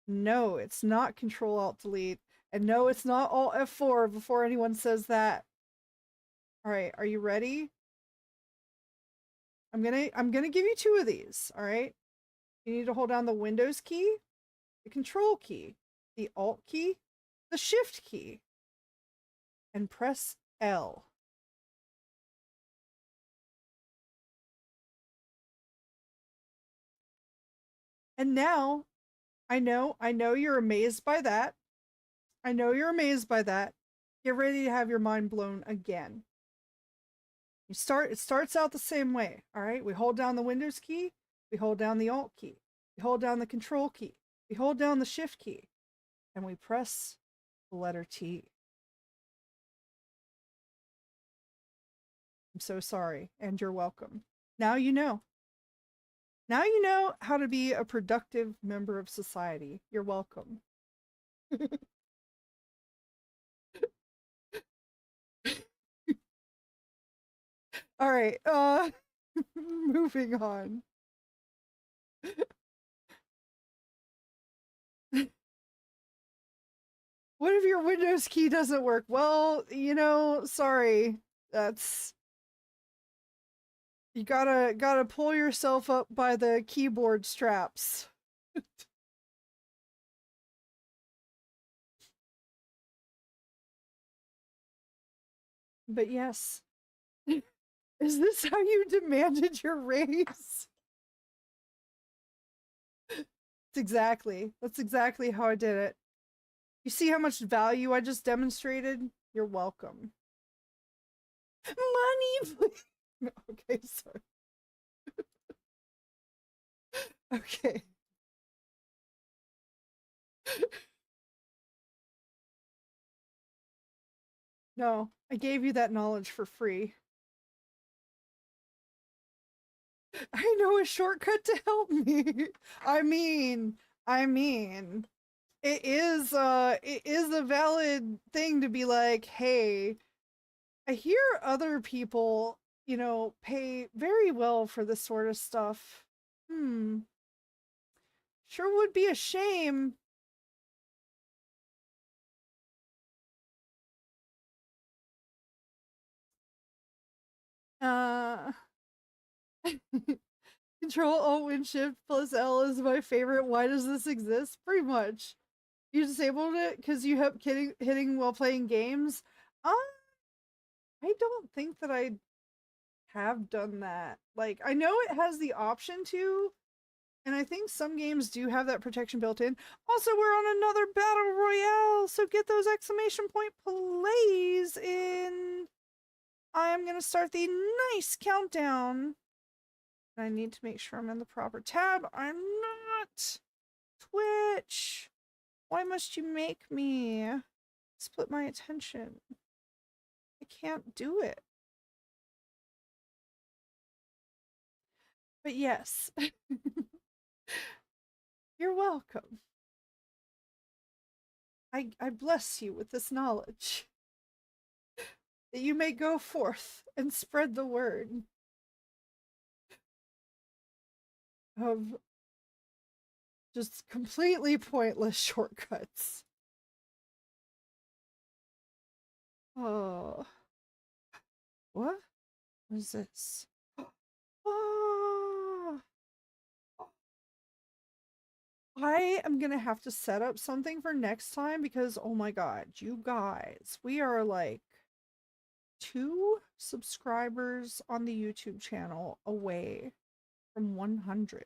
No, it's not Control Alt Delete. And no, it's not all F4 before anyone says that. All right, are you ready? I'm gonna give you two of these, all right? You need to hold down the Windows key, the Control key, the Alt key, the Shift key, and press L. And now, I know you're amazed by that. I know you're amazed by that. Get ready to have your mind blown again. It starts out the same way, all right? We hold down the Windows key, we hold down the Alt key, we hold down the Control key, we hold down the Shift key, and we press the letter T. I'm so sorry, and you're welcome. Now you know. Now you know how to be a productive member of society. You're welcome. All right, moving on. What if your Windows key doesn't work? Well, sorry. That's you gotta pull yourself up by the keyboard straps. But yes, is this how you demanded your raise? That's exactly how I did it. You see how much value I just demonstrated? You're welcome. Money, please. Okay, sorry. Okay. No, I gave you that knowledge for free. I know a shortcut to help me. I mean, it is a valid thing to be like, hey, I hear other people, pay very well for this sort of stuff. Sure would be a shame. Uh Control Alt Win Shift plus L is my favorite. Why does this exist? Pretty much. You disabled it because you kept hitting while playing games. Um, I don't think that I have done that. Like, I know it has the option to, and I think some games do have that protection built in. Also, we're on another battle royale, so get those exclamation point plays in. I am gonna start the nice countdown. I need to make sure I'm in the proper tab. I'm not. Twitch. Why must you make me split my attention? I can't do it. But yes. You're welcome. I bless you with this knowledge. That you may go forth and spread the word of just completely pointless shortcuts. Oh. What? What is this? Oh. I am gonna have to set up something for next time because, oh my god, you guys, we are like 2 subscribers on the YouTube channel away from 100.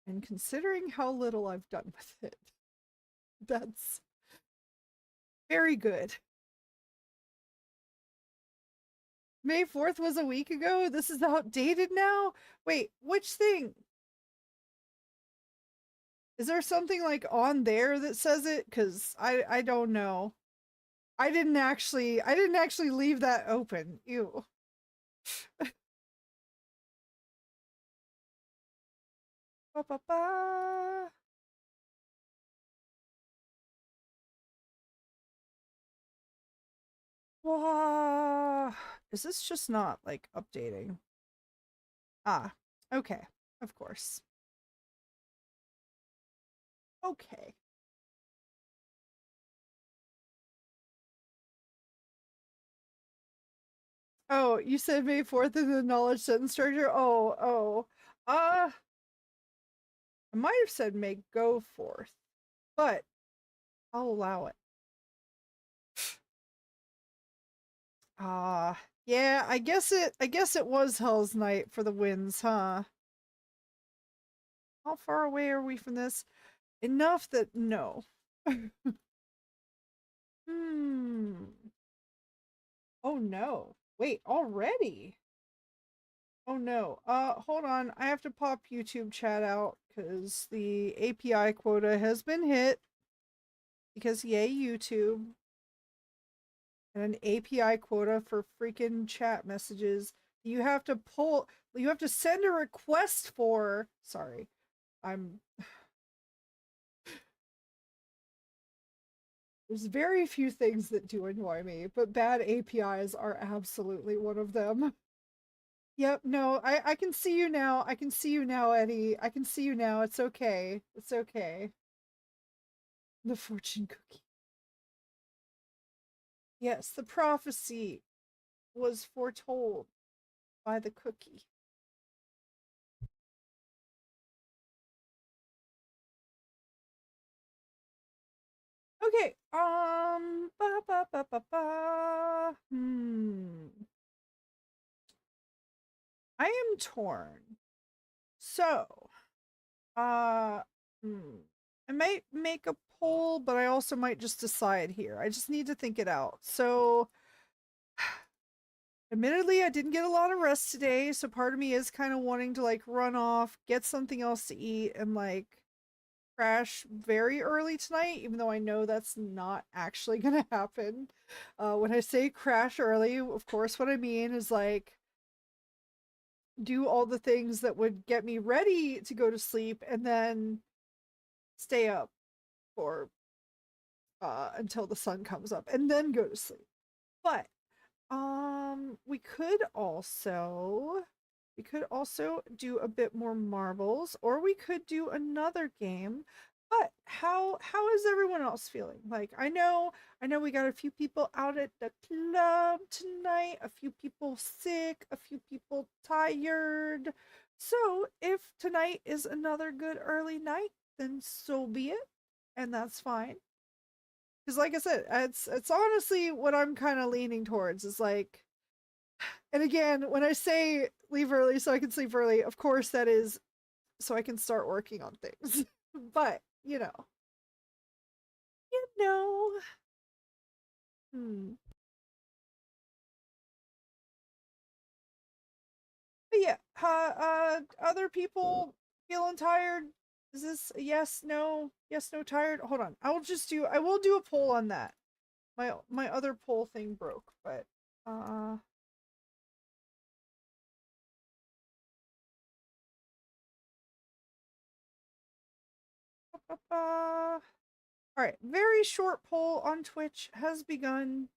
And considering how little I've done with it, that's very good. May 4th was a week ago? This is outdated now? Wait, which thing? Is there something like on there that says it? Because I don't know. I didn't actually leave that open. Ew. Ba, ba, ba. Wah. Is this just not like updating? Ah, okay. Of course. Okay. Oh, you said May 4th in the knowledge sentence structure? Oh. I might have said May go forth, but I'll allow it. Yeah, I guess it was Hell's Night for the wins, huh? How far away are we from this? Enough that no. Hmm. Oh no. Wait, already? Oh no. Hold on. I have to pop YouTube chat out because the API quota has been hit. Because yay, YouTube. And an API quota for freaking chat messages. You have to send a request for. Sorry. I'm. There's very few things that do annoy me, but bad APIs are absolutely one of them. Yep, no, I can see you now. I can see you now, Eddie. I can see you now. It's okay. It's okay. The fortune cookie. Yes, the prophecy was foretold by the cookie. Okay, I am torn. So, uh, hmm. I might make a poll, but I also might just decide here. I just need to think it out. So, admittedly, I didn't get a lot of rest today, so part of me is kind of wanting to like run off, get something else to eat, and like crash very early tonight, even though I know that's not actually gonna happen. When I say crash early, of course, what I mean is like do all the things that would get me ready to go to sleep and then stay up for until the sun comes up and then go to sleep. But we could also do a bit more marbles, or we could do another game. But how is everyone else feeling? Like I know we got a few people out at the club tonight, a few people sick, a few people tired. So if tonight is another good early night, then so be it, and that's fine. Because like I said, it's honestly what I'm kind of leaning towards is like, and again, when I say leave early so I can sleep early, of course that is so I can start working on things. But, you know, hmm. But yeah, other people feeling tired? Is this a yes, no, tired? Hold on. I will do a poll on that. My other poll thing broke, but uh all right, very short poll on Twitch has begun.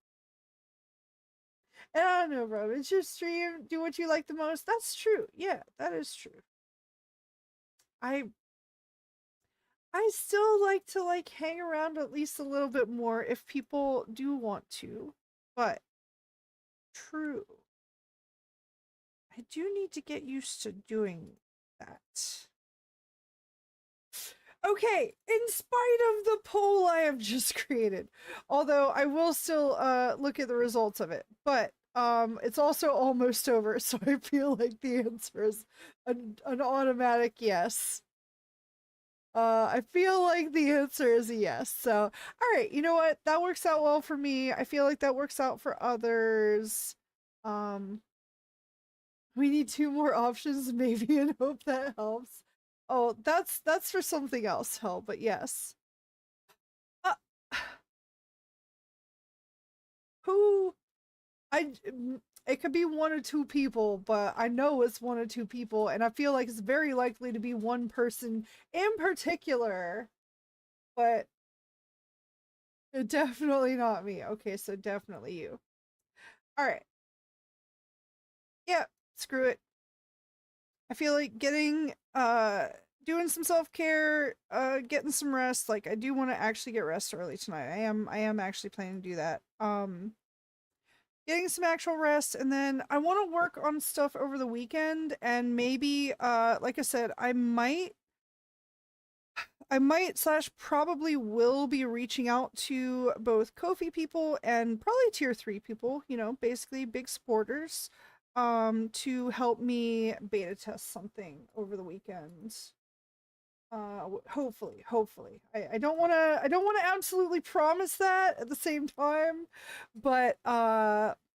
And I don't know, bro. It's your stream. Do what you like the most. That's true. Yeah, that is true. I I still like to like hang around at least a little bit more if people do want to. But true. I do need to get used to doing that. Okay, in spite of the poll I have just created, although I will still look at the results of it, but it's also almost over, so I feel like the answer is an automatic yes. I feel like the answer is a yes. So, all right, you know what? That works out well for me. I feel like that works out for others. Um, we need two more options, maybe, and hope that helps. Oh, that's for something else, hell, but yes. Uh, who it could be one or two people, but I know it's one or two people, and I feel like it's very likely to be one person in particular, but definitely not me. Okay, so definitely you. All right. Yeah, screw it. I feel like doing some self-care, getting some rest. Like I do want to actually get rest early tonight. I am actually planning to do that. getting some actual rest, and then I want to work on stuff over the weekend, and maybe like I said, I might slash probably will be reaching out to both Kofi people and probably tier 3 people, basically big supporters, to help me beta test something over the weekend. Hopefully. I don't want to absolutely promise that at the same time, but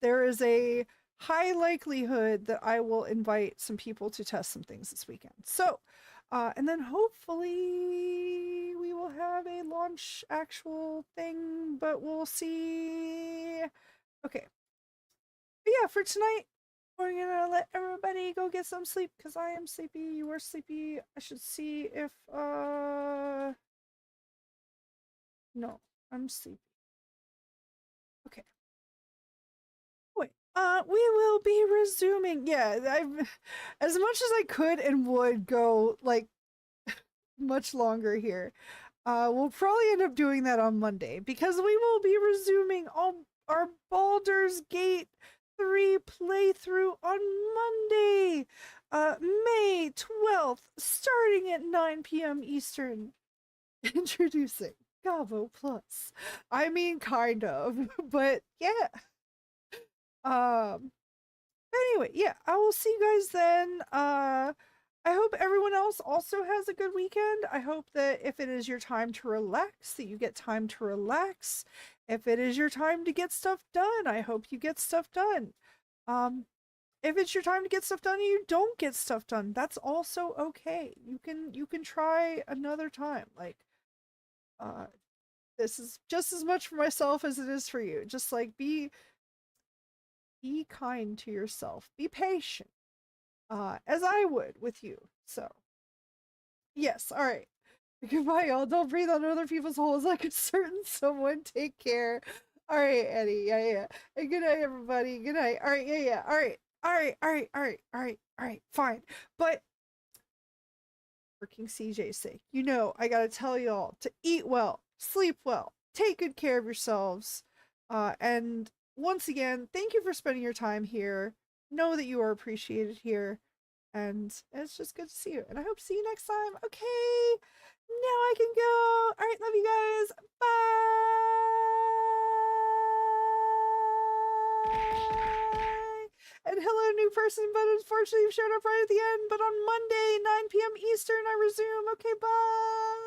there is a high likelihood that I will invite some people to test some things this weekend. So, and then hopefully we will have a launch actual thing, but we'll see. Okay. But yeah, for tonight, we're gonna let everybody go get some sleep because I am sleepy. You are sleepy. I should see if no, I'm sleepy. Okay. Wait. We will be resuming. Yeah, I've as much as I could and would go like much longer here. We'll probably end up doing that on Monday because we will be resuming all our Baldur's Gate 3 playthrough on Monday, May 12th, starting at 9 p.m. Eastern. Introducing Gabo Plus. I mean, kind of, but yeah. Um, anyway, yeah, I will see you guys then. I hope everyone else also has a good weekend. I hope that if it is your time to relax, that you get time to relax. If it is your time to get stuff done, I hope you get stuff done. If it's your time to get stuff done and you don't get stuff done, that's also okay. You can try another time. Like, this is just as much for myself as it is for you. Just like be kind to yourself. Be patient. As I would with you. So, yes, all right. Goodbye, y'all. Don't breathe on other people's holes like a certain someone. Take care. All right, Eddie. Yeah, yeah. And good night, everybody. Good night. All right, yeah, yeah. All right. All right, all right, all right, all right, all right. Fine. But for King CJ's sake, I gotta tell y'all to eat well, sleep well, take good care of yourselves. And once again, thank you for spending your time here. Know that you are appreciated here. And it's just good to see you. And I hope to see you next time. Okay. Now I can go. All right. Love you guys. Bye. And hello, new person. But unfortunately, you showed up right at the end. But on Monday, 9 p.m. Eastern, I resume. Okay. Bye.